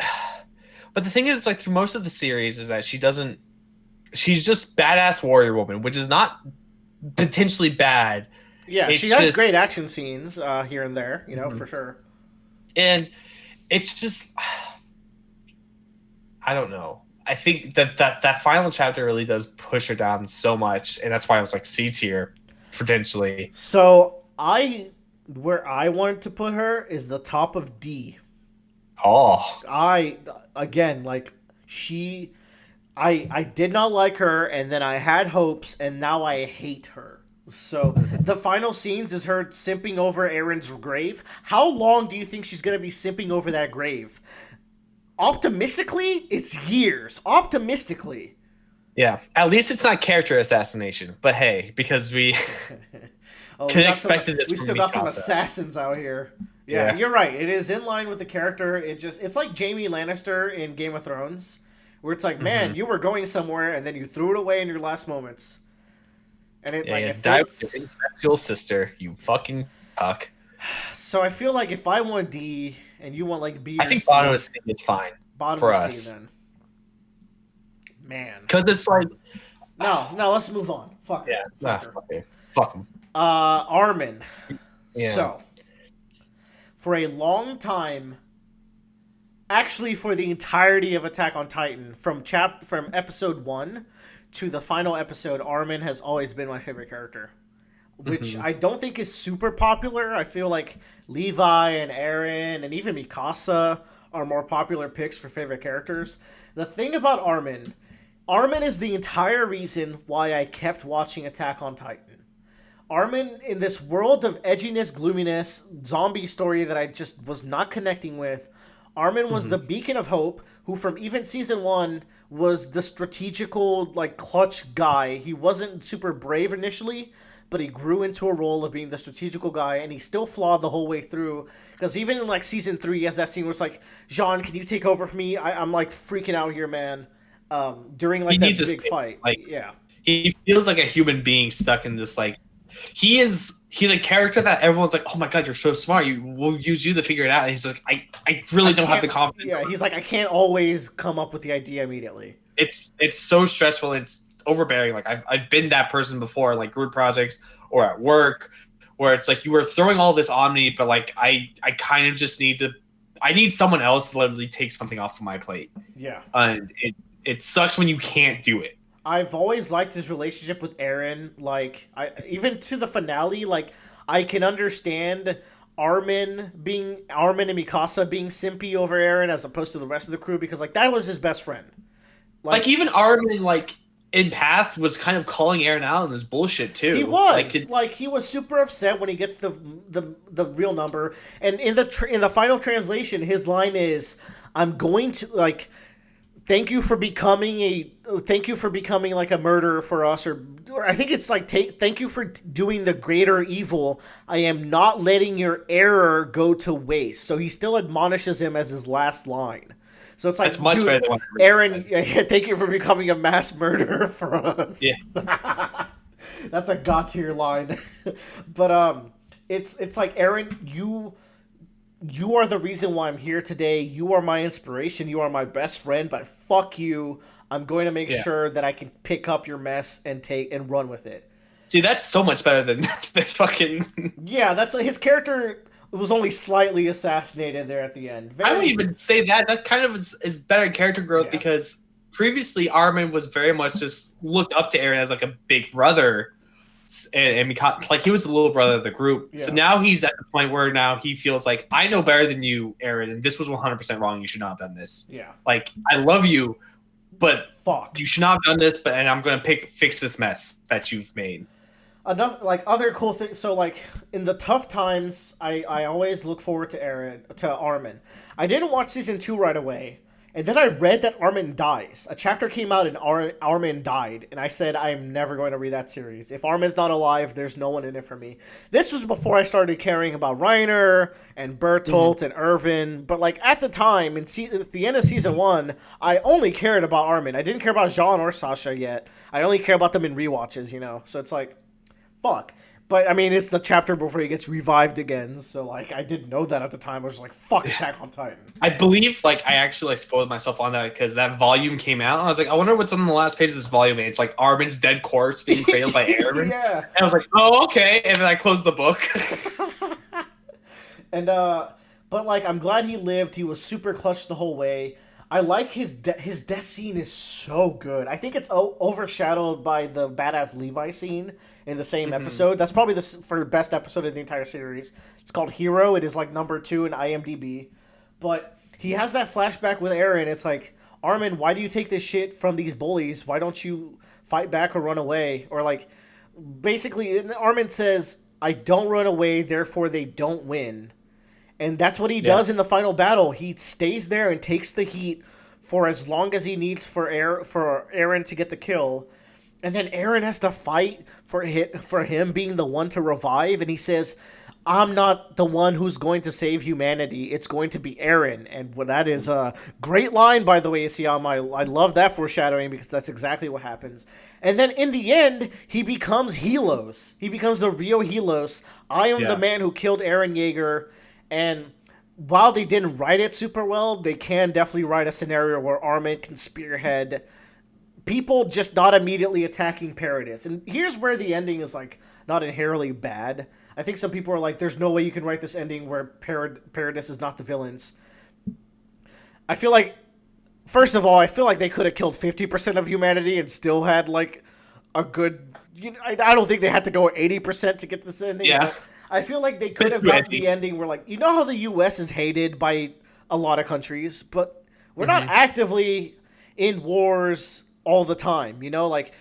but the thing is, like through most of the series, is that she's just badass warrior woman, which is not potentially bad. Yeah, she has great action scenes here and there, you know, for sure. And it's just, I don't know. I think that final chapter really does push her down so much, and that's why I was like C tier, potentially. So where I wanted to put her is the top of D. Oh. I did not like her, and then I had hopes, and now I hate her. So the final scenes is her simping over Eren's grave. How long do you think she's gonna be simping over that grave? Optimistically, it's years. Optimistically. Yeah, at least it's not character assassination. But hey, because we could expect this. We still got some assassins out here. Yeah, you're right. It is in line with the character. It's like Jaime Lannister in Game of Thrones, where it's like, man, you were going somewhere and then you threw it away in your last moments. And it died with your incestual sister, you fucking cuck. So I feel like if I want D and you want like B, I think bottom of C is fine for us. C then. Man, because it's like no. Let's move on. Fuck it. Fuck him. Armin. Yeah. So for a long time, actually for the entirety of Attack on Titan, from episode 1 to the final episode, Armin has always been my favorite character, which I don't think is super popular. I feel like Levi and Eren and even Mikasa are more popular picks for favorite characters. The thing about Armin is the entire reason why I kept watching Attack on Titan. Armin, in this world of edginess, gloominess, zombie story that I just was not connecting with, Armin was the beacon of hope who, from even season one, was the strategical, like, clutch guy. He wasn't super brave initially, but he grew into a role of being the strategical guy, and he's still flawed the whole way through. Because even in, like, season 3, he has that scene where it's like, Jean, can you take over for me? I'm like, freaking out here, man. During, like, that big fight. Like, yeah. He feels like a human being stuck in this, like, he's a character that everyone's like, oh my god, you're so smart. We'll use you to figure it out. And he's like, I really don't have the confidence. Yeah, he's like, I can't always come up with the idea immediately. It's so stressful. It's overbearing. Like I've been that person before, like group projects or at work, where it's like you were throwing all this on me, but like I kind of just need someone else to literally take something off of my plate. Yeah. And it sucks when you can't do it. I've always liked his relationship with Eren. Like, even to the finale, like, I can understand Armin and Mikasa being simpy over Eren as opposed to the rest of the crew because, like, that was his best friend. Like even Armin, like, in Path was kind of calling Eren out on this bullshit too. He was like he was super upset when he gets the real number, and in the final translation, his line is, "I'm going to like." Thank you for becoming like a murderer for us, or I think it's like thank you for doing the greater evil. I am not letting your error go to waste. So he still admonishes him as his last line. So it's like, that's much better than what Eren, thank you for becoming a mass murderer for us. Yeah, that's a god tier line. But it's like, Eren, you are the reason why I'm here today. You are my inspiration. You are my best friend, but fuck you. I'm going to make sure that I can pick up your mess and run with it. See, that's so much better than the fucking... Yeah, that's his character was only slightly assassinated there at the end. I don't even say that. That kind of is better character growth because previously Armin was very much just looked up to Eren as like a big brother. And like he was the little brother of the group. Yeah. So now he's at the point where now he feels like, I know better than you, Eren, and this was 100% wrong. You should not have done this. Yeah. Like, I love you, but fuck, you should not have done this, and I'm going to fix this mess that you've made. Enough, like, other cool things. So, like, in the tough times, I always look forward to Armin. I didn't watch season 2 right away. And then I read that Armin dies. A chapter came out and Armin died. And I said, I am never going to read that series. If Armin's not alive, there's no one in it for me. This was before I started caring about Reiner and Bertolt and Irvin. But, like, at the time, at the end of season 1, I only cared about Armin. I didn't care about Jean or Sasha yet. I only care about them in rewatches, you know? So it's like, fuck. But, I mean, it's the chapter before he gets revived again, so, like, I didn't know that at the time. I was like, fuck Attack on Titan. I believe, like, I actually, like, spoiled myself on that because that volume came out, and I was like, I wonder what's on the last page of this volume, and it's, like, Armin's dead corpse being cradled by Eren. Yeah. And I was like, oh, okay, and then I closed the book. And, but, like, I'm glad he lived. He was super clutch the whole way. I like his death scene is so good. I think it's overshadowed by the badass Levi scene in the same episode. That's probably the best episode of the entire series. It's called Hero. It is like number 2 in IMDb. But he has that flashback with Eren. It's like, Armin, why do you take this shit from these bullies? Why don't you fight back or run away? Or like, basically, Armin says, I don't run away, therefore they don't win. And that's what he does in the final battle. He stays there and takes the heat for as long as he needs for Eren to get the kill. And then Eren has to fight for him being the one to revive. And he says, I'm not the one who's going to save humanity. It's going to be Eren. And that is a great line, by the way, Isayama. I love that foreshadowing because that's exactly what happens. And then in the end, he becomes Helos. He becomes the real Helos. I am the man who killed Eren Yeager. And while they didn't write it super well, they can definitely write a scenario where Armin can spearhead people just not immediately attacking Paradis. And here's where the ending is, like, not inherently bad. I think some people are like, there's no way you can write this ending where Paradis is not the villains. I feel like, first of all, I feel like they could have killed 50% of humanity and still had, like, a good... I don't think they had to go 80% to get this ending. Yeah. I feel like they could have gotten the ending where, like, you know how the U.S. is hated by a lot of countries, but we're not actively in wars all the time, you know? Like,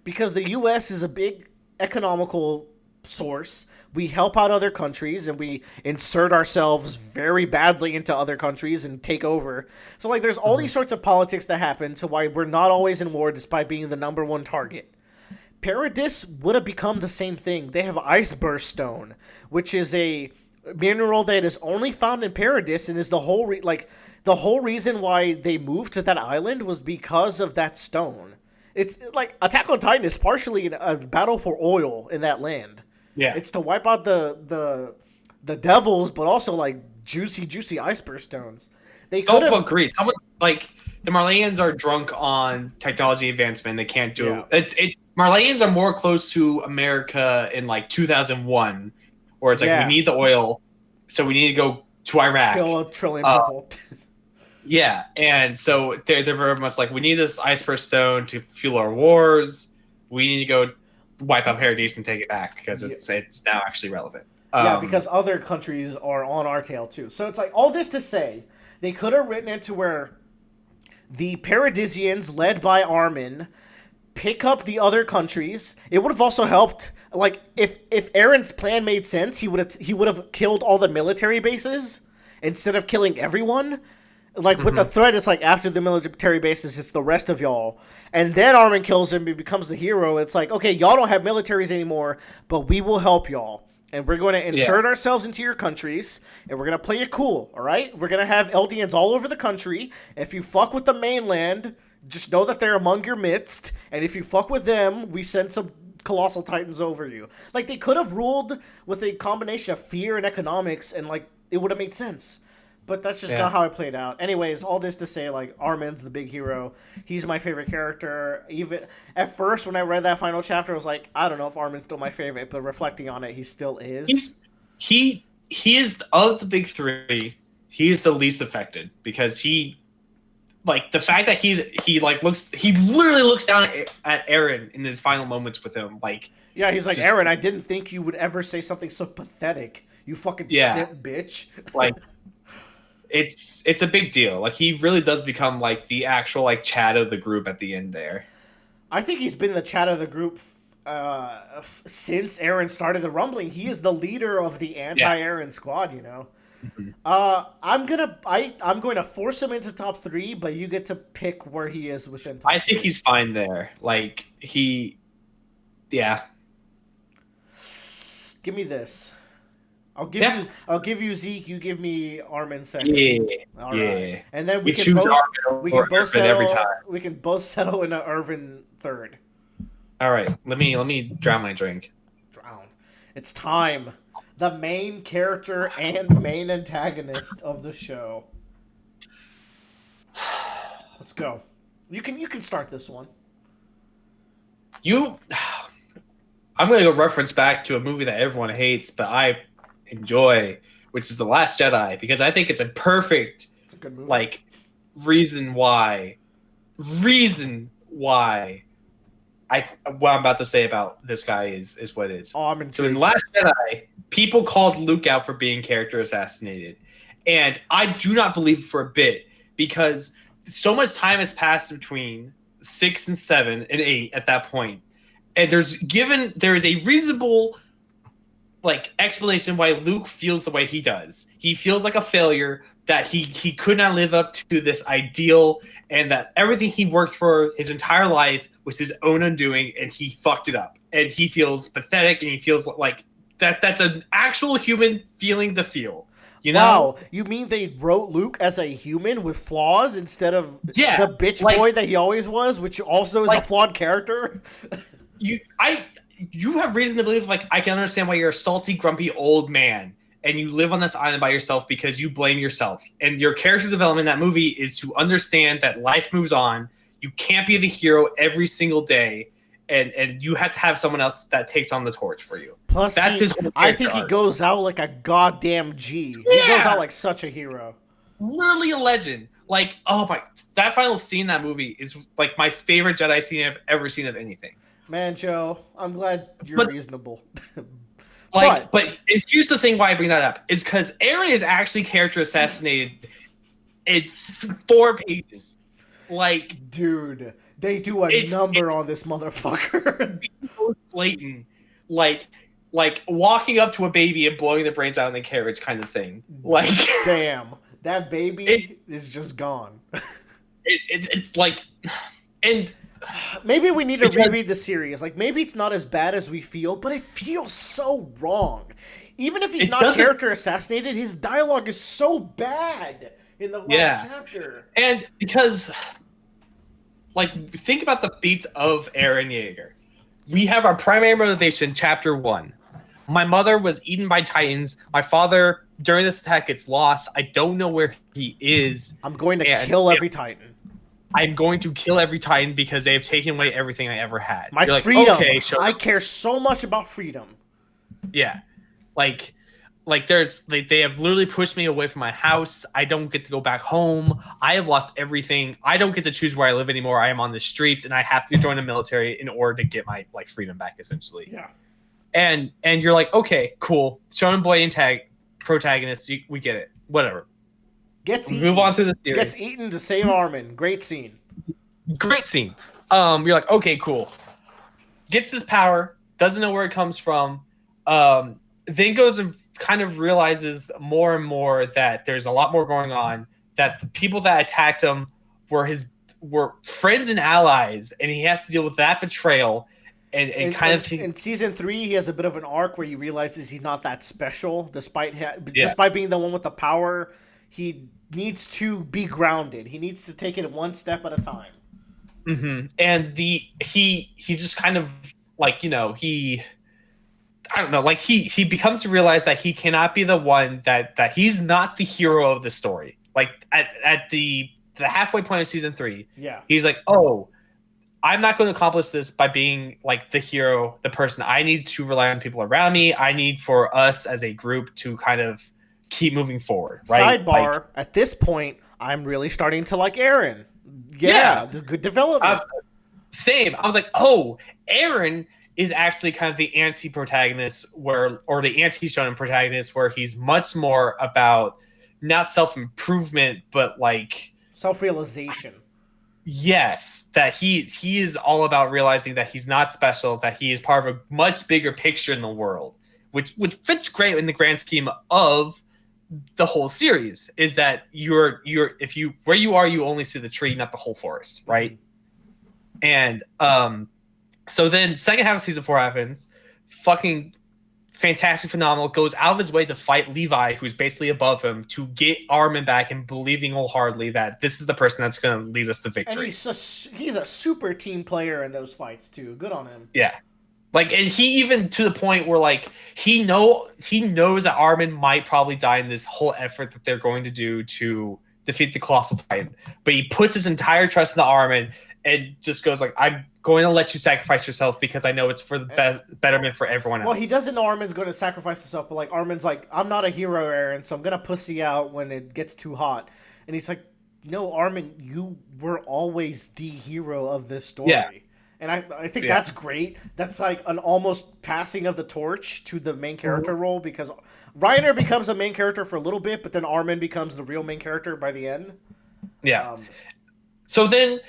because the U.S. is a big economical source. We help out other countries and we insert ourselves very badly into other countries and take over. So like there's all these sorts of politics that happen to why we're not always in war despite being the number one target. Paradis would have become the same thing. They have Ice Burst Stone, which is a mineral that is only found in Paradis and is the whole the whole reason why they moved to that island was because of that stone. It's like Attack on Titan is partially a battle for oil in that land. Yeah. It's to wipe out the devils, but also like juicy Ice Burst Stones. They could have agreed. Someone like the Marleyans are drunk on technology advancement. They can't do it. Marleyans are more close to America in like 2001, where it's like we need the oil, so we need to go to Iraq. Kill a trillion people. Yeah, and so they're very much like we need this Ice Burst Stone to fuel our wars. We need to go wipe out Paradis and take it back because it's now actually relevant. Yeah, because other countries are on our tail too. So it's like all this to say, they could have written it to where the Paradisians, led by Armin, pick up the other countries. It would have also helped, like if Aaron's plan made sense, he would have killed all the military bases instead of killing everyone. Like with the threat, it's like after the military bases, it's the rest of y'all, and then Armin kills him. He becomes the hero. It's like, okay, y'all don't have militaries anymore, but we will help y'all. And we're going to insert ourselves into your countries, and we're going to play it cool, all right? We're going to have Eldians all over the country. If you fuck with the mainland, just know that they're among your midst, and if you fuck with them, we send some colossal titans over you. Like, they could have ruled with a combination of fear and economics, and, like, it would have made sense. But that's just not how it played out. Anyways, all this to say, like, Armin's the big hero. He's my favorite character. Even at first, when I read that final chapter, I was like, I don't know if Armin's still my favorite, but reflecting on it, he still is. He is, of the big three, he's the least affected because he, like, the fact that he literally looks down at Eren in his final moments with him, like. Yeah, he's like, Eren, I didn't think you would ever say something so pathetic. You fucking simp bitch. Like. It's a big deal. Like, he really does become, like, the actual, like, Chad of the group at the end there. I think he's been the Chad of the group since Eren started the rumbling. He is the leader of the anti-Eren squad, you know. Mm-hmm. I'm going to force him into top 3, but you get to pick where he is within top 3. I think he's fine there. Like, Give me this. I'll give you Zeke. You give me Armin second. All right. And then we can both settle every time. We can both settle in an Irvin third. All right. Let me drown my drink. Drown. It's time. The main character and main antagonist of the show. Let's go. You can start this one. I'm going to go reference back to a movie that everyone hates, but I enjoy, which is The Last Jedi, because I think it's a perfect good movie. Like reason why what I'm about to say about this guy is what it is. Oh, I'm intrigued. So in The Last Jedi, people called Luke out for being character assassinated. And I do not believe for a bit, because so much time has passed between 6 and 7 and 8 at that point. And there is a reasonable explanation why Luke feels the way he does. He feels like a failure, that he could not live up to this ideal, and that everything he worked for his entire life was his own undoing, and he fucked it up. And he feels pathetic, and he feels like that's an actual human feeling to feel. You know? Wow, you mean they wrote Luke as a human with flaws instead of the bitch boy that he always was, which also is a flawed character? You have reason to believe, I can understand why you're a salty, grumpy old man and you live on this island by yourself because you blame yourself. And your character development in that movie is to understand that life moves on. You can't be the hero every single day, and you have to have someone else that takes on the torch for you. Plus, that's his whole I think he goes out like a goddamn G. Yeah. He goes out like such a hero. Really a legend. That final scene in that movie is my favorite Jedi scene I've ever seen of anything. Man, Joe, I'm glad you're reasonable. But here's the thing why I bring that up. It's because Eren is actually character assassinated in 4 pages. Dude, they do a number on this motherfucker. It's so blatant. like walking up to a baby and blowing the brains out in the carriage kind of thing. Like, damn, that baby is just gone. It's like, and maybe we need to reread the series. Like, maybe it's not as bad as we feel, but it feels so wrong. Even if he's not character assassinated, his dialogue is so bad in the last chapter. And because, like, think about the beats of Eren Yeager. We have our primary motivation, chapter 1. My mother was eaten by titans. My father, during this attack, gets lost. I don't know where he is. I'm going to kill every titan. I'm going to kill every titan because they have taken away everything I ever had. My freedom. Okay, sure. I care so much about freedom. Yeah. Like they have literally pushed me away from my house. I don't get to go back home. I have lost everything. I don't get to choose where I live anymore. I am on the streets, and I have to join the military in order to get my freedom back, essentially. Yeah. And you're like, okay, cool. Shonen boy protagonist, we get it. Whatever. Move on through the series. Gets eaten to save Armin. Great scene. Great scene. You're like, okay, cool. Gets this power. Doesn't know where it comes from. Then goes and kind of realizes more and more that there's a lot more going on. That the people that attacked him were friends and allies, and he has to deal with that betrayal. And in season 3, he has a bit of an arc where he realizes he's not that special, despite being the one with the power. He needs to be grounded. He needs to take it one step at a time. Mm-hmm. And he just kind of he becomes to realize that he cannot be the one that he's not the hero of the story. Like at the halfway point of season 3, he's like, oh, I'm not going to accomplish this by being like the hero, the person. I need to rely on people around me. I need for us as a group to kind of keep moving forward. Right? Sidebar, at this point, I'm really starting to like Eren. Yeah. There's good development. Same. I was like, oh, Eren is actually kind of the anti-protagonist or the anti-shonen protagonist, where he's much more about not self-improvement, but like self-realization. Yes, that he is all about realizing that he's not special, that he is part of a much bigger picture in the world, which fits great in the grand scheme of the whole series. Is that you're where you are, you only see the tree, not the whole forest, right? And so then second half of season 4 happens. Fucking fantastic, phenomenal. Goes out of his way to fight Levi, who's basically above him, to get Armin back and believing wholeheartedly that this is the person that's going to lead us to victory. And he's a super team player in those fights too. Good on him. Yeah. Like, and he even to the point where like he knows that Armin might probably die in this whole effort that they're going to do to defeat the Colossal Titan. But he puts his entire trust in Armin and just goes like, I'm going to let you sacrifice yourself because I know it's for the betterment for everyone else. Well, he doesn't know Armin's going to sacrifice himself, but like Armin's like, I'm not a hero, Eren, so I'm going to pussy out when it gets too hot. And he's like, no, Armin, you were always the hero of this story. Yeah. And I think that's great. That's like an almost passing of the torch to the main character role, because Reiner becomes a main character for a little bit, but then Armin becomes the real main character by the end. Yeah. So then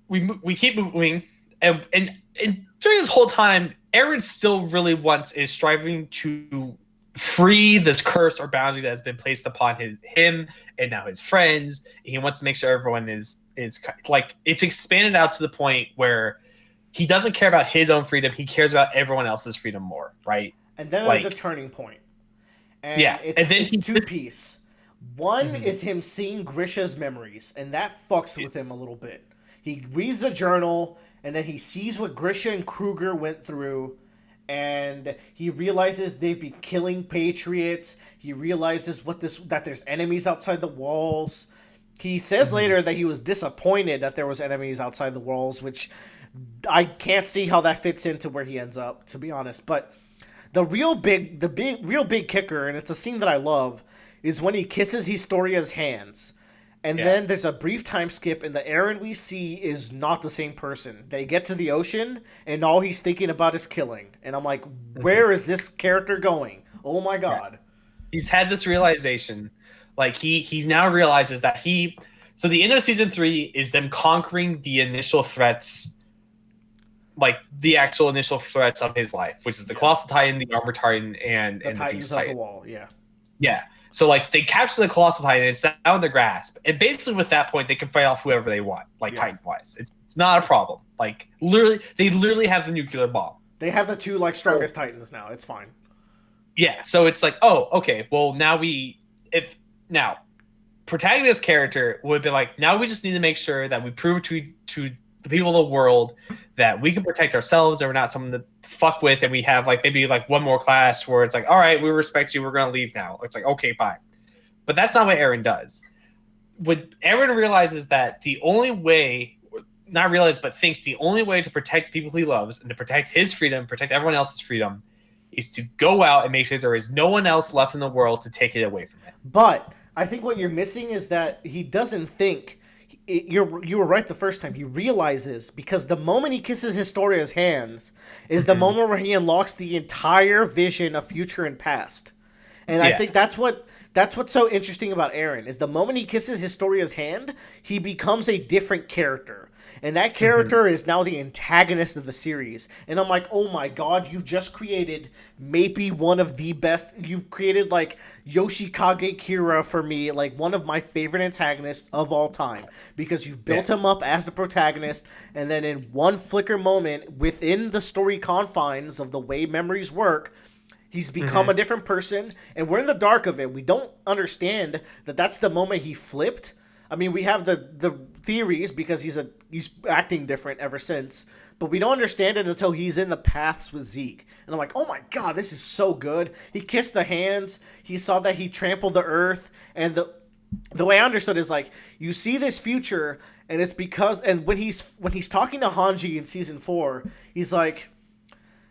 we keep moving, and during this whole time, Eren still really is striving to free this curse or boundary that has been placed upon him and now his friends. He wants to make sure everyone is like, it's expanded out to the point where he doesn't care about his own freedom. He cares about everyone else's freedom more, right? And then there's a turning point. And it's two-piece. One is him seeing Grisha's memories, and that fucks with him a little bit. He reads the journal, and then he sees what Grisha and Kruger went through, and he realizes they've been killing patriots. He realizes that there's enemies outside the walls. He says later that he was disappointed that there was enemies outside the walls, which I can't see how that fits into where he ends up, to be honest. But the real big kicker, and it's a scene that I love, is when he kisses Historia's hands. And then there's a brief time skip, and the Eren we see is not the same person. They get to the ocean, and all he's thinking about is killing. And I'm like, where is this character going? Oh my god. He's had this realization. Like, he now realizes that so the end of season 3 is them conquering the initial threats like the actual initial threats of his life, which is the Colossal Titan, the Armor Titan, and The the Titans Beast of Titan. the Wall, yeah. Yeah. So like they capture the Colossal Titan, it's now in their grasp, and basically with that point they can fight off whoever they want, like Titan wise. It's not a problem. Like they literally have the nuclear bomb. They have the two like strongest Titans now. It's fine. Yeah. So it's like, oh, okay. Well, now protagonist character would be like, now we just need to make sure that we prove to the people of the world that we can protect ourselves and we're not someone to fuck with, and we have like maybe like one more class where it's like, all right, we respect you, we're gonna leave now. It's like, okay, fine. But that's not what Eren does. What Eren realizes that the only way, not realize, but thinks the only way to protect people he loves and to protect his freedom, protect everyone else's freedom, is to go out and make sure there is no one else left in the world to take it away from him. But I think what you're missing is that he doesn't think. You were right the first time. He realizes, because the moment he kisses Historia's hands is the moment where he unlocks the entire vision of future and past. And I think that's what's so interesting about Eren, is the moment he kisses Historia's hand, he becomes a different character. And that character is now the antagonist of the series. And I'm like, oh my god, you've just created maybe one of the best. You've created like Yoshikage Kira for me, like one of my favorite antagonists of all time. Because you've built him up as the protagonist, and then in one flicker moment within the story confines of the way memories work, he's become a different person, and we're in the dark of it. We don't understand that that's the moment he flipped. I mean, we have the theories because he's acting different ever since, but we don't understand it until he's in the paths with Zeke. And I'm like, oh my god, this is so good. He kissed the hands. He saw that he trampled the earth, and the way I understood is like, you see this future, and it's because, and when he's talking to Hanji in season 4, he's like,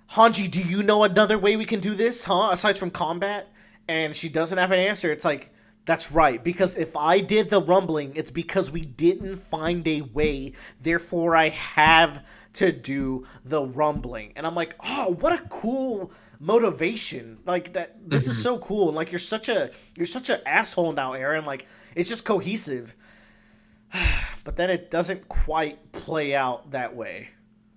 Hanji, do you know another way we can do this, huh? Aside from combat? And she doesn't have an answer. It's like, that's right, because if I did the rumbling, it's because we didn't find a way. Therefore, I have to do the rumbling. And I'm like, oh, what a cool motivation. Like that. This is so cool. And like, you're such an asshole now, Eren. Like, it's just cohesive. But then it doesn't quite play out that way.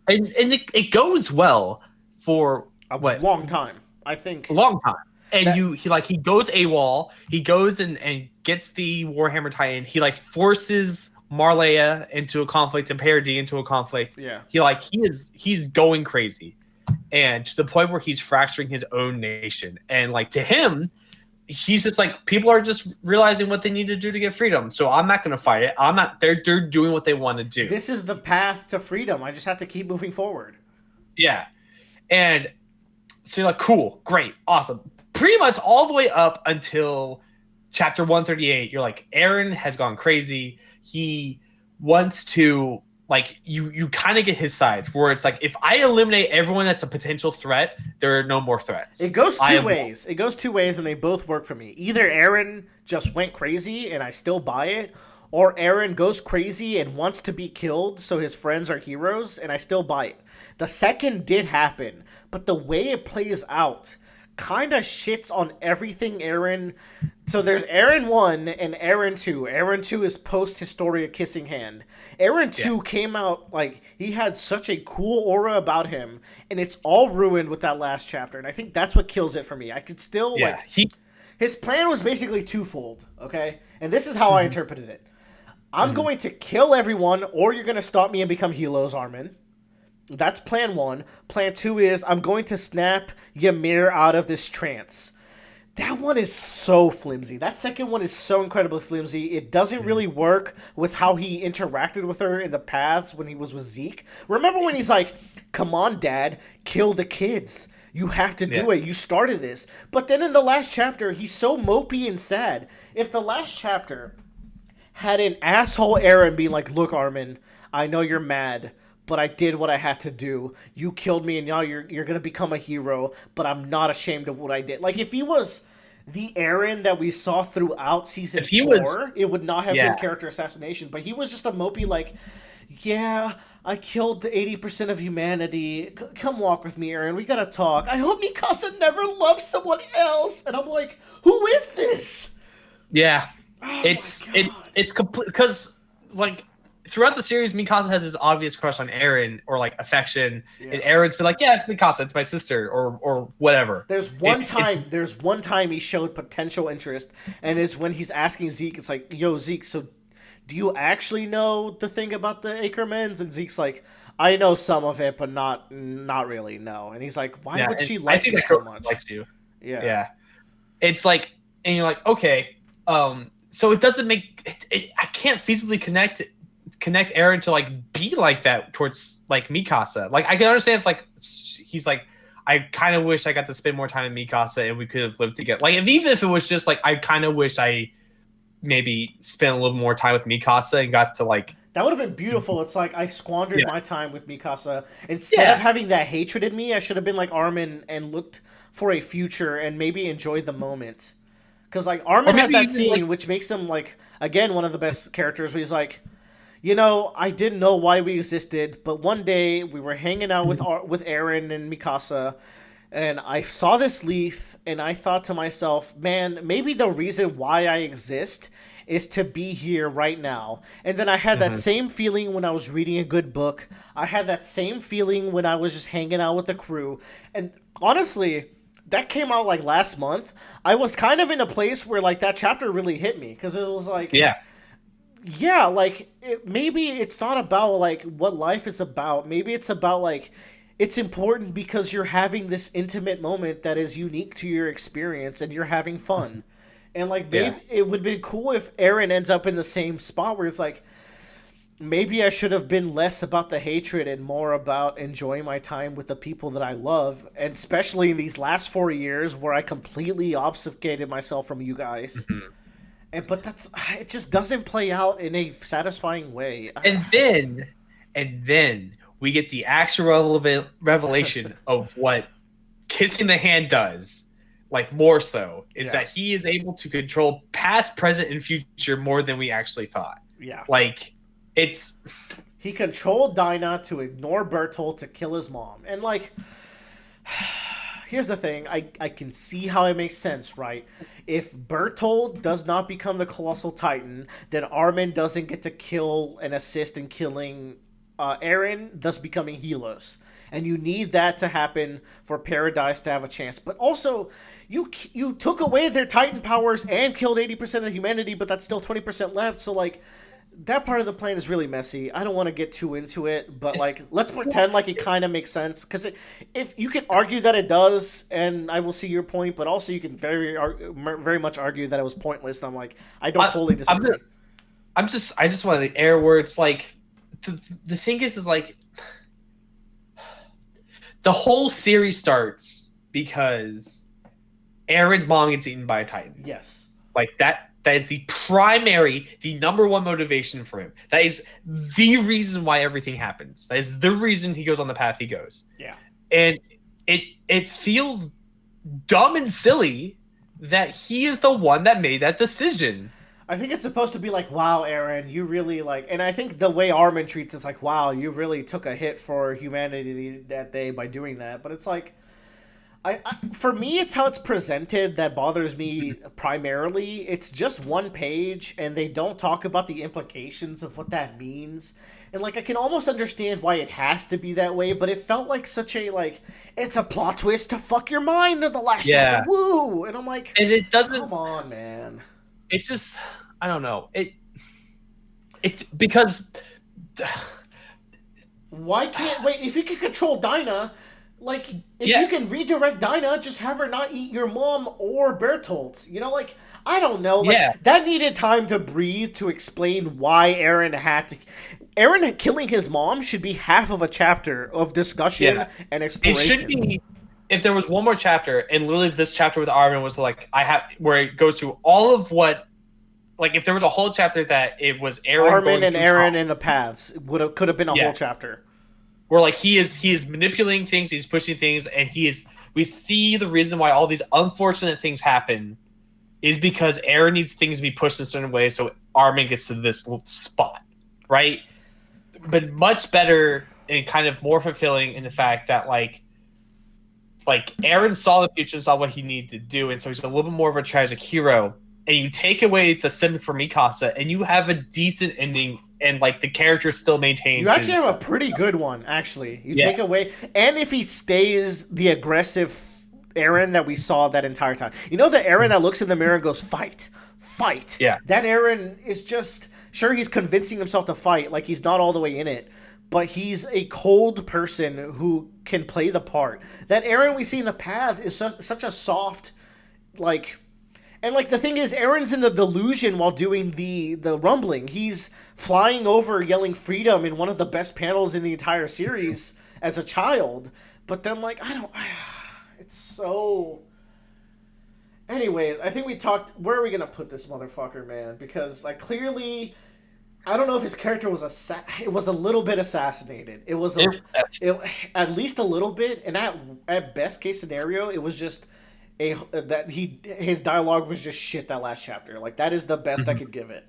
And it goes well for a long time, I think. A long time. And he goes AWOL. He goes and gets the Warhammer Titan. He like forces Marleya into a conflict and Paradis into a conflict. Yeah. He's going crazy, and to the point where he's fracturing his own nation. And like, to him, he's just like, people are just realizing what they need to do to get freedom. So I'm not going to fight it. I'm not. They're doing what they want to do. This is the path to freedom. I just have to keep moving forward. Yeah, and so you're like, cool, great, awesome. Pretty much all the way up until chapter 138, you're like, Eren has gone crazy. He wants to, like, you kind of get his side, where it's like, if I eliminate everyone that's a potential threat, there are no more threats. It goes two ways. It goes two ways, and they both work for me. Either Eren just went crazy, and I still buy it, or Eren goes crazy and wants to be killed, so his friends are heroes, and I still buy it. The second did happen, but the way it plays out kind of shits on everything Eren. So there's Eren 1 and Eren 2. Eren 2 is post-Historia kissing hand. Eren 2 came out, like, he had such a cool aura about him, and it's all ruined with that last chapter, and I think that's what kills it for me. I could still, his plan was basically twofold, okay? And this is how I interpreted it. I'm going to kill everyone, or you're going to stop me and become Helos, Armin. That's plan 1. Plan 2 is I'm going to snap Yamir out of this trance. That one is so flimsy. That second one is so incredibly flimsy. It doesn't really work with how he interacted with her in the past when he was with Zeke. Remember when he's like, come on, Dad, kill the kids. You have to do it. You started this. But then in the last chapter, he's so mopey and sad. If the last chapter had an asshole Eren being like, look, Armin, I know you're mad, but I did what I had to do. You killed me, and now you're going to become a hero, but I'm not ashamed of what I did. Like, if he was the Eren that we saw throughout season 4, it would not have been character assassination. But he was just a mopey, like, yeah, I killed the 80% of humanity. Come walk with me, Eren. We got to talk. I hope Mikasa never loves someone else. And I'm like, who is this? Yeah. It's complete, because, like, throughout the series, Mikasa has this obvious crush on Eren or like affection, Yeah. and Eren's been like, "Yeah, it's Mikasa, it's my sister," or whatever. There's one time he showed potential interest, and is when he's asking Zeke. It's like, "Yo, Zeke, so do you actually know the thing about the Ackermans?" And Zeke's like, "I know some of it, but not really. No." And he's like, "Why would she like you so much?" Likes you. Yeah. It's like, and you're like, okay, so it doesn't make I can't feasibly connect Eren to like be like that towards like Mikasa. Like I can understand if like he's like, I kind of wish I got to spend more time with Mikasa and we could have lived together. Like even if it was just like, I kind of wish I maybe spent a little more time with Mikasa and got to like. That would have been beautiful. It's like I squandered my time with Mikasa. Instead of having that hatred in me, I should have been like Armin and looked for a future and maybe enjoyed the moment. Because like Armin has that scene which makes him like, again, one of the best characters where he's like, you know, I didn't know why we existed, but one day we were hanging out with Eren and Mikasa, and I saw this leaf, and I thought to myself, man, maybe the reason why I exist is to be here right now. And then I had that same feeling when I was reading a good book. I had that same feeling when I was just hanging out with the crew. And honestly, that came out like last month. I was kind of in a place where like that chapter really hit me, because it was like, yeah, like maybe it's not about like what life is about. Maybe it's about like it's important because you're having this intimate moment that is unique to your experience and you're having fun. And like maybe it would be cool if Eren ends up in the same spot where it's like, maybe I should have been less about the hatred and more about enjoying my time with the people that I love, and especially in these last 4 years where I completely obfuscated myself from you guys. But it just doesn't play out in a satisfying way. And then we get the actual revelation of what kissing the hand does, like more so, is that he is able to control past, present, and future more than we actually thought. Yeah. Like, he controlled Dinah to ignore Bertolt to kill his mom. And like, here's the thing, I can see how it makes sense, right? If Bertolt does not become the Colossal Titan, then Armin doesn't get to kill and assist in killing Eren, thus becoming Helos. And you need that to happen for Paradise to have a chance. But also, you took away their Titan powers and killed 80% of humanity, but that's still 20% left. So like, that part of the plan is really messy. I don't want to get too into it, but like, let's pretend like it kind of makes sense, because if you can argue that it does, and I will see your point, but also you can very much argue that it was pointless. And I'm like, I don't fully disagree. I just want the air where it's like, the thing is like, the whole series starts because Eren's mom gets eaten by a Titan. Yes, like that. That is the number one motivation for him. That is the reason why everything happens. That is the reason he goes on the path he goes. Yeah. And it feels dumb and silly that he is the one that made that decision. I think it's supposed to be like, wow, Eren, you really like, and I think the way Armin treats it's like, wow, you really took a hit for humanity that day by doing that. But it's like, for me, it's how it's presented that bothers me primarily. It's just one page, and they don't talk about the implications of what that means. And, like, I can almost understand why it has to be that way, but it felt like such a, like, it's a plot twist to fuck your mind in the last chapter. Woo! And I'm like, and it doesn't... Come on, man. It just... I don't know. Because... Why can't... Wait, if you can control Dinah... Like, if you can redirect Dinah, just have her not eat your mom or Bertolt. You know, like, I don't know. Like, that needed time to breathe to explain why Eren had to... Eren killing his mom should be half of a chapter of discussion and exploration. It should be... If there was one more chapter, and literally this chapter with Armin was like, where it goes through all of what... Like, if there was a whole chapter that it was Eren... Armin and Eren in the paths could have been a whole chapter. Where like he is manipulating things, he's pushing things, and we see the reason why all these unfortunate things happen is because Eren needs things to be pushed in a certain way, so Armin gets to this spot, right? But much better and kind of more fulfilling in the fact that like Eren saw the future and saw what he needed to do, and so he's a little bit more of a tragic hero. And you take away the symbol for Mikasa, and you have a decent ending and like the character still maintains. You actually have a pretty good one, actually. You take away, and if he stays the aggressive Eren that we saw that entire time, you know, the Eren that looks in the mirror and goes, "Fight, fight." Yeah, that Eren is just sure he's convincing himself to fight, like he's not all the way in it, but he's a cold person who can play the part. That Eren we see in the past is such a soft, like. And like the thing is, Eren's in the delusion while doing the rumbling. He's flying over, yelling freedom in one of the best panels in the entire series as a child. But then, like, I don't. It's so. Anyways, I think we talked. Where are we gonna put this motherfucker, man? Because like clearly, I don't know if his character was it was a little bit assassinated. It was at least a little bit, and at best case scenario, it was just. His dialogue was just shit that last chapter. Like that is the best I could give it.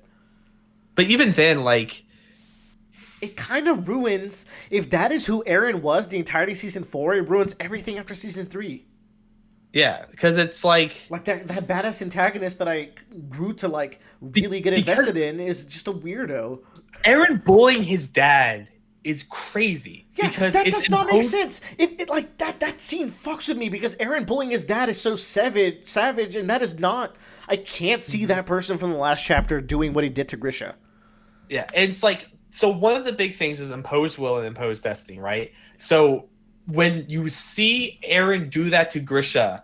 But even then, like it kind of ruins if that is who Eren was the entirety of season 4. It ruins everything after season 3. Yeah, because it's like that badass antagonist that I grew to like really get invested in is just a weirdo. Eren bullying his dad is crazy. Yeah, because that does not make sense. It like that scene fucks with me because Eren bullying his dad is so savage, and that is not. I can't see that person from the last chapter doing what he did to Grisha. Yeah, it's like so. One of the big things is imposed will and imposed destiny, right? So when you see Eren do that to Grisha,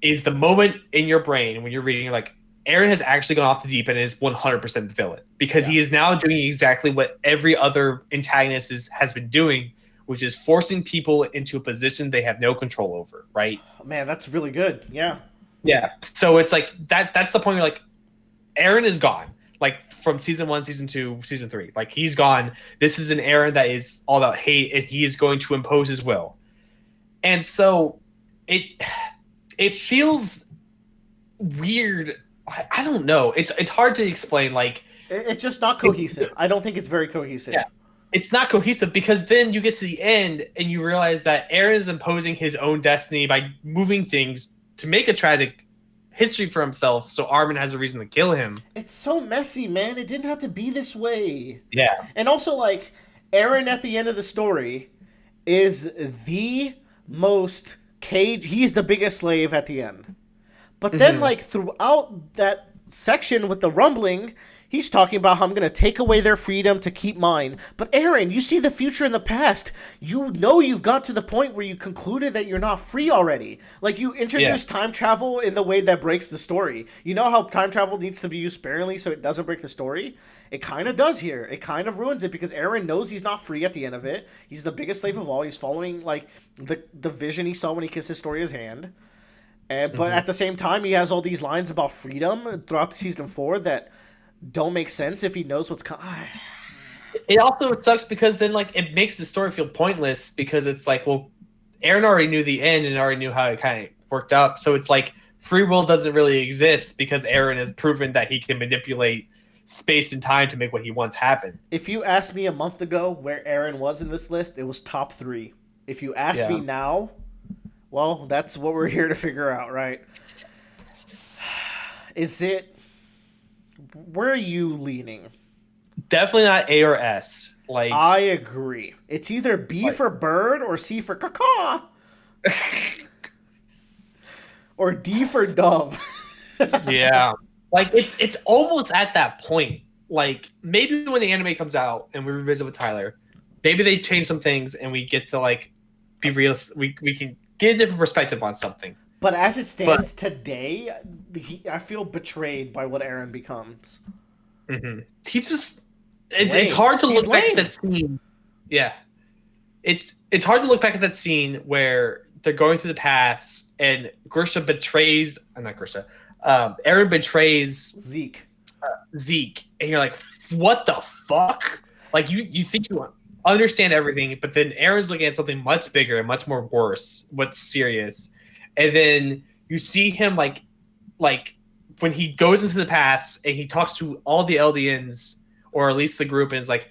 is the moment in your brain when you're reading, you're like, Eren has actually gone off the deep end and is 100% the villain because he is now doing exactly what every other antagonist has been doing, which is forcing people into a position they have no control over, right? Man, that's really good. Yeah. Yeah. So it's like that's the point where like Eren is gone. Like from season 1, season 2, season 3. Like he's gone. This is an Eren that is all about hate and he is going to impose his will. And so it feels weird. I don't know. It's hard to explain. Like it's just not cohesive. I don't think it's very cohesive. Yeah, it's not cohesive because then you get to the end and you realize that Eren is imposing his own destiny by moving things to make a tragic history for himself. So Armin has a reason to kill him. It's so messy, man. It didn't have to be this way. Yeah, and also like Eren at the end of the story is the most caged. He's the biggest slave at the end. But then, like, throughout that section with the rumbling, he's talking about how I'm going to take away their freedom to keep mine. But Eren, you see the future and the past. You know you've got to the point where you concluded that you're not free already. Like, you introduced time travel in the way that breaks the story. You know how time travel needs to be used sparingly so it doesn't break the story? It kind of does here. It kind of ruins it because Eren knows he's not free at the end of it. He's the biggest slave of all. He's following, like, the vision he saw when he kissed Historia's hand. But at the same time, he has all these lines about freedom throughout the season 4 that don't make sense if he knows what's coming. It also sucks because then like it makes the story feel pointless because it's like, well, Eren already knew the end and already knew how it kind of worked out. So it's like free will doesn't really exist because Eren has proven that he can manipulate space and time to make what he wants happen. If you asked me a month ago where Eren was in this list, it was top 3. If you ask me now, well, that's what we're here to figure out, right? Is it... Where are you leaning? Definitely not A or S. Like I agree. It's either B for bird or C for caca. Or D for dove. Yeah. Like it's almost at that point. Like maybe when the anime comes out and we revisit with Tyler, maybe they change some things and we get to like be realistic. We can get a different perspective on something. But as it stands today, I feel betrayed by what Eren becomes. Mm-hmm. He's just it's hard to look back at that scene. Yeah, it's hard to look back at that scene where they're going through the paths and Grisha betrays. Not Grisha. Eren betrays Zeke, and you're like, what the fuck? Like you think you understand everything, but then Eren's looking at something much bigger and much more worse, what's serious. And then you see him like when he goes into the paths and he talks to all the Eldians, or at least the group, and is like,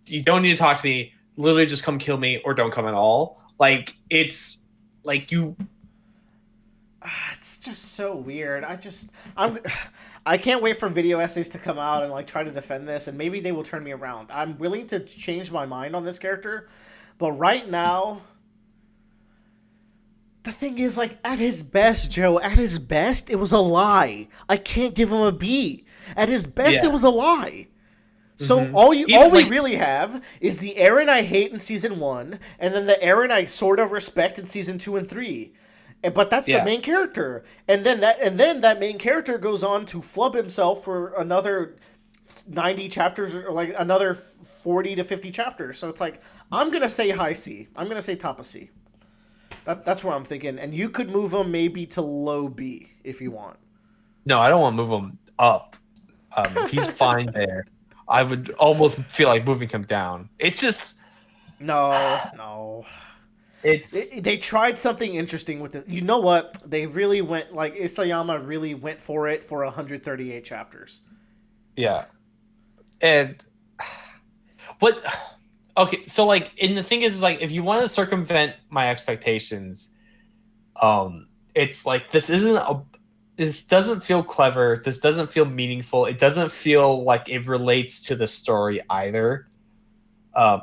you don't need to talk to me, literally just come kill me or don't come at all. Like it's like you it's just so weird. I can't wait for video essays to come out and like try to defend this, and maybe they will turn me around. I'm willing to change my mind on this character, but right now, the thing is, like, at his best, Joe, at his best, it was a lie. I can't give him a B. At his best, it was a lie. So all we really have is the Eren I hate in season 1, and then the Eren I sort of respect in season 2 and 3. But that's the main character, and then that main character goes on to flub himself for another 90 chapters, or like another 40 to 50 chapters. So it's like, I'm gonna say high C. I'm gonna say top of C. That's where I'm thinking, and you could move him maybe to low B if you want. No, I don't want to move him up. He's fine there. I would almost feel like moving him down. It's just no. They tried something interesting with it. You know what? They really went, like, Isayama really went for it for 138 chapters. Yeah. And what? Okay, so like, and the thing is, like, if you want to circumvent my expectations, it's like this doesn't feel clever. This doesn't feel meaningful. It doesn't feel like it relates to the story either.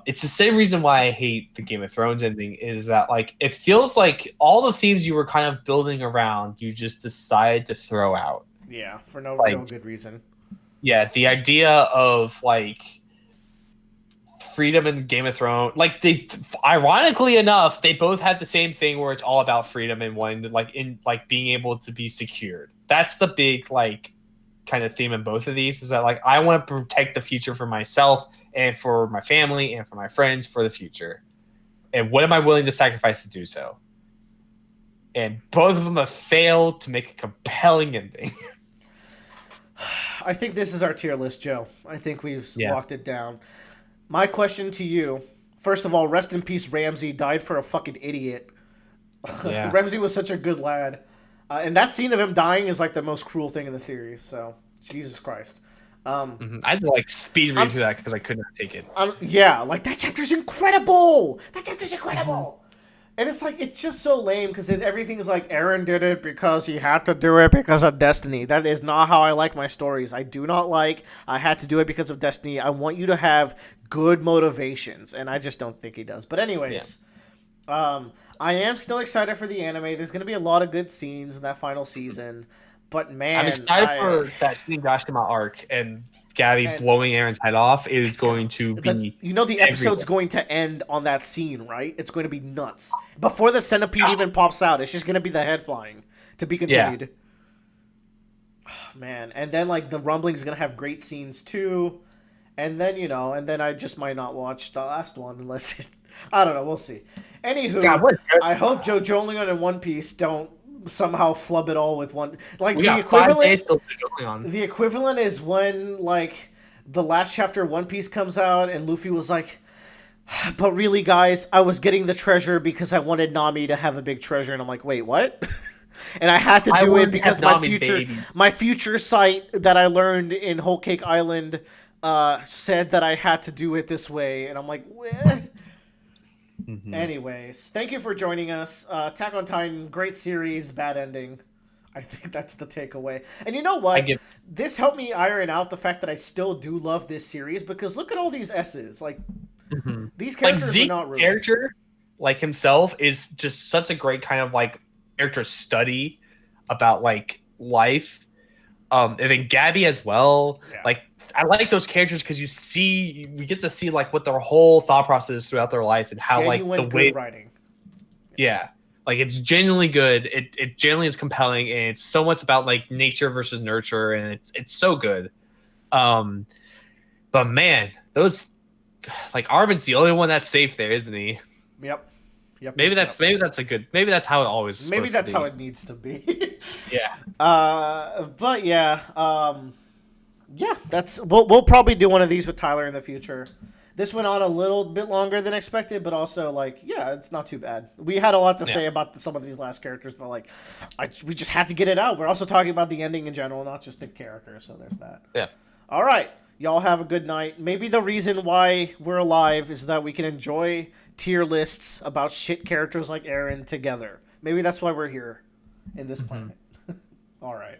It's the same reason why I hate the Game of Thrones ending, is that like it feels like all the themes you were kind of building around, you just decided to throw out. Yeah, for no real good reason. Yeah, the idea of like freedom in Game of Thrones, like they, ironically enough, they both had the same thing where it's all about freedom and wanting to being able to be secured. That's the big like kind of theme in both of these, is that like I want to protect the future for myself and for my family and for my friends for the future. And what am I willing to sacrifice to do so? And both of them have failed to make a compelling ending. I think this is our tier list, Joe. I think we've locked it down. My question to you, first of all, rest in peace, Ramsay died for a fucking idiot. Yeah. Ramsay was such a good lad. And that scene of him dying is like the most cruel thing in the series, so Jesus Christ. I had to like speed read through that because I could not take it. Yeah, like that chapter's incredible! And it's like, it's just so lame because everything's like, Eren did it because he had to do it because of destiny. That is not how I like my stories. I do not like, I had to do it because of destiny. I want you to have good motivations, and I just don't think he does. But anyways, I am still excited for the anime. There's going to be a lot of good scenes in that final season. But man, I'm excited for that Shinigashima arc, and Gabby blowing Eren's head off is going to be... the episode's going to end on that scene, right? It's going to be nuts. Before the centipede even pops out, it's just going to be the head flying. To be continued. Yeah. Oh, man. And then, like, the rumbling's going to have great scenes, too. And then, I just might not watch the last one unless I don't know. We'll see. Anywho, I hope JoJolion and One Piece don't somehow flub it all with one, like, the equivalent is when like the last chapter of One Piece comes out and Luffy was like, but really guys, I was getting the treasure because I wanted Nami to have a big treasure, and I'm like, wait, what? And I had to do it because my future sight that I learned in Whole Cake Island said that I had to do it this way, and I'm like, what? Mm-hmm. Anyways, thank you for joining us. Attack on Titan, great series, bad ending. I think that's the takeaway. And you know what? This helped me iron out the fact that I still do love this series, because look at all these S's. Like, these characters Zeke are not ruined. Character, like himself, is just such a great kind of like character study about like life. And then Gabby as well. Yeah. Like, I like those characters because we get to see like what their whole thought process is throughout their life, and how genuine, like the way writing. Yeah, like it's genuinely good. It genuinely is compelling, and it's so much about like nature versus nurture, and it's so good. But man, those like Armin's the only one that's safe there, isn't he? Yep. Maybe that's a good. Maybe that's how it always is. Maybe that's how it needs to be. Yeah. But yeah. Yeah, we'll probably do one of these with Tyler in the future. This went on a little bit longer than expected, but also like, yeah, it's not too bad. We had a lot to say about some of these last characters, but like, we just have to get it out. We're also talking about the ending in general, not just the characters. So there's that. Yeah. All right, y'all have a good night. Maybe the reason why we're alive is that we can enjoy tier lists about shit characters like Eren together. Maybe that's why we're here. in this planet. All right.